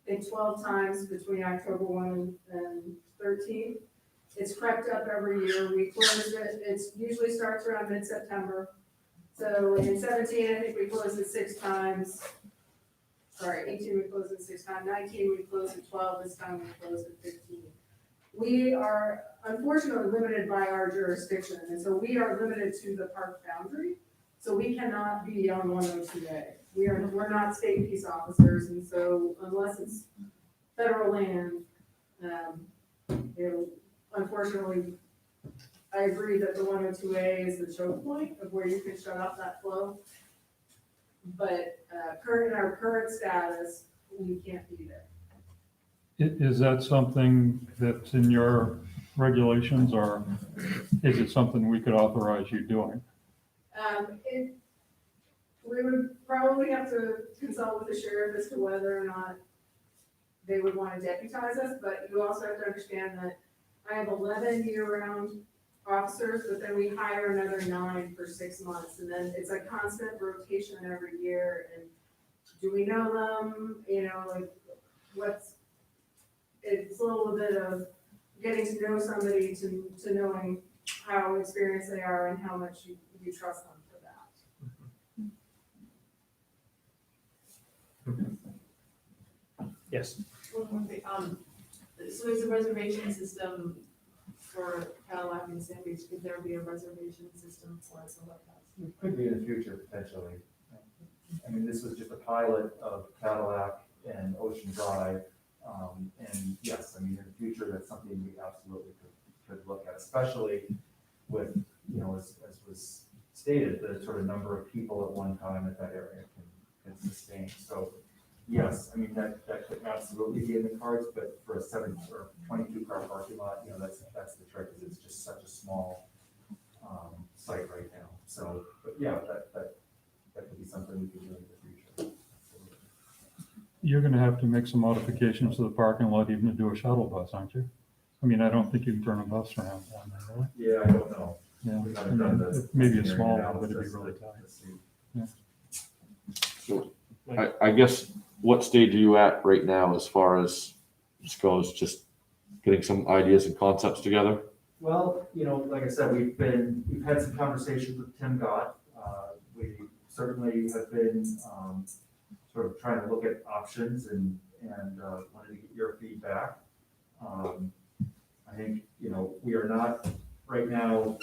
[SPEAKER 20] think 12 times between October 1 and 13. It's crept up every year. We closed it. It usually starts around mid-September. So in 17, I think we closed it 6 times. Sorry, 18 we closed it 6 times. 19 we closed it 12. This time we closed it 15. We are unfortunately limited by our jurisdiction, and so we are limited to the park boundary. So we cannot be on 102A. We're not state peace officers, and so unless it's federal land, unfortunately, I agree that the 102A is the choke point of where you can shut off that flow. But in our current status, we can't be there.
[SPEAKER 6] Is that something that's in your regulations, or is it something we could authorize you doing?
[SPEAKER 20] We would probably have to consult with the sheriff as to whether or not they would want to deputize us, but you also have to understand that I have 11 year-round officers, but then we hire another 9 for 6 months, and then it's a constant rotation every year. And do we know them? It's a little bit of getting to know somebody to knowing how experienced they are and how much you trust them for that.
[SPEAKER 4] Yes.
[SPEAKER 20] One more thing, so there's a reservation system for Cadillac and Sand Beach. Could there be a reservation system for the lighthouse?
[SPEAKER 17] It could be in the future, potentially. I mean, this was just a pilot of Cadillac and Ocean Drive. And yes, I mean, in the future, that's something we absolutely could look at, especially with, as was stated, the sort of number of people at one time that area can sustain. So yes, I mean, that could absolutely be in the cards, but for a 7 or 22 car parking lot, that's the trick, is it's just such a small site right now. So, but yeah, that could be something we could do in the future.
[SPEAKER 6] You're gonna have to make some modifications to the parking lot even to do a shuttle bus, aren't you? I mean, I don't think you can turn a bus around down there, really.
[SPEAKER 17] Yeah, I don't know.
[SPEAKER 6] Yeah,
[SPEAKER 17] We
[SPEAKER 6] I
[SPEAKER 17] haven't done
[SPEAKER 6] mean,
[SPEAKER 17] the
[SPEAKER 6] maybe a
[SPEAKER 17] engineering
[SPEAKER 6] small one, but it'd be
[SPEAKER 17] analysis
[SPEAKER 6] really
[SPEAKER 17] to
[SPEAKER 6] tight.
[SPEAKER 17] see.
[SPEAKER 1] So I guess, what stage are you at right now as far as this goes, just getting some ideas and concepts together?
[SPEAKER 17] Well, like I said, we've had some conversations with Tim Gott. We certainly have been, sort of trying to look at options and wanted to get your feedback. I think, we are not right now,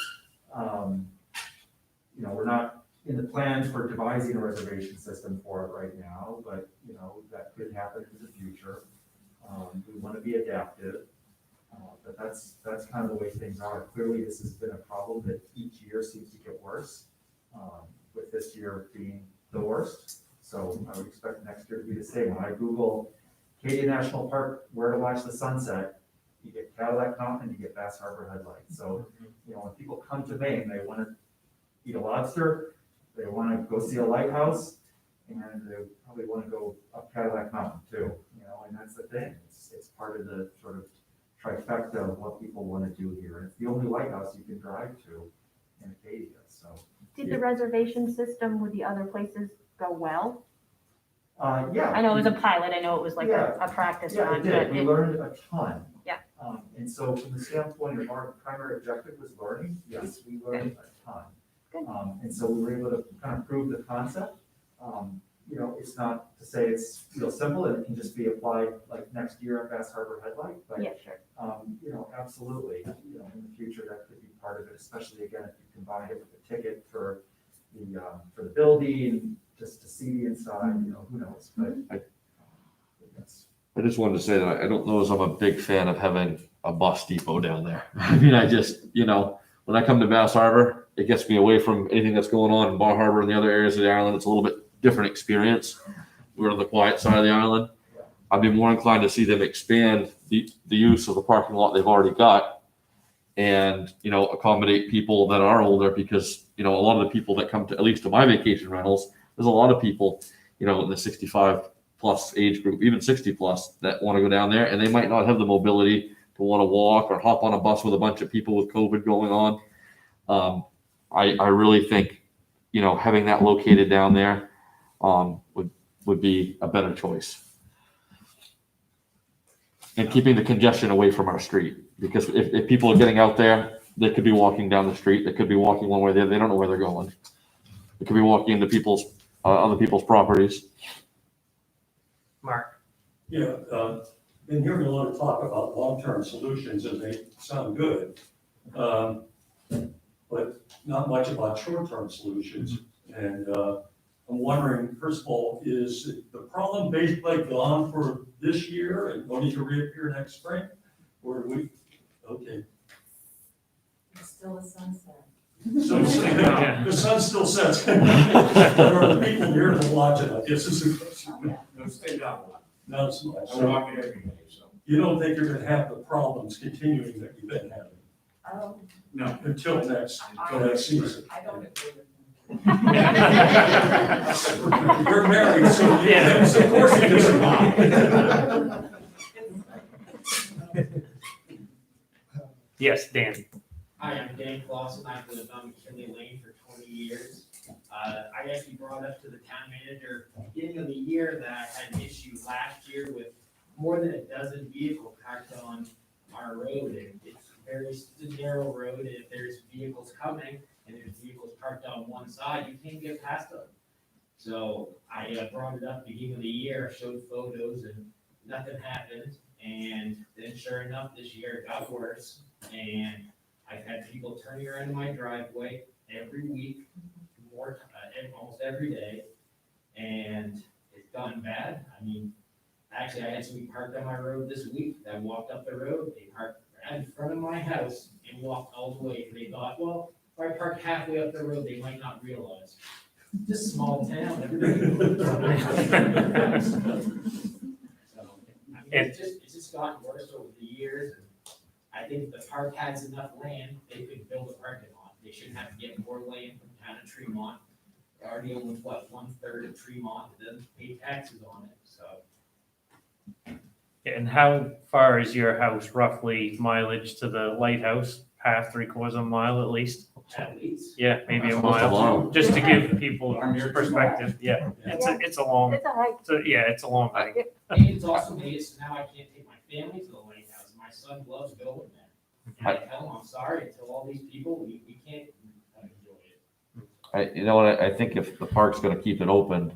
[SPEAKER 17] we're not in the plans for devising a reservation system for it right now, but, that could happen in the future. We want to be adaptive, but that's kind of the way things are. Clearly, this has been a problem that each year seems to get worse, with this year being the worst. So I would expect next year to be the same. When I Google Acadia National Park, where to watch the sunset, you get Cadillac Mountain, you get Bass Harbor headlights. So, when people come to Maine, they want to eat a lobster, they want to go see a lighthouse, and they probably want to go up Cadillac Mountain too, and that's the thing. It's part of the sort of trifecta of what people want to do here. And it's the only lighthouse you can drive to in Acadia, so.
[SPEAKER 3] Did the reservation system with the other places go well?
[SPEAKER 17] Yeah.
[SPEAKER 3] I know it was a pilot, I know it was like a practice
[SPEAKER 17] Yeah,
[SPEAKER 3] run,
[SPEAKER 17] it did. We learned a ton.
[SPEAKER 3] Yeah.
[SPEAKER 17] And so from the standpoint of our primary objective was learning, yes, we learned a ton.
[SPEAKER 3] Good.
[SPEAKER 17] And so we were able to kind of prove the concept. It's not to say it's real simple and it can just be applied like next year at Bass Harbor Headlight, but,
[SPEAKER 3] Yeah, sure.
[SPEAKER 17] absolutely, in the future, that could be part of it, especially again, if you combine it with a ticket for the building, just to see the inside, who knows, but. Yes.
[SPEAKER 1] I just wanted to say that I don't know as I'm a big fan of having a bus depot down there. I mean, I just, when I come to Bass Harbor, it gets me away from anything that's going on in Bar Harbor and the other areas of the island. It's a little bit different experience. We're on the quiet side of the island. I'd be more inclined to see them expand the use of the parking lot they've already got and, accommodate people that are older because, a lot of the people that come to, at least to my vacation rentals, there's a lot of people, in the 65 plus age group, even 60 plus, that want to go down there, and they might not have the mobility to want to walk or hop on a bus with a bunch of people with COVID going on. I really think, having that located down there would be a better choice. And keeping the congestion away from our street, because if people are getting out there, they could be walking down the street, they could be walking one way or the other, they don't know where they're going. They could be walking into other people's properties.
[SPEAKER 4] Mark?
[SPEAKER 7] Yeah, been hearing a lot of talk about long-term solutions and they sound good. But not much about short-term solutions. And I'm wondering, first of all, is the problem basically gone for this year and going to reappear next spring? Or do we, okay.
[SPEAKER 19] It's still a sunset.
[SPEAKER 7] So the sun still sets. There are the people here to watch it, I guess is the question.
[SPEAKER 18] No, stay down.
[SPEAKER 7] Not as much.
[SPEAKER 18] I walk it every day, so.
[SPEAKER 7] You don't think you're gonna have the problems continuing that you've been having
[SPEAKER 18] No.
[SPEAKER 7] until next season?
[SPEAKER 19] I don't agree with
[SPEAKER 7] You're married, so
[SPEAKER 4] Yeah.
[SPEAKER 7] of course you disagree.
[SPEAKER 4] Yes, Dan.
[SPEAKER 21] Hi, I'm Dan Clausen. I've lived on McKinley Lane for 20 years. I actually brought up to the town manager beginning of the year that I had an issue last year with more than a dozen vehicles parked on our road. And it's a narrow road, and if there's vehicles coming and there's vehicles parked on one side, you can't get past them. So I brought it up beginning of the year, showed photos, and nothing happened. And then sure enough, this year it got worse. And I've had people turning around in my driveway every week, almost every day, and it's gotten bad. I mean, actually, I had somebody parked on my road this week that walked up the road. They parked right in front of my house and walked all the way. They thought, well, if I park halfway up the road, they might not realize. Just a small town, everybody knows. So, I mean, it's just gotten worse over the years. And I think if the park has enough land, they could build a parking lot. They shouldn't have to get more land from town of Tremont. They already own, 1/3 of Tremont, and then pay taxes on it. So
[SPEAKER 4] And how far is your house roughly mileage to the lighthouse? Half, 3/4 of a mile at least?
[SPEAKER 7] At least.
[SPEAKER 4] Yeah, maybe a
[SPEAKER 1] Almost a
[SPEAKER 4] mile,
[SPEAKER 1] mile.
[SPEAKER 4] just to give people
[SPEAKER 7] Darn near 2
[SPEAKER 4] perspective, yeah. It's a long,
[SPEAKER 3] It's a hike.
[SPEAKER 4] it's a long hike.
[SPEAKER 21] And it's also made it so now I can't take my family to the lighthouse. My son loves going there. And I tell him, I'm sorry, until all these people, we can't enjoy it.
[SPEAKER 1] You know what, I think if the park's gonna keep it open,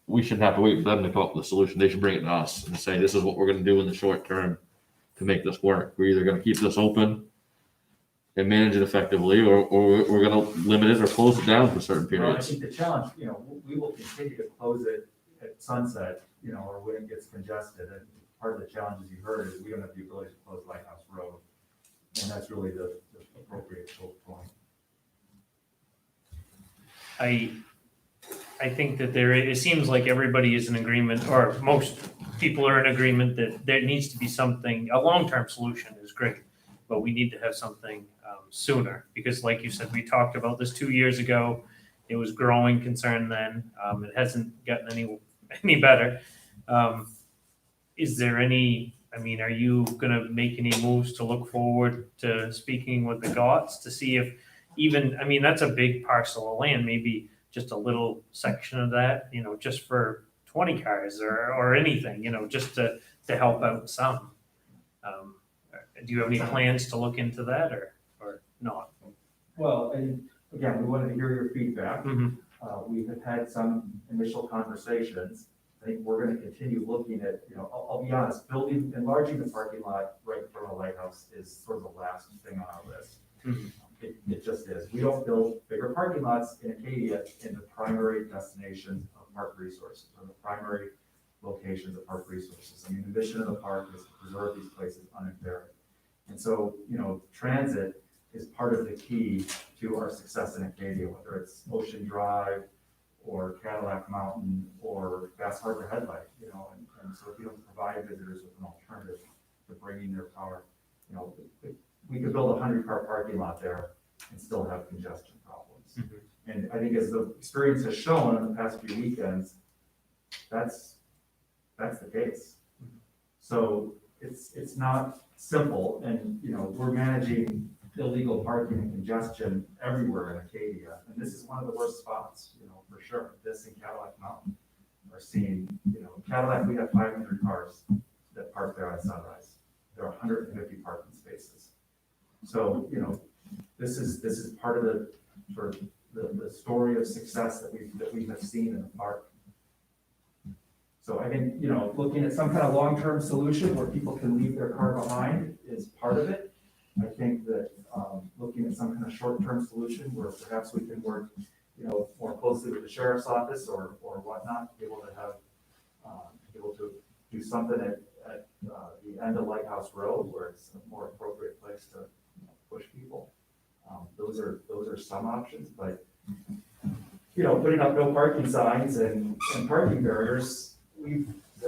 [SPEAKER 1] we shouldn't have to wait for them to come up with a solution. They should bring it to us and say, this is what we're gonna do in the short term to make this work. We're either gonna keep this open and manage it effectively, or we're gonna limit it or close it down for certain
[SPEAKER 17] Well, I
[SPEAKER 1] periods.
[SPEAKER 17] think the challenge, we will continue to close it at sunset, or when it gets congested. And part of the challenge, as you heard, is we don't have the ability to close Lighthouse Road. And that's really the appropriate point.
[SPEAKER 4] I think that it seems like everybody is in agreement, or most people are in agreement that there needs to be something, a long-term solution is great, but we need to have something sooner, because like you said, we talked about this 2 years ago. It was growing concern then. It hasn't gotten any better. Is there any, are you gonna make any moves to look forward to speaking with the GOTS to see if even, that's a big parcel of land, maybe just a little section of that, just for 20 cars or anything, just to help out some. Do you have any plans to look into that or not?
[SPEAKER 17] Well, and again, we wanted to hear your feedback. We have had some initial conversations. I think we're gonna continue looking at, I'll be honest, enlarging the parking lot right in front of the lighthouse is sort of the last thing on our list. It just is. We don't build bigger parking lots in Acadia in the primary destinations of park resources, or the primary locations of park resources. The mission of the park is to preserve these places unimpaired. And so, transit is part of the key to our success in Acadia, whether it's Ocean Drive or Cadillac Mountain or Bass Harbor Headlight, and so if you don't provide visitors with an alternative to bringing their car, we could build a 100-car parking lot there and still have congestion problems. And I think as the experience has shown in the past few weekends, that's the case. So it's not simple, and we're managing illegal parking and congestion everywhere in Acadia, and this is one of the worst spots, for sure. This and Cadillac Mountain are seeing, Cadillac, we have 500 cars that park there at sunrise. There are 150 parking spaces. So, this is part of the story of success that we have seen in the park. So I think, looking at some kind of long-term solution where people can leave their car behind is part of it. I think that looking at some kind of short-term solution where perhaps we can work, more closely with the sheriff's office or whatnot, be able to do something at the end of Lighthouse Road where it's a more appropriate place to push people. Those are some options, but putting up no parking signs and parking barriers,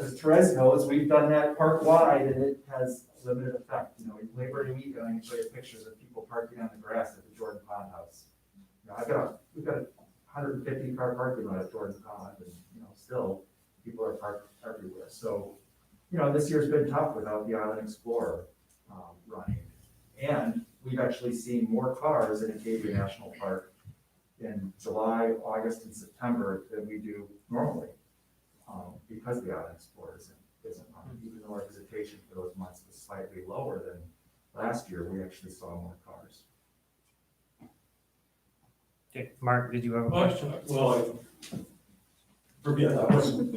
[SPEAKER 17] as Therese knows, we've done that park wide and it has limited effect. Labor Day weekend, I can show you pictures of people parking on the grass at the Jordan Pond House. We've got a 150-car parking lot at Jordan Pond, and still people are parked everywhere. So, this year's been tough without the Island Explorer running, and we've actually seen more cars in Acadia National Park in July, August, and September than we do normally, because the Island Explorer isn't running. Even though our visitation for those months was slightly lower than last year, we actually saw more cars.
[SPEAKER 4] Okay, Mark, did you have a question?
[SPEAKER 7] Well, forget that.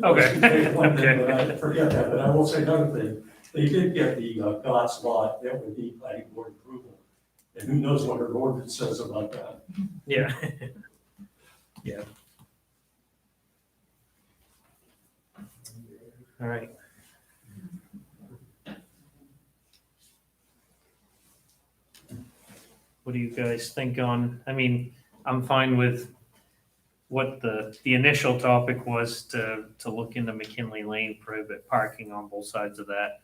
[SPEAKER 4] Okay.
[SPEAKER 7] Forget that, but I will say another thing. They did get the GOTS lot that would need planning board approval. And who knows what our ordinance says about that.
[SPEAKER 4] Yeah. Yeah. All right. What do you guys think on, I'm fine with what the initial topic was to look into McKinley Lane, prohibit parking on both sides of that.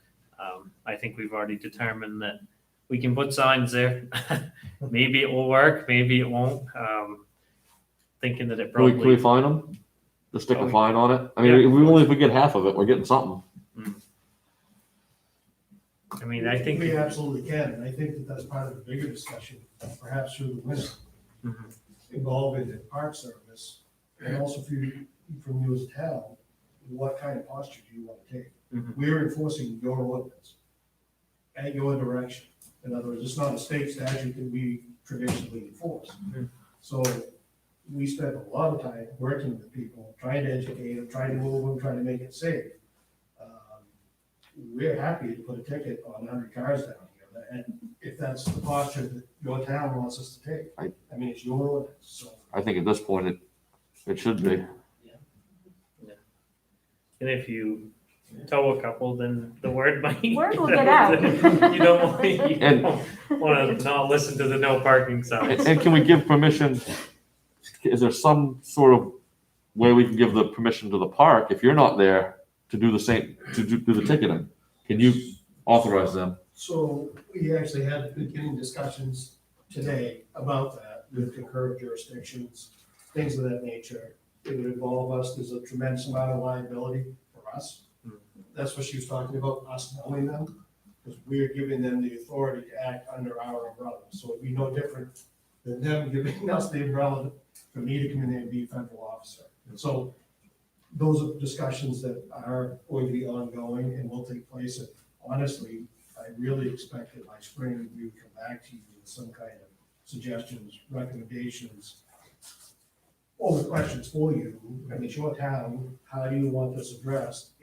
[SPEAKER 4] I think we've already determined that we can put signs there. Maybe it will work, maybe it won't. Thinking that it
[SPEAKER 1] Can we
[SPEAKER 4] probably.
[SPEAKER 1] fine them? Just stick a fine on it?
[SPEAKER 4] Yeah.
[SPEAKER 1] Only if we get half of it, we're getting something.
[SPEAKER 4] I mean, I think.
[SPEAKER 5] We absolutely can, and I think that that's part of the bigger discussion, perhaps through the winter,
[SPEAKER 4] Mhm.
[SPEAKER 5] involving the park service, and also from you as a town, what kind of posture do you want to take?
[SPEAKER 4] Mhm.
[SPEAKER 5] We're enforcing your ordinance at your direction. In other words, it's not a state statute that we traditionally enforce.
[SPEAKER 4] Mhm.
[SPEAKER 5] So we spend a lot of time working with people, trying to educate them, trying to move them, trying to make it safe. We're happy to put a ticket on 100 cars down here, and if that's the posture that your town wants us to take. I mean, it's your ordinance, so.
[SPEAKER 1] I think at this point, it should be.
[SPEAKER 4] And if you tow a couple, then the word might.
[SPEAKER 3] Word will get out.
[SPEAKER 4] You don't want to not listen to the no parking signs.
[SPEAKER 1] And can we give permission, is there some sort of way we can give the permission to the park, if you're not there, to do the same, to do the ticketing? Can you authorize them?
[SPEAKER 5] So we actually had beginning discussions today about that with concurrent jurisdictions, things of that nature. It would involve us, there's a tremendous amount of liability for us. That's what she was talking about, us knowing them, because we're giving them the authority to act under our umbrella. So it'd be no different than them giving us the umbrella for me to come in there and be a federal officer. And so those are discussions that are going to be ongoing and will take place. And honestly, I really expect that by spring, we would come back to you with some kind of suggestions, recommendations, or the questions for you. I mean, it's your town, how do you want this addressed?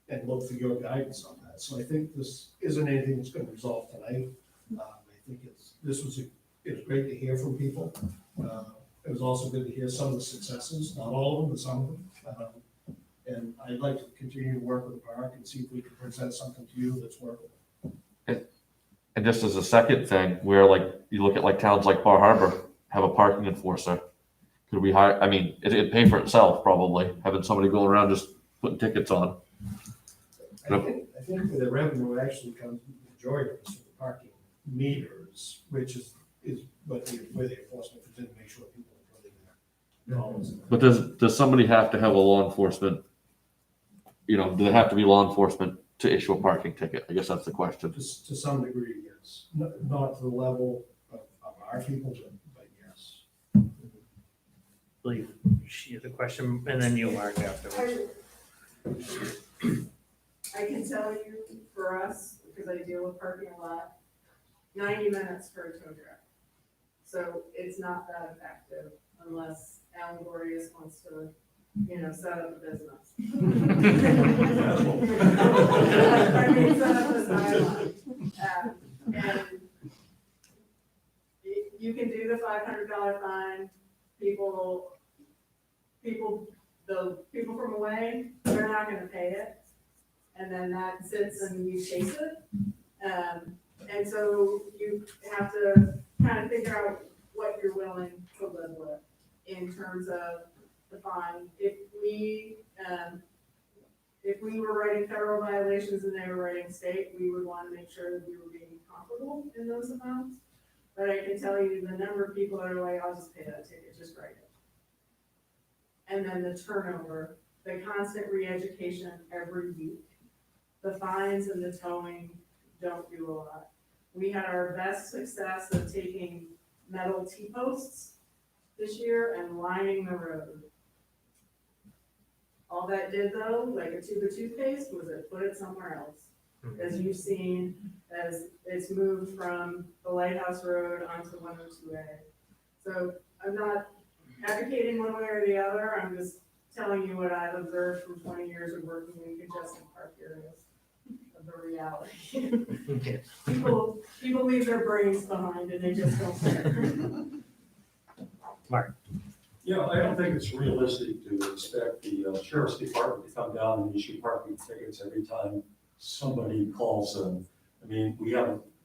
[SPEAKER 5] And look for your guidance on that. So I think this isn't anything that's gonna resolve tonight. I think it was great to hear from people. It was also good to hear some of the successes, not all of them, but some of them. And I'd like to continue to work with the park and see if we can present something to you that's workable.
[SPEAKER 1] And just as a second thing, where like, you look at like towns like Bar Harbor, have a parking enforcer. Could we hire, I mean, it'd pay for itself probably, having somebody going around just putting tickets on.
[SPEAKER 5] I think that the revenue actually comes, the majority of it is from the parking meters, which is where the enforcement comes in to make sure people are putting their dollars in.
[SPEAKER 1] But does somebody have to have a law enforcement, do they have to be law enforcement to issue a parking ticket? I guess that's the question.
[SPEAKER 5] To some degree, yes. Not to the level of our people, but yes.
[SPEAKER 4] Believe she had a question, and then you, Mark, afterwards.
[SPEAKER 20] I can tell you for us, because I deal with parking a lot, 90 minutes for a tow truck. So it's not that effective unless Alan Glorious wants to, set up a business. I mean, set up a sideline. And you can do the $500 fine. The people from away, they're not gonna pay it. And then that sits and you chase it. And so you have to kind of figure out what you're willing to live with in terms of the fine. If we were writing federal violations and they were writing state, we would want to make sure that we were being comparable in those amounts. But I can tell you the number of people that are like, I'll just pay that ticket, just write it. And then the turnover, the constant re-education every week. The fines and the towing don't do a lot. We had our best success of taking metal T-posts this year and lining the road. All that did though, like a tube of toothpaste, was it put it somewhere else. As you've seen, as it's moved from the Lighthouse Road onto 102A. So I'm not advocating one way or the other, I'm just telling you what I've observed from 20 years of working in congested park areas. The reality. People leave their brains behind and they just don't care.
[SPEAKER 4] Mark.
[SPEAKER 7] Yeah, I don't think it's realistic to expect the sheriff's department to come down and issue parking tickets every time somebody calls them. I mean,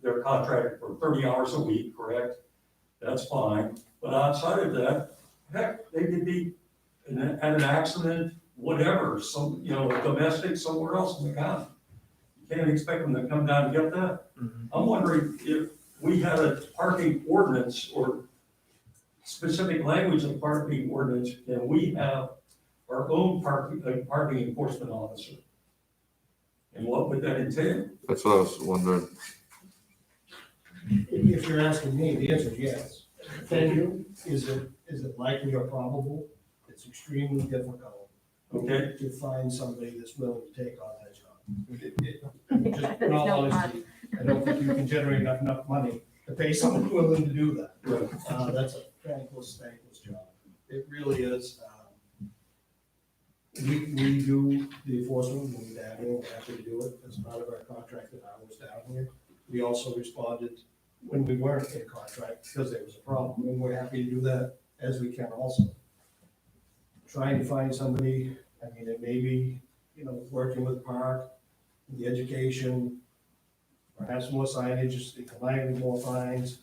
[SPEAKER 7] they're contracted for 30 hours a week, correct? That's fine, but outside of that, heck, they could be at an accident, whatever, a domestic somewhere else in the county. You can't expect them to come down and get that. I'm wondering if we had a parking ordinance or specific language of parking ordinance, can we have our own parking enforcement officer? And what would that entail?
[SPEAKER 1] That's what I was wondering.
[SPEAKER 8] If you're asking me, the answer is yes. Thank you. Is it likely or probable? It's extremely difficult.
[SPEAKER 7] Okay.
[SPEAKER 8] To find somebody that's willing to take on that job. Just in all honesty, I don't think you can generate enough money to pay someone willing to do that. That's a thankless job. It really is. We do the enforcement, we need to have it, we have to do it as part of our contracted hours down here. We also responded when we weren't in contract because there was a problem, and we're happy to do that as we can also. Trying to find somebody, I mean, it may be, working with the park, the education, perhaps more signage, combining more fines.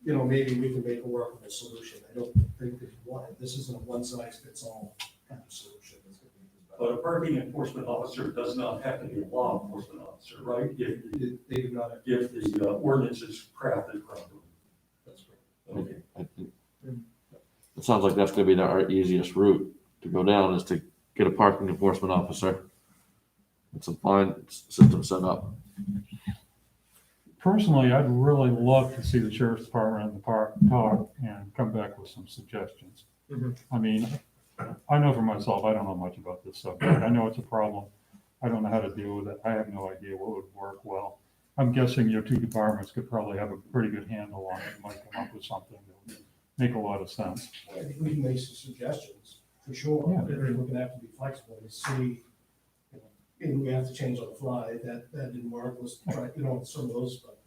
[SPEAKER 8] Maybe we can make a workable solution. I don't think this isn't a one-size-fits-all kind of solution.
[SPEAKER 7] But a parking enforcement officer does not have to be a law enforcement officer, right? If
[SPEAKER 8] they do not.
[SPEAKER 7] If the ordinance is crafted properly.
[SPEAKER 8] That's right.
[SPEAKER 7] Okay.
[SPEAKER 1] I think it sounds like that's gonna be our easiest route to go down, is to get a parking enforcement officer and some fine system set up.
[SPEAKER 6] Personally, I'd really love to see the sheriff's department and the park talk and come back with some suggestions. I mean, I know for myself, I don't know much about this subject. I know it's a problem. I don't know how to deal with it. I have no idea what would work well. I'm guessing your two departments could probably have a pretty good handle on it, and might come up with something that would make a lot of sense.
[SPEAKER 8] I think we can make some suggestions, for sure.
[SPEAKER 6] Yeah.
[SPEAKER 8] We're gonna have to be flexible to see, and we have to change on the fly. That didn't work, let's try, some of those, but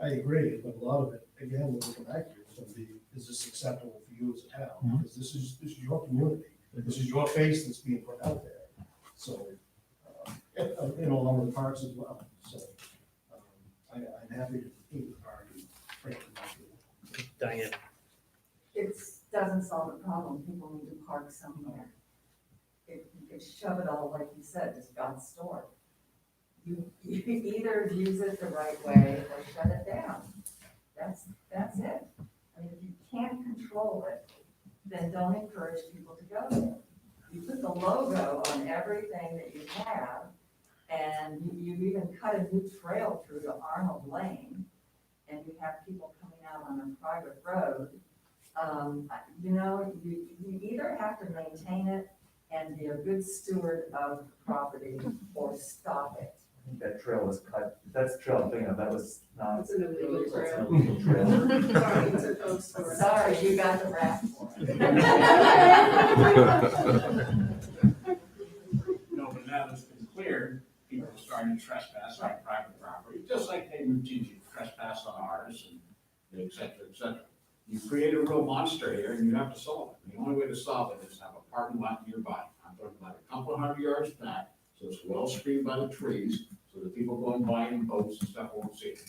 [SPEAKER 8] I agree, but a lot of it, again, when we come back here, is gonna be, is this acceptable for you as a town? Because this is your community, this is your face that's being put out there. So, along with the parks as well, so, I'm happy to meet the park and bring it back to you.
[SPEAKER 4] Diane.
[SPEAKER 19] It doesn't solve the problem. People need to park somewhere. You could shove it all, like you said, to Scott's store. You either use it the right way or shut it down. That's it. I mean, if you can't control it, then don't encourage people to go there. You put the logo on everything that you have, and you've even cut a new trail through to Arnold Lane, and you have people coming out on a private road. You either have to maintain it and be a good steward of the property or stop it.
[SPEAKER 17] I think that trail was cut, that's the trail I'm thinking of, that was not.
[SPEAKER 20] It's an illegal trail.
[SPEAKER 17] It's an illegal trail.
[SPEAKER 20] Sorry, it's a code story.
[SPEAKER 19] Sorry, you got the rap for it.
[SPEAKER 18] No, but now that's been cleared, people are starting to trespass on private property, just like they routinely trespass on ours and et cetera, et cetera. You create a real monster here and you have to solve it. The only way to solve it is to have a parking lot nearby. I'm talking about a couple of 100 yards back, so it's well screened by the trees, so that people going by in boats and stuff won't see it.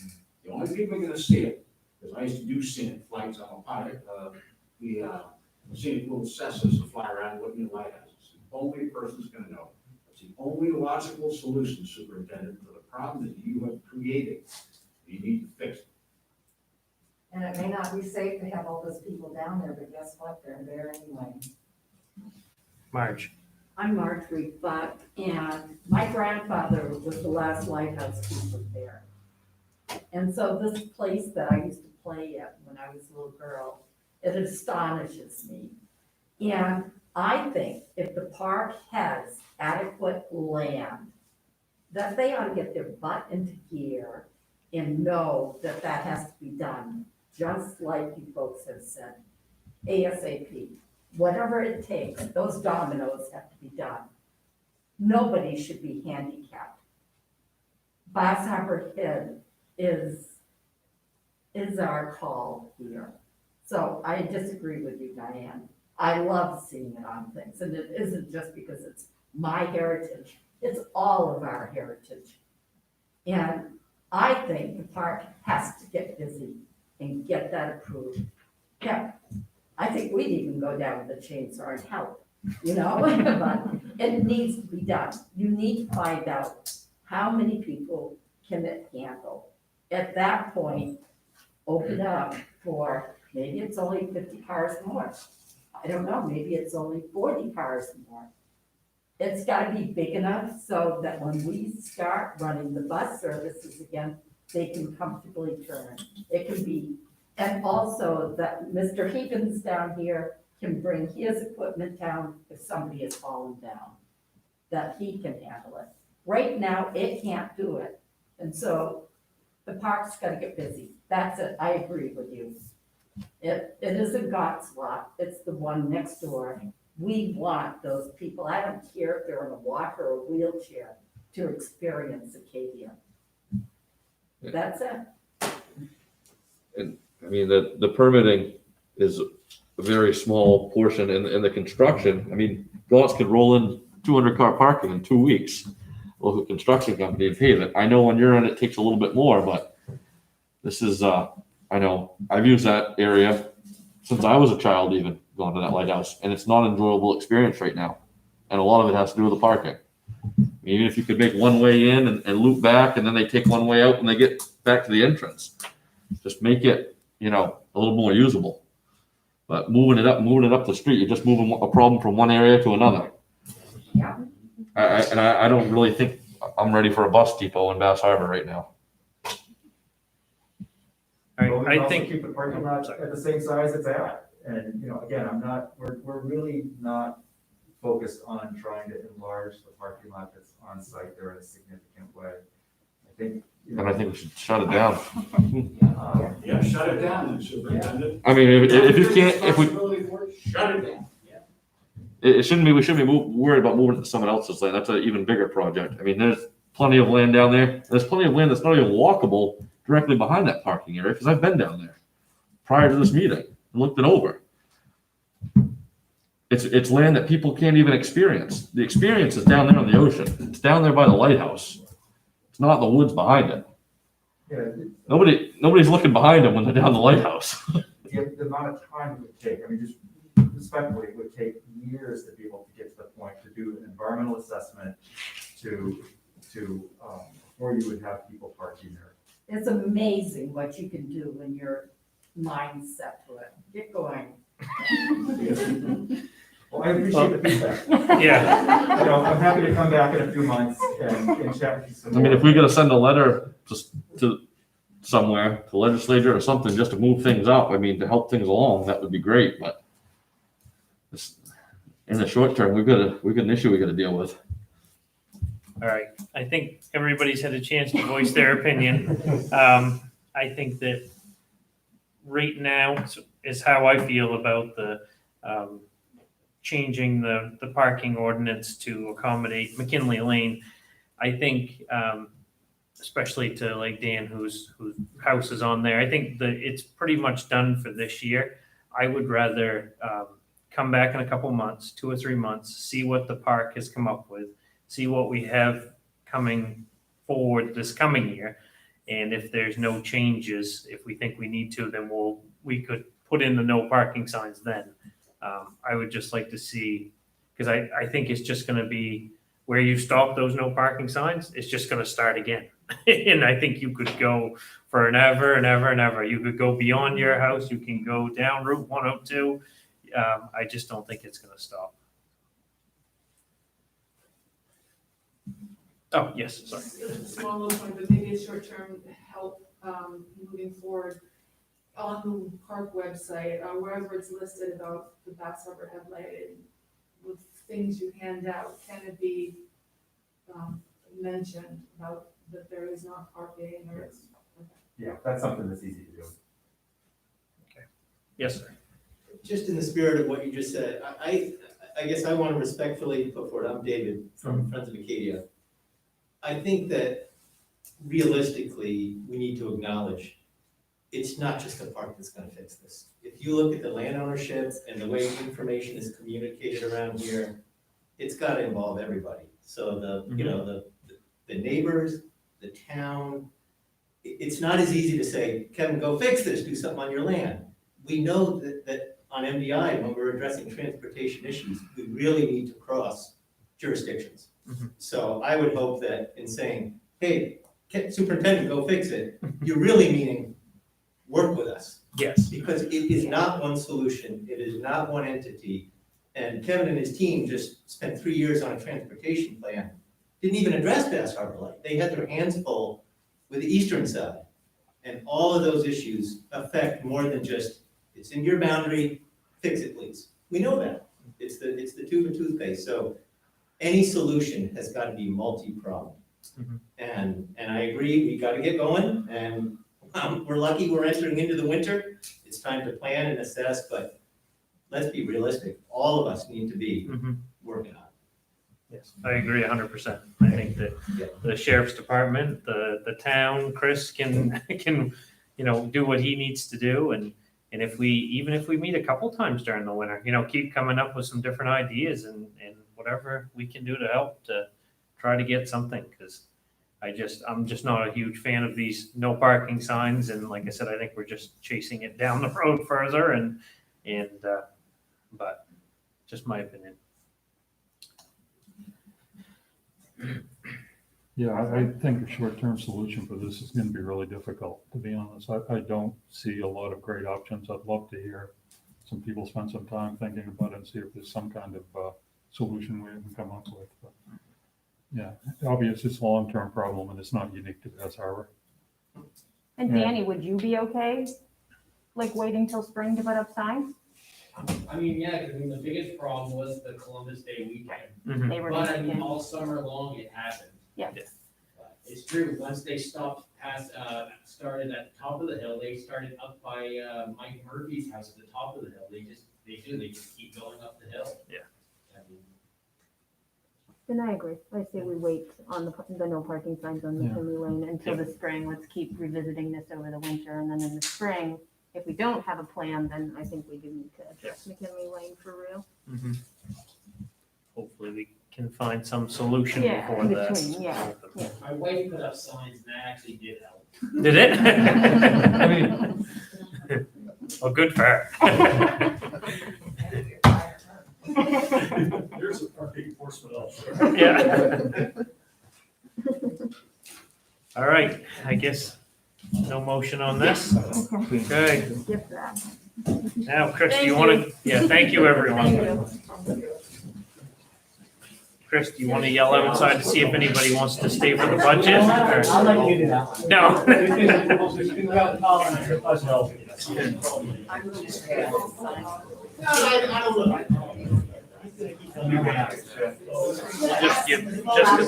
[SPEAKER 18] The only people are gonna see it, because I used to do scenic flights on a pilot, the scenic little Cessnas to fly around looking at lighthouses. The only person's gonna know. It's the only logical solution, Superintendent, for the problem that you have created. You need to fix it.
[SPEAKER 19] And it may not be safe to have all those people down there, but guess what? They're there anyway.
[SPEAKER 4] Marge.
[SPEAKER 22] I'm Marjorie Buck, and my grandfather was the last lighthouse keeper there. And so this place that I used to play at when I was a little girl, it astonishes me. And I think if the park has adequate land, that they ought to get their butt into gear and know that that has to be done, just like you folks have said, ASAP. Whatever it takes, those dominoes have to be done. Nobody should be handicapped. Boss Harbor Head is our call here. So I disagree with you, Diane. I love seeing it on things, and it isn't just because it's my heritage, it's all of our heritage. And I think the park has to get busy and get that approved. Yeah, I think we'd even go down with the chainsaw and help, but it needs to be done. You need to find out how many people can it handle. At that point, open up for, maybe it's only 50 cars more. I don't know, maybe it's only 40 cars more. It's gotta be big enough so that when we start running the bus services again, they can comfortably turn. It can be, and also that Mr. Higgins down here can bring his equipment down if somebody has fallen down, that he can handle it. Right now, it can't do it. And so the park's gotta get busy. That's it. I agree with you. It isn't Gott's lot. It's the one next door. We want those people. I don't care if they're in a walker or wheelchair to experience Acadia. That's it.
[SPEAKER 1] I mean, the permitting is a very small portion in the construction. I mean, Gaunt's could roll in 200-car parking in 2 weeks. Local construction company and pave it. I know on your end it takes a little bit more, but this is, I know, I've used that area since I was a child even, going to that lighthouse, and it's not an enjoyable experience right now. And a lot of it has to do with the parking. Even if you could make one way in and loop back, and then they take one way out when they get back to the entrance. Just make it, a little more usable. But moving it up the street, you're just moving a problem from one area to another.
[SPEAKER 22] Yeah.
[SPEAKER 1] I don't really think I'm ready for a bus depot in Bass Harbor right now.
[SPEAKER 4] All
[SPEAKER 17] Well, we
[SPEAKER 4] right,
[SPEAKER 17] can
[SPEAKER 4] I
[SPEAKER 17] also
[SPEAKER 4] think,
[SPEAKER 17] keep the parking lot at the same size it's at. And, again, we're really not focused on trying to enlarge the parking lot that's on site there in a significant way. I think.
[SPEAKER 1] And I think we should shut it down.
[SPEAKER 18] Yeah, shut it down, Superintendent.
[SPEAKER 1] I mean, if you can't, if we,
[SPEAKER 18] Shut it down.
[SPEAKER 1] it shouldn't be, we shouldn't be worried about moving it to someone else's land. That's an even bigger project. I mean, there's plenty of land down there. There's plenty of land that's not even walkable directly behind that parking area, because I've been down there prior to this meeting and looked it over. It's land that people can't even experience. The experience is down there on the ocean. It's down there by the lighthouse. It's not in the woods behind it.
[SPEAKER 17] Yeah,
[SPEAKER 1] Nobody's looking behind them when they're down the lighthouse.
[SPEAKER 17] the amount of time it would take, just respectfully, it would take years to be able to get to the point to do an environmental assessment to where you would have people parking there.
[SPEAKER 22] It's amazing what you can do when your mind's set to it. Get going.
[SPEAKER 17] Well, I appreciate the feedback.
[SPEAKER 4] yeah,
[SPEAKER 17] I'm happy to come back in a few months and chat with you some
[SPEAKER 1] I mean,
[SPEAKER 17] more.
[SPEAKER 1] if we gotta send a letter to somewhere, to legislature or something, just to move things up, I mean, to help things along, that would be great, but in the short term, we've got an issue we gotta deal with.
[SPEAKER 4] all right. I think everybody's had a chance to voice their opinion. I think that right now is how I feel about the, changing the parking ordinance to accommodate McKinley Lane. I think, especially to like Dan, whose house is on there, I think that it's pretty much done for this year. I would rather come back in a couple months, 2 or 3 months, see what the park has come up with, see what we have coming forward this coming year. And if there's no changes, if we think we need to, then we could put in the no parking signs then. I would just like to see, because I think it's just gonna be where you stop those no parking signs, it's just gonna start again. And I think you could go for an ever and ever and ever. You could go beyond your house, you can go down Route 102. I just don't think it's gonna stop. Oh, yes, sorry.
[SPEAKER 20] Small little point, but maybe a short-term help, moving forward. On the park website, wherever it's listed about the Bass Harbor headlighting, with things you hand out, can it be, mentioned about that there is not parking or?
[SPEAKER 17] Yes. Yeah, that's something that's easy to do.
[SPEAKER 4] Yes, sir.
[SPEAKER 11] Just in the spirit of what you just said, I guess I want to respectfully put forward, I'm David from Friends of Acadia. I think that realistically, we need to acknowledge it's not just a park that's gonna fix this. If you look at the land ownership and the way information is communicated around here, it's gotta involve everybody. So the neighbors, the town, it's not as easy to say, Kevin, go fix this, do something on your land. We know that on MDI, when we're addressing transportation issues, we really need to cross jurisdictions. So I would hope that in saying, hey, superintendent, go fix it, you're really meaning work with us.
[SPEAKER 4] Yes.
[SPEAKER 11] Because it is not one solution, it is not one entity. And Kevin and his team just spent 3 years on a transportation plan. Didn't even address Bass Harbor Light. They had their hands full with the eastern side. And all of those issues affect more than just, it's in your boundary, fix it, please. We know that. It's the tube of toothpaste. So any solution has got to be multi-pronged. And I agree, we got to get going. And we're lucky we're entering into the winter. It's time to plan and assess, but let's be realistic. All of us need to be working on it.
[SPEAKER 4] Yes, I agree 100%. I think that the sheriff's department, the town, Chris can, do what he needs to do. And if we meet a couple times during the winter, keep coming up with some different ideas and whatever we can do to help to try to get something. Cause I'm just not a huge fan of these no parking signs. And like I said, I think we're just chasing it down the road further but just my opinion.
[SPEAKER 6] Yeah, I think a short-term solution for this is going to be really difficult, to be honest. I don't see a lot of great options. I'd love to hear some people spend some time thinking about it and see if there's some kind of solution we can come up with. But yeah, obviously it's a long-term problem and it's not unique to Bass Harbor.
[SPEAKER 3] And
[SPEAKER 6] Yeah.
[SPEAKER 3] Danny, would you be okay, like waiting till spring to put up signs?
[SPEAKER 21] I mean, yeah, because the biggest problem was the Columbus Day weekend.
[SPEAKER 3] They were
[SPEAKER 21] But I
[SPEAKER 3] doing
[SPEAKER 21] mean,
[SPEAKER 3] it.
[SPEAKER 21] all summer long it happened.
[SPEAKER 3] Yeah.
[SPEAKER 21] But it's true, once they stopped started at the top of the hill, they started up by Mike Murphy's house at the top of the hill. They just keep going up the hill.
[SPEAKER 4] Yeah.
[SPEAKER 21] I mean,
[SPEAKER 3] Then I agree. I say we wait on the no parking signs on McKinley Lane until the spring. Let's keep revisiting this over the winter, and then in the spring, if we don't have a plan, then I think we do need to address McKinley Lane for real.
[SPEAKER 4] Hopefully we can find some solution
[SPEAKER 3] Yeah,
[SPEAKER 4] before
[SPEAKER 3] in
[SPEAKER 4] that.
[SPEAKER 3] between, yeah.
[SPEAKER 21] my wife put up signs and that actually did help.
[SPEAKER 4] Did it? I mean, well, good for her.
[SPEAKER 7] There's a parking enforcement officer.
[SPEAKER 4] Yeah. All right, I guess no motion on this. Okay.
[SPEAKER 3] Skip that.
[SPEAKER 4] Now, Chris, do you
[SPEAKER 3] Thank
[SPEAKER 4] want to,
[SPEAKER 3] you.
[SPEAKER 4] thank you, everyone.
[SPEAKER 3] Thank you.
[SPEAKER 4] Chris, do you want to yell outside to see if anybody wants to stay for the budget?
[SPEAKER 2] I'll let you do that one.
[SPEAKER 4] No.
[SPEAKER 2] You can go and call on your budget.
[SPEAKER 4] Just give it just a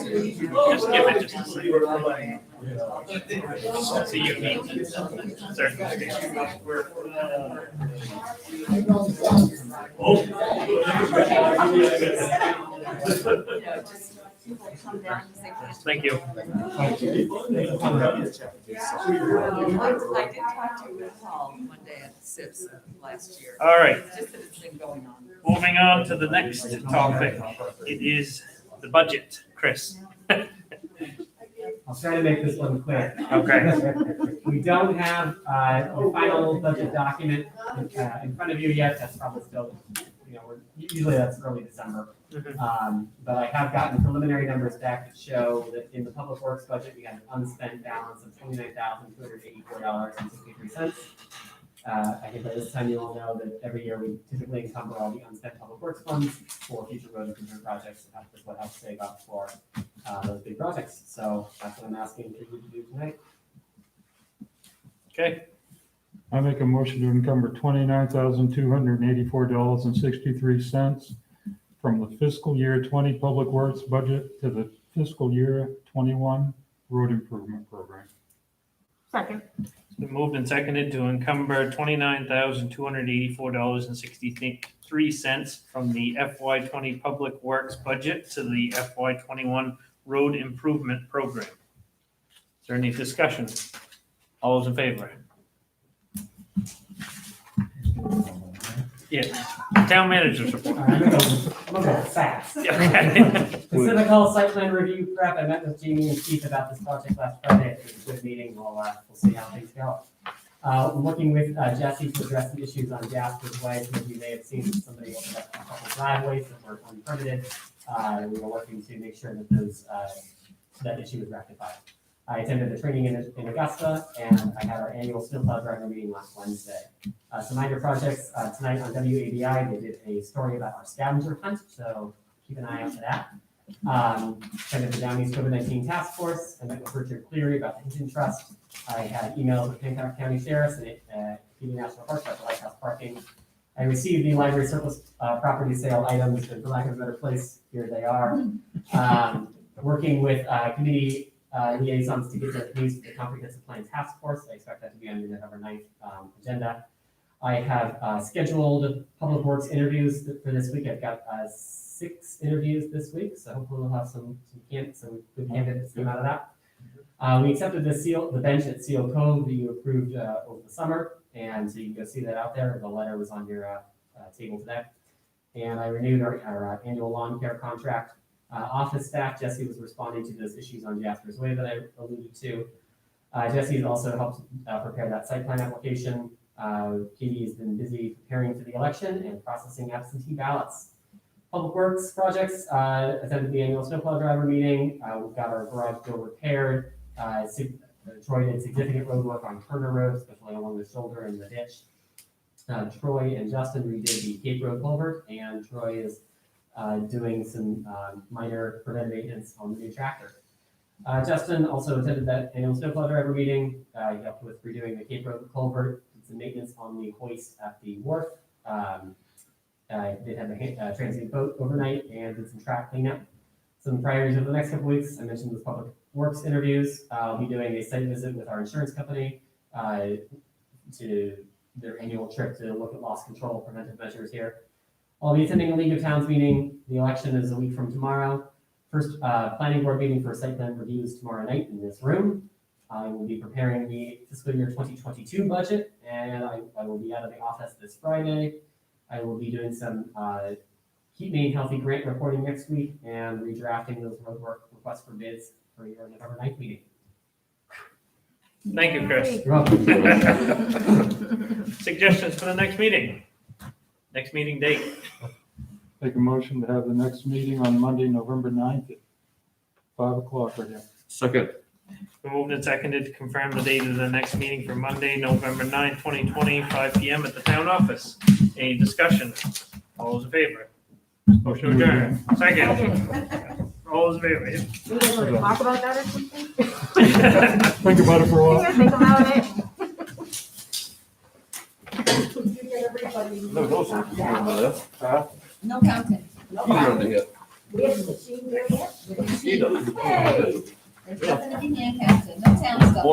[SPEAKER 4] second. It's a unique circumstance. Thank you.
[SPEAKER 13] I did talk to you with Paul one day at SIPS last year.
[SPEAKER 4] All right.
[SPEAKER 13] Just that it's been going on.
[SPEAKER 4] Moving on to the next topic. It is the budget. Chris.
[SPEAKER 2] I'll try to make this one quick.
[SPEAKER 4] Okay.
[SPEAKER 2] We don't have the final budget document in front of you yet. That's probably still, usually that's early December. But I have gotten preliminary numbers back that show that in the public works budget, we got an unspent balance of $29,284.63. I think by this time you all know that every year we typically encumber all the unspent public works funds for future road improvement projects. That's what helps save up for those big projects. So that's what I'm asking for you to do tonight.
[SPEAKER 4] Okay.
[SPEAKER 6] I make a motion to encumber $29,284.63 from the fiscal year 20 Public Works budget to the fiscal year 21 Road Improvement Program.
[SPEAKER 3] Second.
[SPEAKER 4] It's been moved and seconded to encumber $29,284.63 from the FY20 Public Works budget to the FY21 Road Improvement Program. Is there any discussion? All those in favor? Yeah. Town manager's report.
[SPEAKER 2] I'm gonna go fast.
[SPEAKER 4] Okay.
[SPEAKER 2] Specifical site plan review prep. I met with Jamie and Keith about this project last Friday. It was a good meeting. We'll see how things go. I'm working with Jesse to address the issues on Jasper's Way. Some of you may have seen somebody opened up a couple driveways that were unpermitted. We were working to make sure that that issue is rectified. I attended the training in Augusta, and I had our annual snowplow driver meeting last Wednesday. Some minor projects, tonight on WABI, they did a story about our scavenger hunt, so keep an eye out for that. Attended the Down East COVID-19 Task Force. I met with Richard Cleary about the Hinton Trust. I had emails with Hancock County Sheriffs and Keating National Park about the lighthouse parking. I received the library surplus property sale items, and for lack of a better place, here they are. Working with committee liaisons to get the news for the comprehensive plan task force. I expect that to be on the November 9th agenda. I have scheduled public works interviews for this week. I've got 6 interviews this week, so hopefully we'll have some good candidates come out of that. We accepted the bench at Seal Cove that you approved over the summer, and so you can go see that out there. The letter was on your table today. And I renewed our annual lawn care contract. Office staff, Jesse was responding to those issues on Jasper's Way that I alluded to. Jesse has also helped prepare that site plan application. Katie has been busy preparing for the election and processing absentee ballots. Public Works projects, attended the annual snowplow driver meeting. We've got our garage door repaired. Troy did significant road work on Turner Road, especially along the shoulder and the ditch. Troy and Justin redid the Cape Road culvert, and Troy is doing some minor preventive maintenance on the new tractor. Justin also attended that annual snowplow driver meeting. He helped with redoing the Cape Road culvert, did some maintenance on the hoist at the wharf. They had the transient boat overnight and did some track cleanup. Some priorities over the next couple weeks. I mentioned those public works interviews. I'll be doing a site visit with our insurance company to their annual trip to look at loss control preventive measures here. I'll be attending a League of Towns meeting. The election is a week from tomorrow. First planning board meeting for site plan reviews tomorrow night in this room. I will be preparing the fiscal year 2022 budget, and I will be out of the office this Friday. I will be doing some Keep Maine Healthy grant reporting next week and redrafting those roadwork requests for bids for your November 9th meeting.
[SPEAKER 4] Thank you, Chris.
[SPEAKER 2] You're welcome.
[SPEAKER 4] Suggestions for the next meeting? Next meeting date?
[SPEAKER 6] Make a motion to have the next meeting on Monday, November 9th at 5 o'clock right here.
[SPEAKER 1] Second.
[SPEAKER 4] Been moved and seconded to confirm the date of the next meeting for Monday, November 9th, 2020, 5 PM at the town office. Any discussion? All those in favor? Motion to adjourn. Second. All those in favor?
[SPEAKER 3] We able to talk about that or something?
[SPEAKER 6] Think about it for a while.
[SPEAKER 3] Think about it.
[SPEAKER 19] No counting.
[SPEAKER 12] We have the machine there yet?
[SPEAKER 19] Hey, there's nothing to be hand counted, no town stuff.